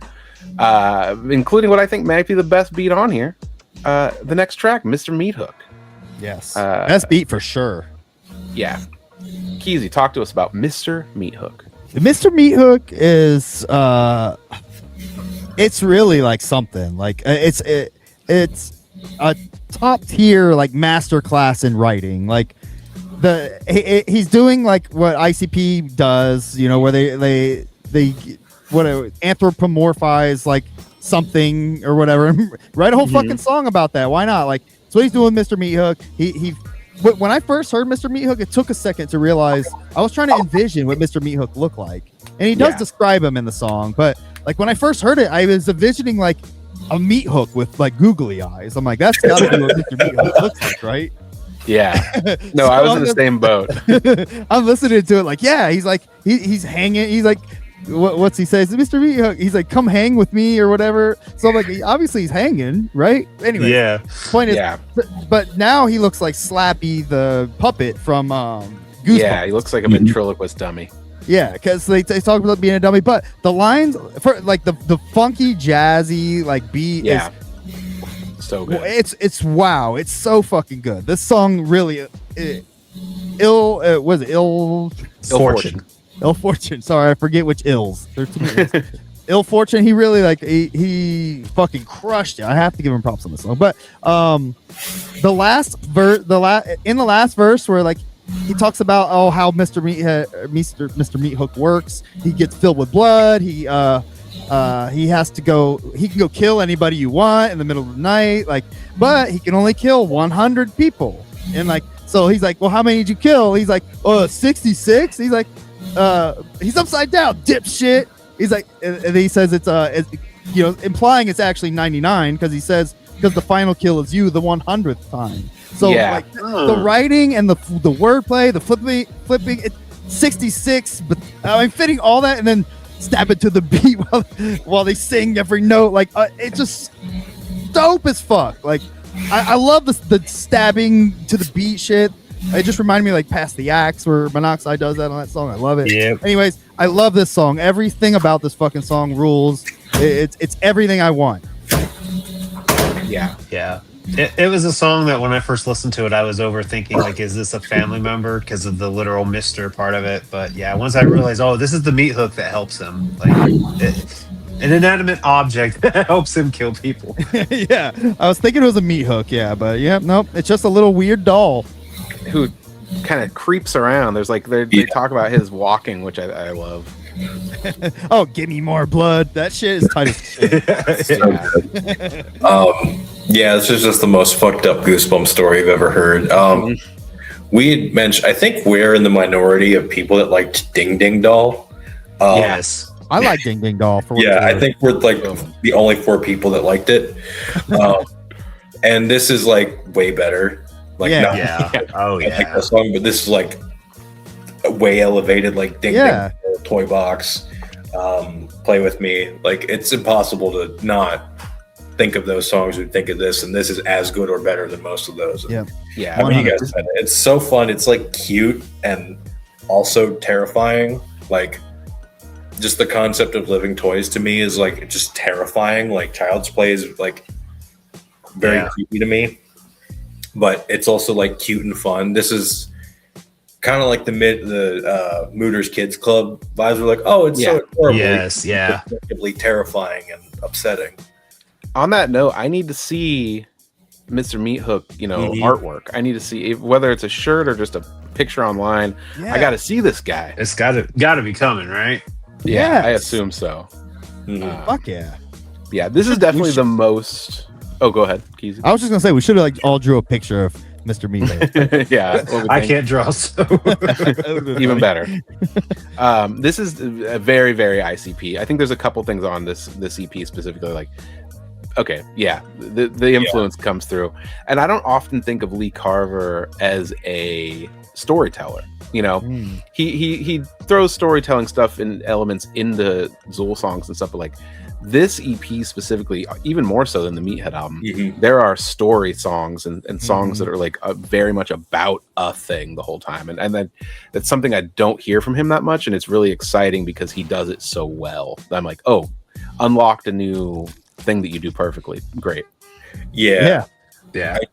Including what I think might be the best beat on here. The next track, Mr. Meat Hook. Yes. Best beat for sure. Yeah. Keezy, talk to us about Mr. Meat Hook. Mr. Meat Hook is it's really like something. Like it's a top tier like master class in writing. Like he's doing like what ICP does, where they anthropomorphize like something or whatever. Write a whole fucking song about that. Why not? Like, so he's doing Mr. Meat Hook. When I first heard Mr. Meat Hook, it took a second to realize I was trying to envision what Mr. Meat Hook looked like, and he does describe him in the song. But like when I first heard it, I was envisioning like a meat hook with like googly eyes. I'm like, that's gotta be what Mr. Meat Hook looks like, right? Yeah. No, I was in the same boat. I'm listening to it like, yeah, he's like he's hanging. He's like, what's he say? Mr. Meat Hook. He's like, come hang with me or whatever. So I'm like, obviously he's hanging, right? Anyway, yeah. Point is, but now he looks like Slappy the puppet from Goosebumps. Yeah, he looks like a ventriloquist dummy. Yeah, because they talk about being a dummy, but the lines for like the funky jazzy like beat is so good. It's wow, it's so fucking good. This song really Ill Fortune. Ill Fortune. Sorry, I forget which ills. There's too many ills. Ill Fortune. He really he fucking crushed it. I have to give him props on this song. But the last verse where like he talks about how Mr. Meat Hook works. He gets filled with blood. He has to go. He can go kill anybody you want in the middle of the night. Like, but he can only kill 100 people. And like, so he's like, well, how many did you kill? He's like, 66. He's like, he's upside down, dipshit. He's like, and he says it's implying it's actually 99 because he says because the final kill is you the 100th time. So like the writing and the wordplay, the flipping, it's 66, but I'm fitting all that and then stab it to the beat while they sing every note. Like it's just dope as fuck. Like I love the stabbing to the beat shit. It just reminded me like Past the Axe where Monoxide does that on that song. I love it. Yeah. Anyways, I love this song. Everything about this fucking song rules. It's everything I want. Yeah. Yeah. It was a song that when I first listened to it, I was overthinking, like, is this a family member because of the literal Mr. part of it? But yeah, once I realized, this is the meat hook that helps him. Like, an inanimate object that helps him kill people. Yeah, I was thinking it was a meat hook, but nope, it's just a little weird doll. Who kind of creeps around. There's like, they talk about his walking, which I love. Oh, give me more blood. That shit is tight as shit. This is just the most fucked up Goosebumps story I've ever heard. We had mentioned, I think we're in the minority of people that liked Ding Ding Doll. Yes. I like Ding Ding Doll. I think we're like the only 4 people that liked it. And this is like way better. Like, Oh, I like that song, but this is like way elevated, like Ding Ding Toy Box, Play With Me. Like, it's impossible to not think of those songs or think of this, and this is as good or better than most of those. Yeah. Yeah. I mean, you guys said it. It's so fun. It's like cute and also terrifying. Like, just the concept of living toys to me is like just terrifying. Like, Child's Play is like very creepy to me, but it's also like cute and fun. This is kind of like the Mooter's Kids Club vibes. Are like, oh, it's so adorable. Yes, yeah. It's terrifying and upsetting. On that note, I need to see Mr. Meathook, artwork. I need to see whether it's a shirt or just a picture online. Yeah. I got to see this guy. It's gotta be coming, right? Yeah, Yes. I assume so. Fuck yeah. Yeah, this is definitely the most. Oh, go ahead, Keezy. I was just gonna say we should have like all drew a picture of Mr. Meathead. Yeah, what we I think. can't draw, so Even better. This is a very, very ICP. I think there's a couple things on this EP specifically. Like, okay, yeah, the influence comes through, and I don't often think of Lee Carver as a storyteller. He throws storytelling stuff and elements into Xul songs and stuff, but like this EP specifically, even more so than the Meathead album, there are story songs and songs that are like very much about a thing the whole time, and that's something I don't hear from him that much, and it's really exciting because he does it so well. I'm like, oh, unlocked a new thing that you do perfectly. Great. Yeah. yeah. I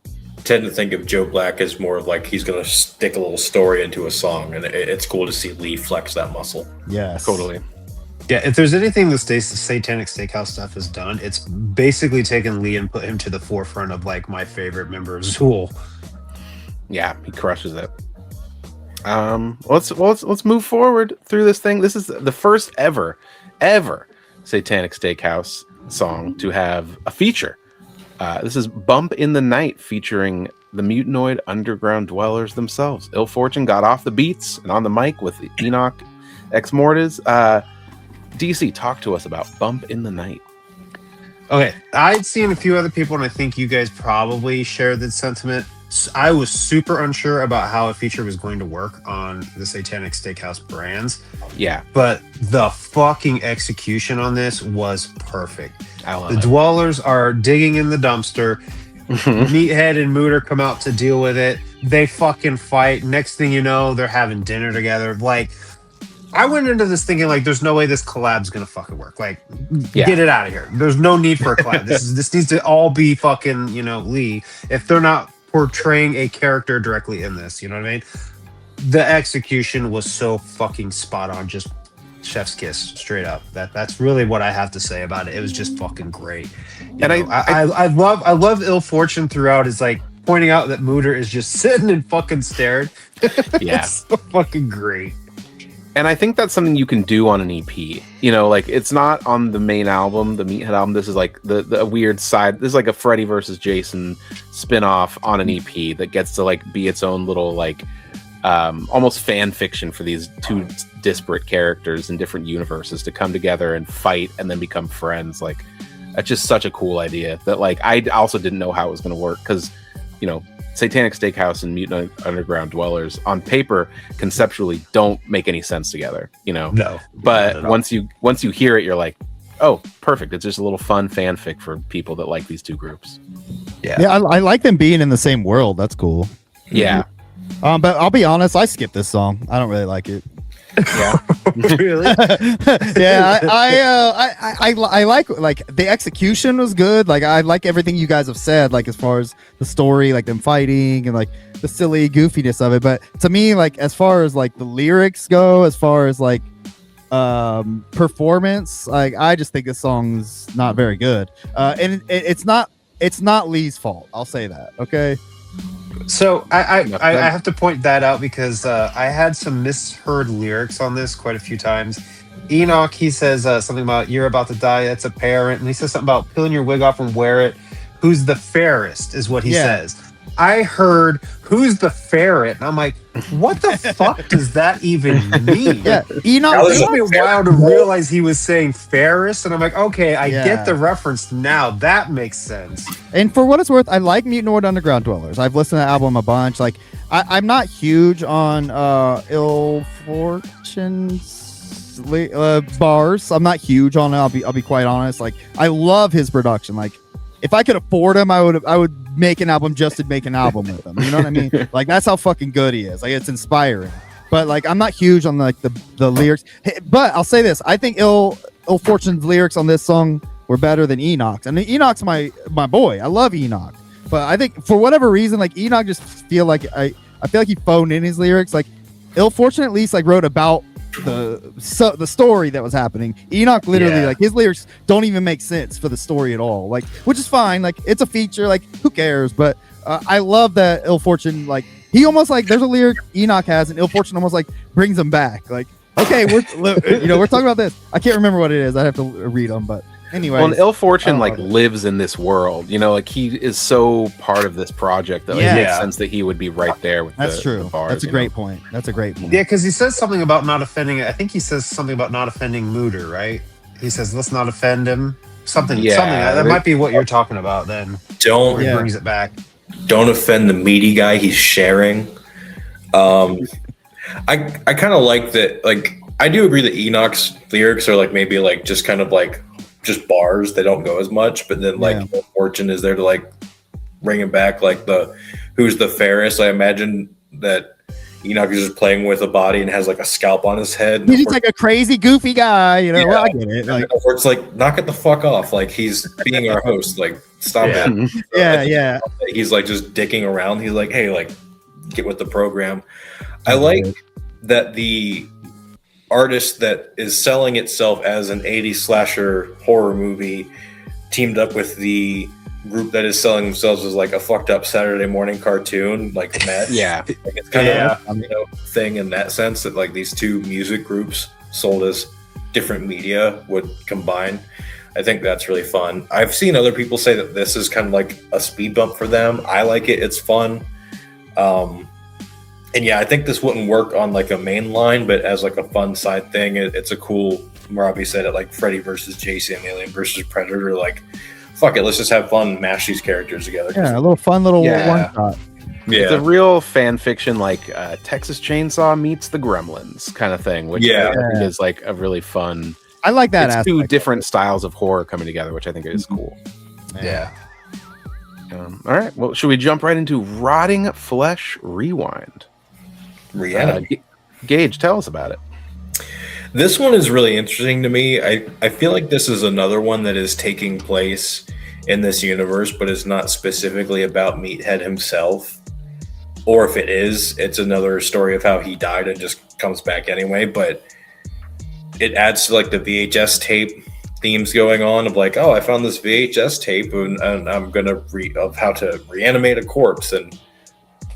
tend to think of Joe Black as more of like he's going to stick a little story into a song, and it's cool to see Lee flex that muscle. Yes. Totally. Yeah, if there's anything the Satanic Steakhouse stuff has done, it's basically taken Lee and put him to the forefront of like my favorite member of Xul. Yeah, he crushes it. Let's move forward through this thing. This is the first ever Satanic Steakhouse song to have a feature. This is Bump in the Night featuring the Mutanoid underground dwellers themselves. Ill Fortune got off the beats and on the mic with Enoch Ex Mortis. DC, talk to us about Bump in the Night. Okay, I'd seen a few other people, and I think you guys probably share that sentiment. I was super unsure about how a feature was going to work on the Satanic Steakhouse brands. Yeah, But the fucking execution on this was perfect. I love The it. dwellers are digging in the dumpster. Meathead and Mooter come out to deal with it. They fucking fight. Next thing you know, they're having dinner together. Like, I went into this thinking like, there's no way this collab's gonna fucking work. Like, get it out of here. There's no need for a collab. This needs to all be fucking, Lee. If they're not portraying a character directly in this, you know what I mean? The execution was so fucking spot on. Just chef's kiss, straight up. That's really what I have to say about it. It was just fucking great. I love Ill Fortune throughout. Is like pointing out that Mooter is just sitting and fucking staring. Yeah. It's so fucking great. And I think that's something you can do on an EP. Like it's not on the main album, the Meathead album. This is like the weird side. This is like a Freddy versus Jason spin-off on an EP that gets to like be its own little like almost fan fiction for these two disparate characters in different universes to come together and fight and then become friends. Like, that's just such a cool idea that like I also didn't know how it was going to work because Satanic Steakhouse and Mutant Underground Dwellers on paper conceptually don't make any sense together, No, but once you hear it, you're like, oh, perfect. It's just a little fun fanfic for people that like these two groups. Yeah, I like them being in the same world. That's cool. Yeah. But I'll be honest, I skipped this song. I don't really like it. Yeah. really. Yeah, I like the execution was good. Like I like everything you guys have said, like as far as the story, like them fighting and like the silly goofiness of it. But to me, like as far as like the lyrics go, as far as like performance, like I just think this song's not very good. And it's not Lee's fault. I'll say that. Okay. So I have to point that out because I had some misheard lyrics on this quite a few times. Enoch, he says something about you're about to die. That's a parent, and he says something about peeling your wig off and wear it. Who's the fairest is what he says. I heard who's the ferret, and I'm like, what the fuck does that even mean? Yeah, Enoch. It took me a while to realize he was saying fairest, and I'm like, okay, I get the reference now. That makes sense. And for what it's worth, I like Mutanoid Underground Dwellers. I've listened to that album a bunch. Like, I'm not huge on Ill Fortune's bars. I'm not huge on it. I'll be quite honest. Like, I love his production. Like, if I could afford him, I would make an album just to make an album with him. You know what I mean? Like that's how fucking good he is. Like it's inspiring. But like I'm not huge on like the lyrics. But I'll say this: I think Ill Fortune's lyrics on this song were better than Enoch's. And Enoch's my boy. I love Enoch. But I think for whatever reason, like Enoch just feel like I feel like he phoned in his lyrics. Like Ill Fortune at least like wrote about the story that was happening. Enoch literally like his lyrics don't even make sense for the story at all. Like, which is fine. Like it's a feature. Like who cares? But I love that Ill Fortune, like he almost like there's a lyric Enoch has and Ill Fortune almost like brings him back. Like, okay, we're talking about this. I can't remember what it is. I have to read them, but anyway. Well, Ill Fortune like lives in this world, like he is so part of this project that it makes sense that he would be right there with That's true. The bars, That's a great point. That's a great point. Yeah, because he says something about not offending. I think he says something about not offending Mooder, right? He says, let's not offend him. Something. That might be what you're talking about then. Don't he brings it back. Don't offend the meaty guy he's sharing. I kind of like that. Like, I do agree that Enoch's lyrics are like maybe like just kind of like just bars. They don't go as much, but then like Fortune is there to like bring it back. Like who's the fairest? I imagine that Enoch is just playing with a body and has like a scalp on his head. He's just like a crazy, goofy guy. Well, I get it. Like, it's like knock it the fuck off. Like he's being our host. Like stop it. Yeah. He's like just dicking around. He's like, hey, like get with the program. I like that the artist that is selling itself as an 80s slasher horror movie teamed up with the group that is selling themselves as like a fucked up Saturday morning cartoon, like Mad. Like it's kind of a thing in that sense that like these two music groups sold as different media would combine. I think that's really fun. I've seen other people say that this is kind of like a speed bump for them. I like it. It's fun. And I think this wouldn't work on like a main line, but as like a fun side thing, it's a cool. Robbie said it like Freddy versus Jason, Alien versus Predator. Like, fuck it, let's just have fun, and mash these characters together. Yeah, a little fun, little one shot. Yeah, it's a real fan fiction, like Texas Chainsaw meets the Gremlins kind of thing, which I think is like a really fun. I like that. It's two different styles of horror coming together, which I think is cool. Yeah. All right. Well, should we jump right into Rotting Flesh Rewind? Gage, tell us about it. This one is really interesting to me. I feel like this is another one that is taking place in this universe, but is not specifically about Meathead himself. Or if it is, it's another story of how he died and just comes back anyway. But it adds to like the VHS tape themes going on of like, oh, I found this VHS tape and I'm gonna of how to reanimate a corpse, and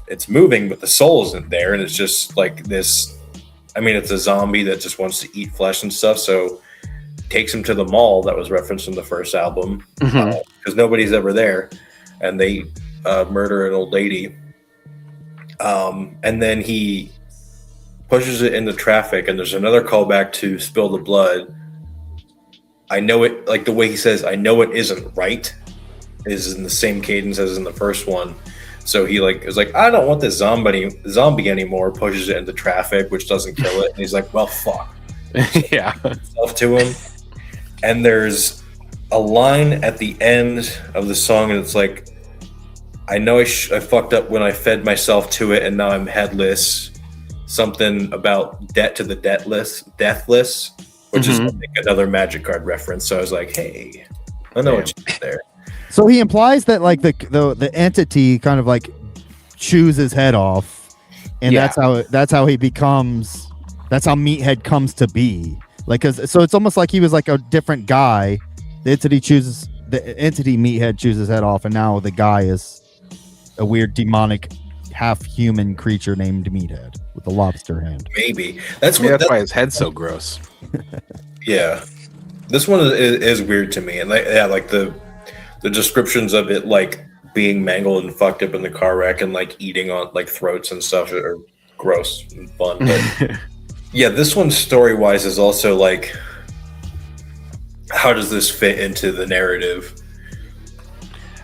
it's moving, but the soul isn't there, and it's just like this. I mean, it's a zombie that just wants to eat flesh and stuff, so takes him to the mall that was referenced in the first album, because nobody's ever there, and they murder an old lady. And then he pushes it into traffic, and there's another callback to Spill the Blood. I know it, like the way he says, I know it isn't right, is in the same cadence as in the first one. So he like is like, I don't want this zombie anymore. Pushes it into traffic, which doesn't kill it. And he's like, well, fuck. Self to him. And there's a line at the end of the song, and it's like, I know I fucked up when I fed myself to it, and now I'm headless. Something about debt to the deathless, which is I think another Magic card reference. So I was like, hey, I know what you did there. So he implies that like the entity kind of like chews his head off, and that's how he becomes. That's how Meathead comes to be. Like, so it's almost like he was like a different guy. The entity Meathead chews his head off, and now the guy is a weird demonic half human creature named Meathead with a lobster hand. Maybe that's why his head's so gross. Yeah, this one is weird to me, and like the descriptions of it like being mangled and fucked up in the car wreck and like eating on like throats and stuff are gross and fun. But yeah, this one story-wise is also like, how does this fit into the narrative?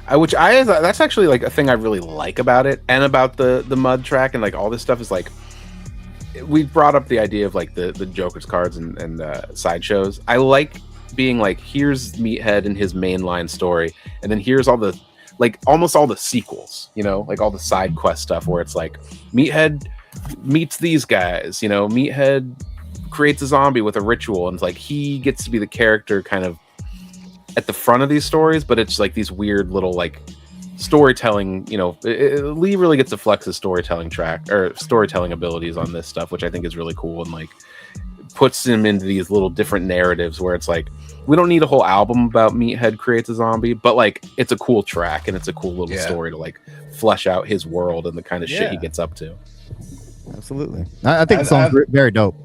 That's actually like a thing I really like about it, and about the mud track and like all this stuff is like, we brought up the idea of like the Joker's cards and sideshows. I like being like, here's Meathead and his mainline story, and then here's all the like almost all the sequels, you know, like all the side quest stuff where it's like Meathead meets these guys, you know, Meathead creates a zombie with a ritual, and it's like he gets to be the character kind of at the front of these stories, but it's like these weird little like storytelling, you know, Lee really gets to flex his storytelling track or storytelling abilities on this stuff, which I think is really cool, and like puts him into these little different narratives where it's like we don't need a whole album about Meathead creates a zombie, but like it's a cool track and it's a cool little story to like flesh out his world and the kind of shit he gets up to. Absolutely. I think the song's very dope.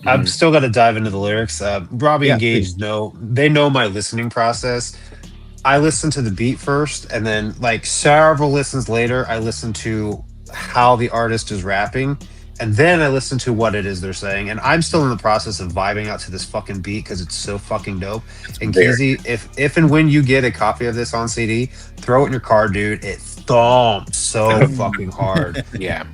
I'm still got to dive into the lyrics. Robbie and Gage please. know my listening process. I listen to the beat first, and then like several listens later, I listen to how the artist is rapping, and then I listen to what it is they're saying. And I'm still in the process of vibing out to this fucking beat because it's so fucking dope. And Keezy, if and when you get a copy of this on CD, throw it in your car, dude. It thumps so fucking hard. Yeah.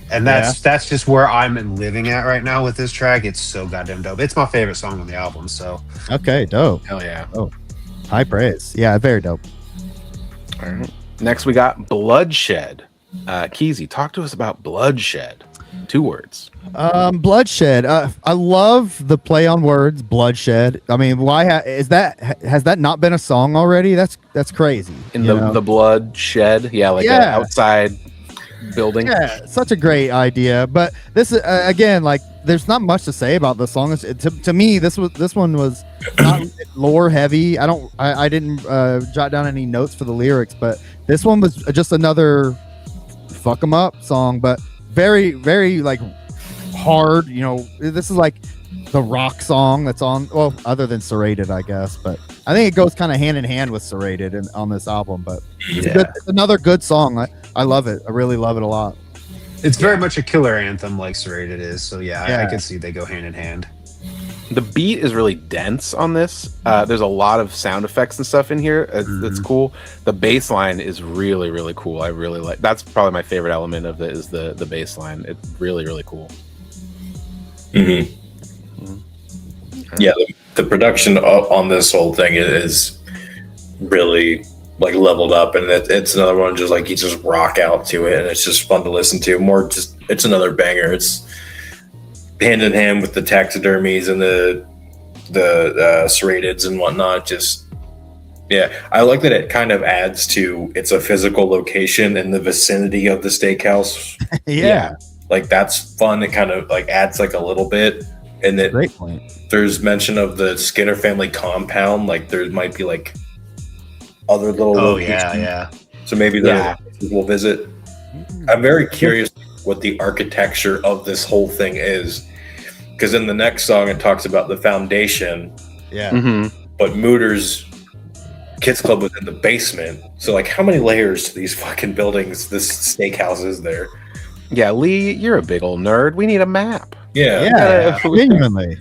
And that's just where I'm living at right now with this track. It's so goddamn dope. It's my favorite song on the album. So okay, dope. Hell yeah. Oh, high praise. Yeah, very dope. All right. Next we got Bloodshed. Keezy, talk to us about Bloodshed. 2 words. Bloodshed. I love the play on words. Bloodshed. I mean, why has that not been a song already? That's crazy. In the bloodshed, outside building. Yeah, such a great idea. But this is again, like, there's not much to say about the song. To me, this one was not lore heavy. I didn't jot down any notes for the lyrics, but this one was just another fuck 'em up song, but very, very like hard. You know, this is like the rock song that's on. Well, other than Serrated, I guess, but I think it goes kind of hand in hand with Serrated on this album. But it's another good song. I love it. I really love it a lot. It's very much a killer anthem like Serrated is. So I can see they go hand in hand. The beat is really dense on this. There's a lot of sound effects and stuff in here. It's cool. The bass line is really, really cool. I really like. That's probably my favorite element of it is the bass line. It's really, really cool. Yeah, the production on this whole thing is really like leveled up, and it's another one just like you just rock out to it, and it's just fun to listen to. It's another banger. It's hand in hand with the taxidermies and the serrateds and whatnot. Just I like that it kind of adds to it's a physical location in the vicinity of the steakhouse. Like that's fun. It kind of like adds like a little bit. And then great point. There's mention of the Skinner family compound. Like there might be like other little locations. So maybe we'll visit. I'm very curious what the architecture of this whole thing is, because in the next song it talks about the foundation. But Mooter's Kids Club was in the basement. So like, how many layers to these fucking buildings? This steakhouse is there. Yeah, Lee, you're a big old nerd. We need a map. Genuinely.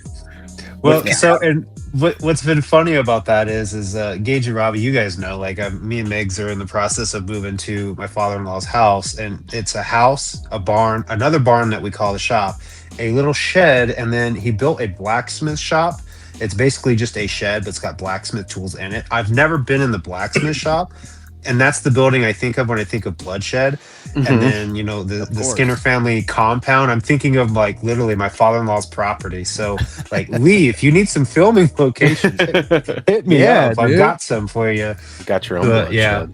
Well, and what's been funny about that is Gage and Robbie, you guys know, like me and Megs are in the process of moving to my father-in-law's house, and it's a house, a barn, another barn that we call the shop, a little shed, and then he built a blacksmith shop. It's basically just a shed, but it's got blacksmith tools in it. I've never been in the blacksmith shop, and that's the building I think of when I think of Bloodshed. And then, you know, the Skinner family compound, I'm thinking of like literally my father-in-law's property. So like, Lee, if you need some filming locations, hit me up. Dude. I've got some for you. Got your own Bloodshed.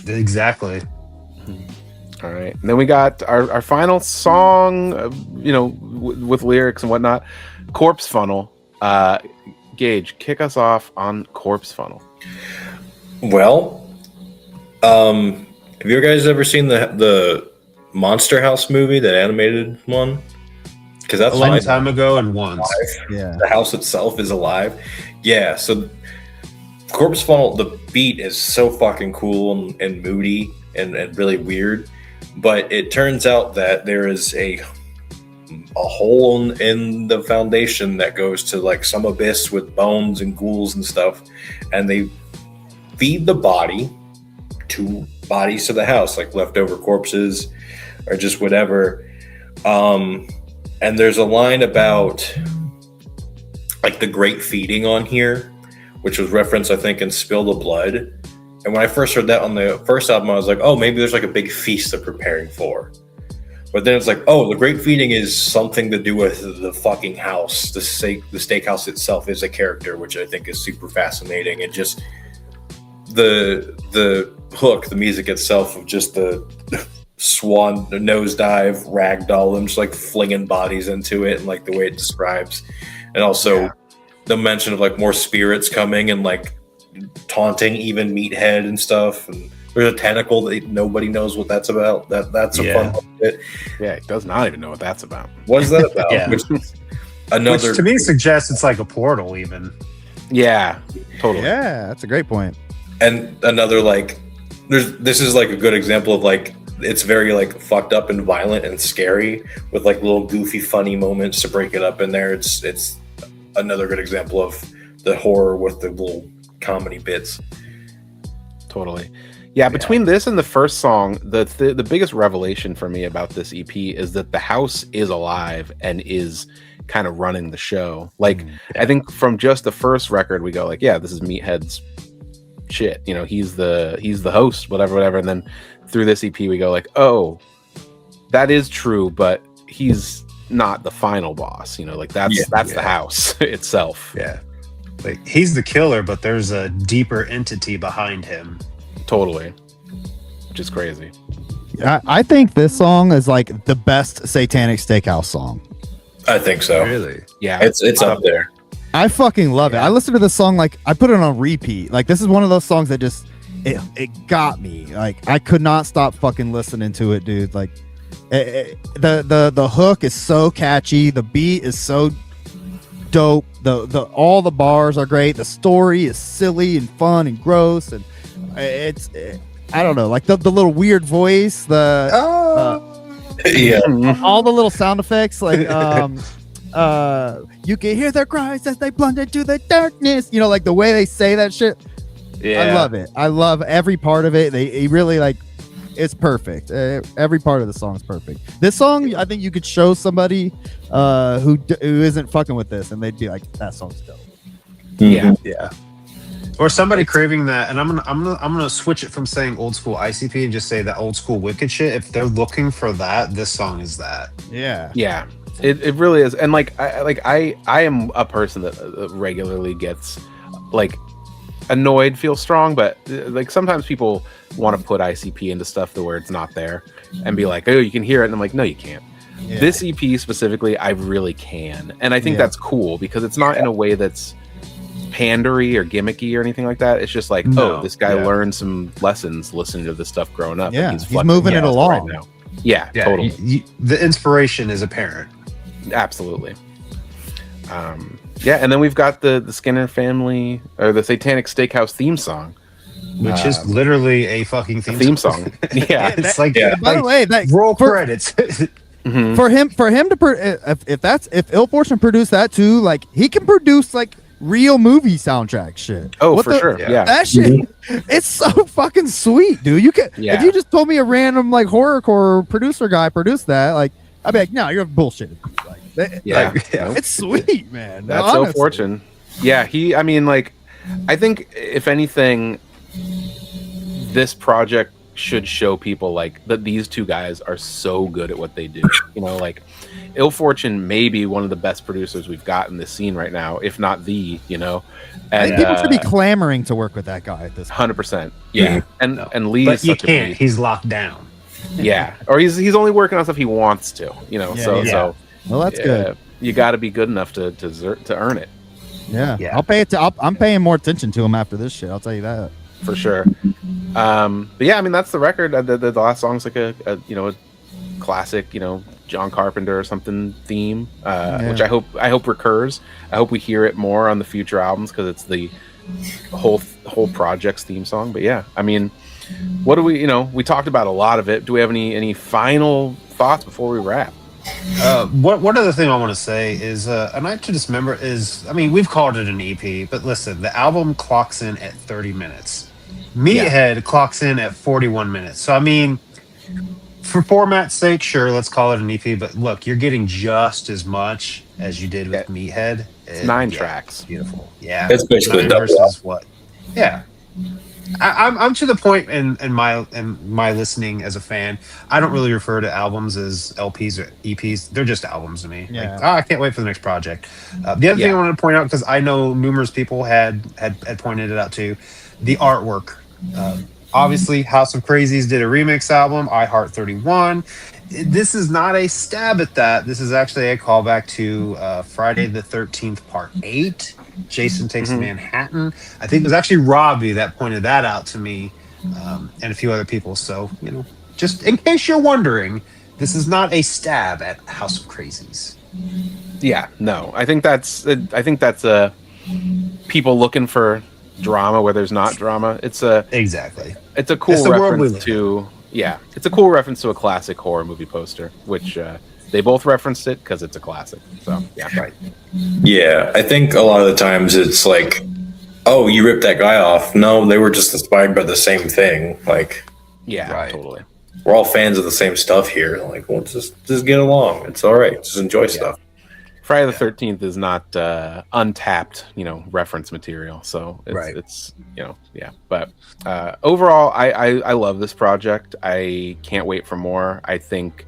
Exactly. All right. And then we got our final song, you know, with lyrics and whatnot, Corpse Funnel. Gage, kick us off on Corpse Funnel. Well, have you guys ever seen the Monster House movie, that animated one? Because that's a long time ago and once. Yeah, the house itself is alive. Yeah, so Corpse Funnel, the beat is so fucking cool and moody and really weird. But it turns out that there is a hole in the foundation that goes to like some abyss with bones and ghouls and stuff, and they feed the bodies to the house, like leftover corpses or just whatever. And there's a line about like the great feeding on here, which was referenced, I think, in Spill the Blood. And when I first heard that on the first album, I was like, oh, maybe there's like a big feast they're preparing for. But then it's like, oh, the Great Feeding is something to do with the fucking house. The steakhouse itself is a character, which I think is super fascinating. And just the hook, the music itself of just the swan, the nosedive, ragdoll, and just like flinging bodies into it, and like the way it describes. And also the mention of like more spirits coming and like taunting even Meathead and stuff. And there's a tentacle that nobody knows what that's about. That's a fun bit. Yeah, it does not even know what that's about. What is that about? Which to me suggests it's like a portal, even. Yeah, totally. Yeah, that's a great point. And another like, this is like a good example of like, it's very like fucked up and violent and scary with like little goofy funny moments to break it up in there. It's another good example of the horror with the little comedy bits. Totally. Yeah, between this and the first song, the biggest revelation for me about this EP is that the house is alive and is kind of running the show. Like, I think from just the first record, we go like, yeah, this is Meathead's shit. You know, he's the host, whatever. And then through this EP, we go like, oh, that is true, but he's not the final boss. You know, like that's the house itself. Yeah, like he's the killer, but there's a deeper entity behind him. Totally, which is crazy. I think this song is like the best Satanic Steakhouse song. I think so. Really? Yeah, it's up there. I fucking love it. I listened to this song, like I put it on repeat. Like this is one of those songs that just it got me. Like I could not stop fucking listening to it, dude. Like the hook is so catchy. The beat is so dope. The all the bars are great. The story is silly and fun and gross, and I don't know, like the little weird voice, all the little sound effects, like you can hear their cries as they plunge into the darkness. You know, like the way they say that shit. Yeah, I love it. I love every part of it. They really like. It's perfect. Every part of the song is perfect. This song, I think you could show somebody who isn't fucking with this, and they'd be like, "That song's dope." Yeah. Or somebody craving that, and I'm gonna switch it from saying old school ICP and just say that old school Wicked shit. If they're looking for that, this song is that. Yeah. It really is. And I am a person that regularly gets like annoyed, feels strong, but like sometimes people want to put ICP into stuff where it's not there and be like, oh, you can hear it, and I'm like, no, you can't. This EP specifically, I really can, and I think that's cool because it's not in a way that's pandery or gimmicky or anything like that. It's just like, this guy learned some lessons listening to this stuff growing up. Yeah, he's moving it along right now. Yeah, totally. The inspiration is apparent. Absolutely. And then we've got the Skinner family, or the Satanic Steakhouse theme song, which is literally a fucking theme song. Yeah, it's like by the way, that roll credits. For him to if Ill Fortune produced that too, like he can produce like real movie soundtrack shit. Oh, for sure. Yeah, that shit, it's so fucking sweet, dude. You can if you just told me a random like horrorcore producer guy produced that, like I'd be like, no, you're bullshit. Like, it's sweet, man. That's Ill Fortune. Yeah, I think if anything, this project should show people like that these two guys are so good at what they do. You know, like Ill Fortune may be one of the best producers we've got in this scene right now, if not the, you know. And I think people should be clamoring to work with that guy at this point. 100%. Yeah. And Lee, but you can't. He's locked down. Yeah. Or he's only working on stuff he wants to, you know. So well, that's good. You got to be good enough to earn it. Yeah. I'll pay it I'm paying more attention to him after this shit. I'll tell you that. For sure. But yeah, I mean, that's the record. The last song's like a classic, John Carpenter or something theme, which I hope recurs. I hope we hear it more on the future albums because it's the whole project's theme song. But yeah, I mean, what do we talked about a lot of it. Do we have any final thoughts before we wrap? One other thing I want to say is A Night to Dismember is, I mean, we've called it an EP, but listen, the album clocks in at 30 minutes. Meathead clocks in at 41 minutes. So, I mean, for format's sake, sure, let's call it an EP, but look, you're getting just as much as you did with Meathead. It's 9 Yeah, tracks. beautiful. Yeah, It's basically a 9 double versus what? Yeah, I'm to the point in my listening as a fan. I don't really refer to albums as LPs or EPs. They're just albums to me. Like, Yeah. I can't wait for the next project. The other thing I Yeah. wanted to point out, because I know numerous people had pointed it out too, the artwork. Obviously, House of Crazies did a remix album. I Heart 31. This is not a stab at that. This is actually a callback to Friday the 13th Part 8. Jason Takes Mhm. Manhattan. I think it was actually Robbie that pointed that out to me, and a few other people. So, just in case you're wondering, this is not a stab at House of Crazies. Yeah, no. I think that's people looking for drama where there's not drama. It's a Exactly. cool It's the world we reference live to it's a cool reference to a classic horror movie poster, which they both referenced it because it's a classic. So yeah, Right. Yeah, I think a lot of the times it's like, oh, you ripped that guy off. No, they were just inspired by the same thing. Like, yeah, Right. totally. we're all fans of the same stuff here. Like, well, just get along. It's all right. Just enjoy stuff. Friday the 13th is not untapped, reference material. So it's, Right. it's yeah. But overall, I love this project. I can't wait for more. I think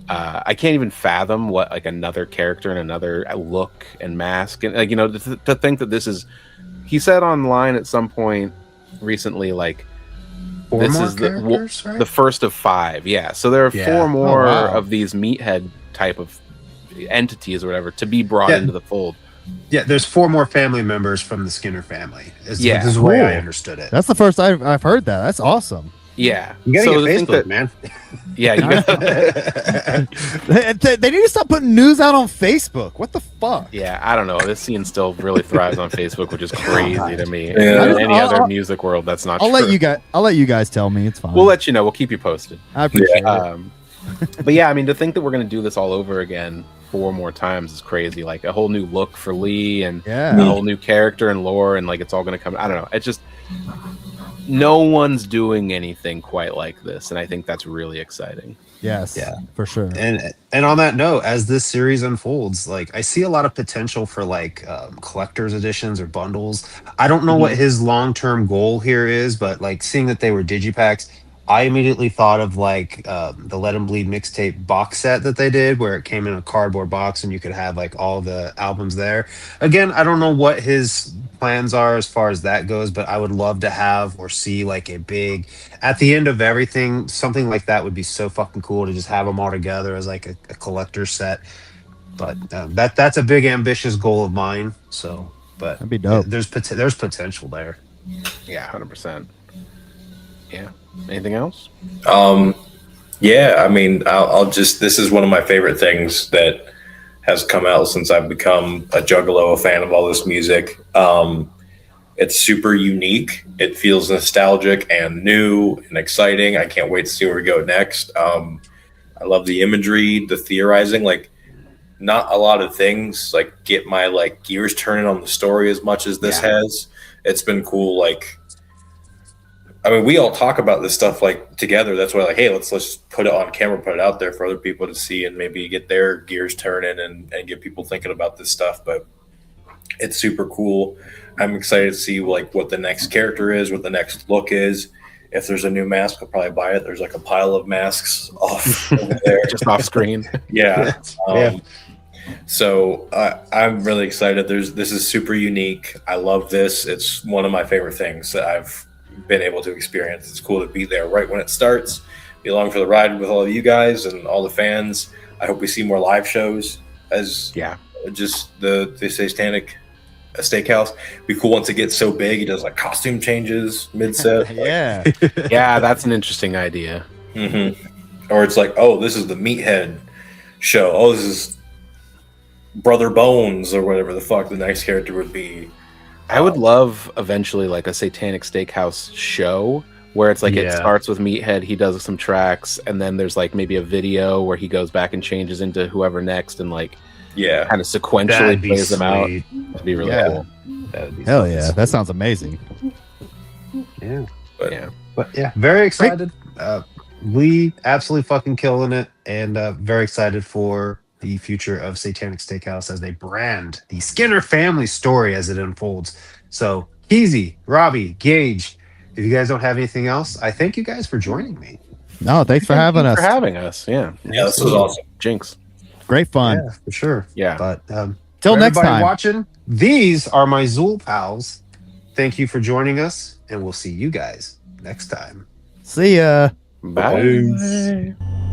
I can't even fathom what like another character and another look and mask and like to think that this is. He said online at some point recently, like 4 this more is characters, right? the first of 5. Yeah, so there are Yeah. 4 more wow. of these meathead type of entities or whatever to be brought Yeah. into the fold. Yeah, there's 4 more family members from the Skinner family. Yeah. This is the way I Cool. understood it. That's the first I've heard that. That's awesome. Yeah, You gotta so get to think Facebook, that man. yeah, you gotta, They need to stop putting news out on Facebook. What the fuck? yeah. I don't know. This scene still really thrives on Facebook, which is crazy to me. Yeah. In any I'll- other music world, that's not. I'll true. let you guys tell me. It's fine. We'll let you know. We'll keep you posted. I appreciate it. But yeah, I mean, to think that we're gonna do this all over again 4 more times is crazy. Like a whole new look for Lee and Yeah. a whole new character and lore, and like it's all gonna come. I don't know. It's just no one's doing anything quite like this, and I think that's really exciting. Yes. Yeah. For sure. And on that note, as this series unfolds, like I see a lot of potential for like collector's editions or bundles. I don't know what his long-term goal here is, but like seeing that they were digipacks, I immediately thought of like the Let 'Em Bleed mixtape box set that they did, where it came in a cardboard box and you could have like all the albums there. Again, I don't know what his plans are as far as that goes, but I would love to have or see like a big, at the end of everything, something like that would be so fucking cool to just have them all together as like a collector set. But that's a big ambitious goal of mine. So, but That'd be dope. there's potential there. Yeah, 100%. Yeah. Anything else? Yeah, I mean, I'll just, this is one of my favorite things that has come out since I've become a Juggalo, a fan of all this music. It's super unique. It feels nostalgic and new and exciting. I can't wait to see where we go next. I love the imagery, the theorizing. Like, not a lot of things like get my like gears turning on the story as much as this has. It's been cool. Like, I mean, we all talk about this stuff like together. That's why, like, hey, let's put it on camera, put it out there for other people to see, and maybe get their gears turning and get people thinking about this stuff. But it's super cool. I'm excited to see like what the next character is, what the next look is. If there's a new mask, I'll probably buy it. There's like a pile of masks off over there, Just off screen. yeah. Yeah. So I'm really excited. This is super unique. I love this. It's one of my favorite things that I've been able to experience. It's cool to be there right when it starts, be along for the ride with all of you guys and all the fans. I hope we see more live shows as just the Satanic Steakhouse. Be cool once it gets so big. He does like costume changes mid-set. Yeah. Yeah, that's an interesting idea. Or it's like, oh, this is the Meathead show. Oh, this is Brother Bones or whatever the fuck the next character would be. I would love eventually like a Satanic Steakhouse show where it's like it starts with Meathead, he does some tracks, and then there's like maybe a video where he goes back and changes into whoever next and like kind of sequentially That'd be plays them out. sweet. It'd be really cool. That'd be Hell fucking yeah. sweet. That sounds amazing. Yeah. Yeah. But yeah, very excited. Lee absolutely fucking killing it, and very excited for the future of Satanic Steakhouse as they brand the Skinner family story as it unfolds. So, Keezy, Robbie, Gage, if you guys don't have anything else, I thank you guys for joining me. No, thanks for Thank having you us. For having us, yeah. Yeah, this was awesome. Jinx. Great fun. Yeah, for sure. Yeah. But Till for next everybody time. watching, these are my Xul Pals. Thank you for joining us, and we'll see you guys next time. See ya. Bye. Peace.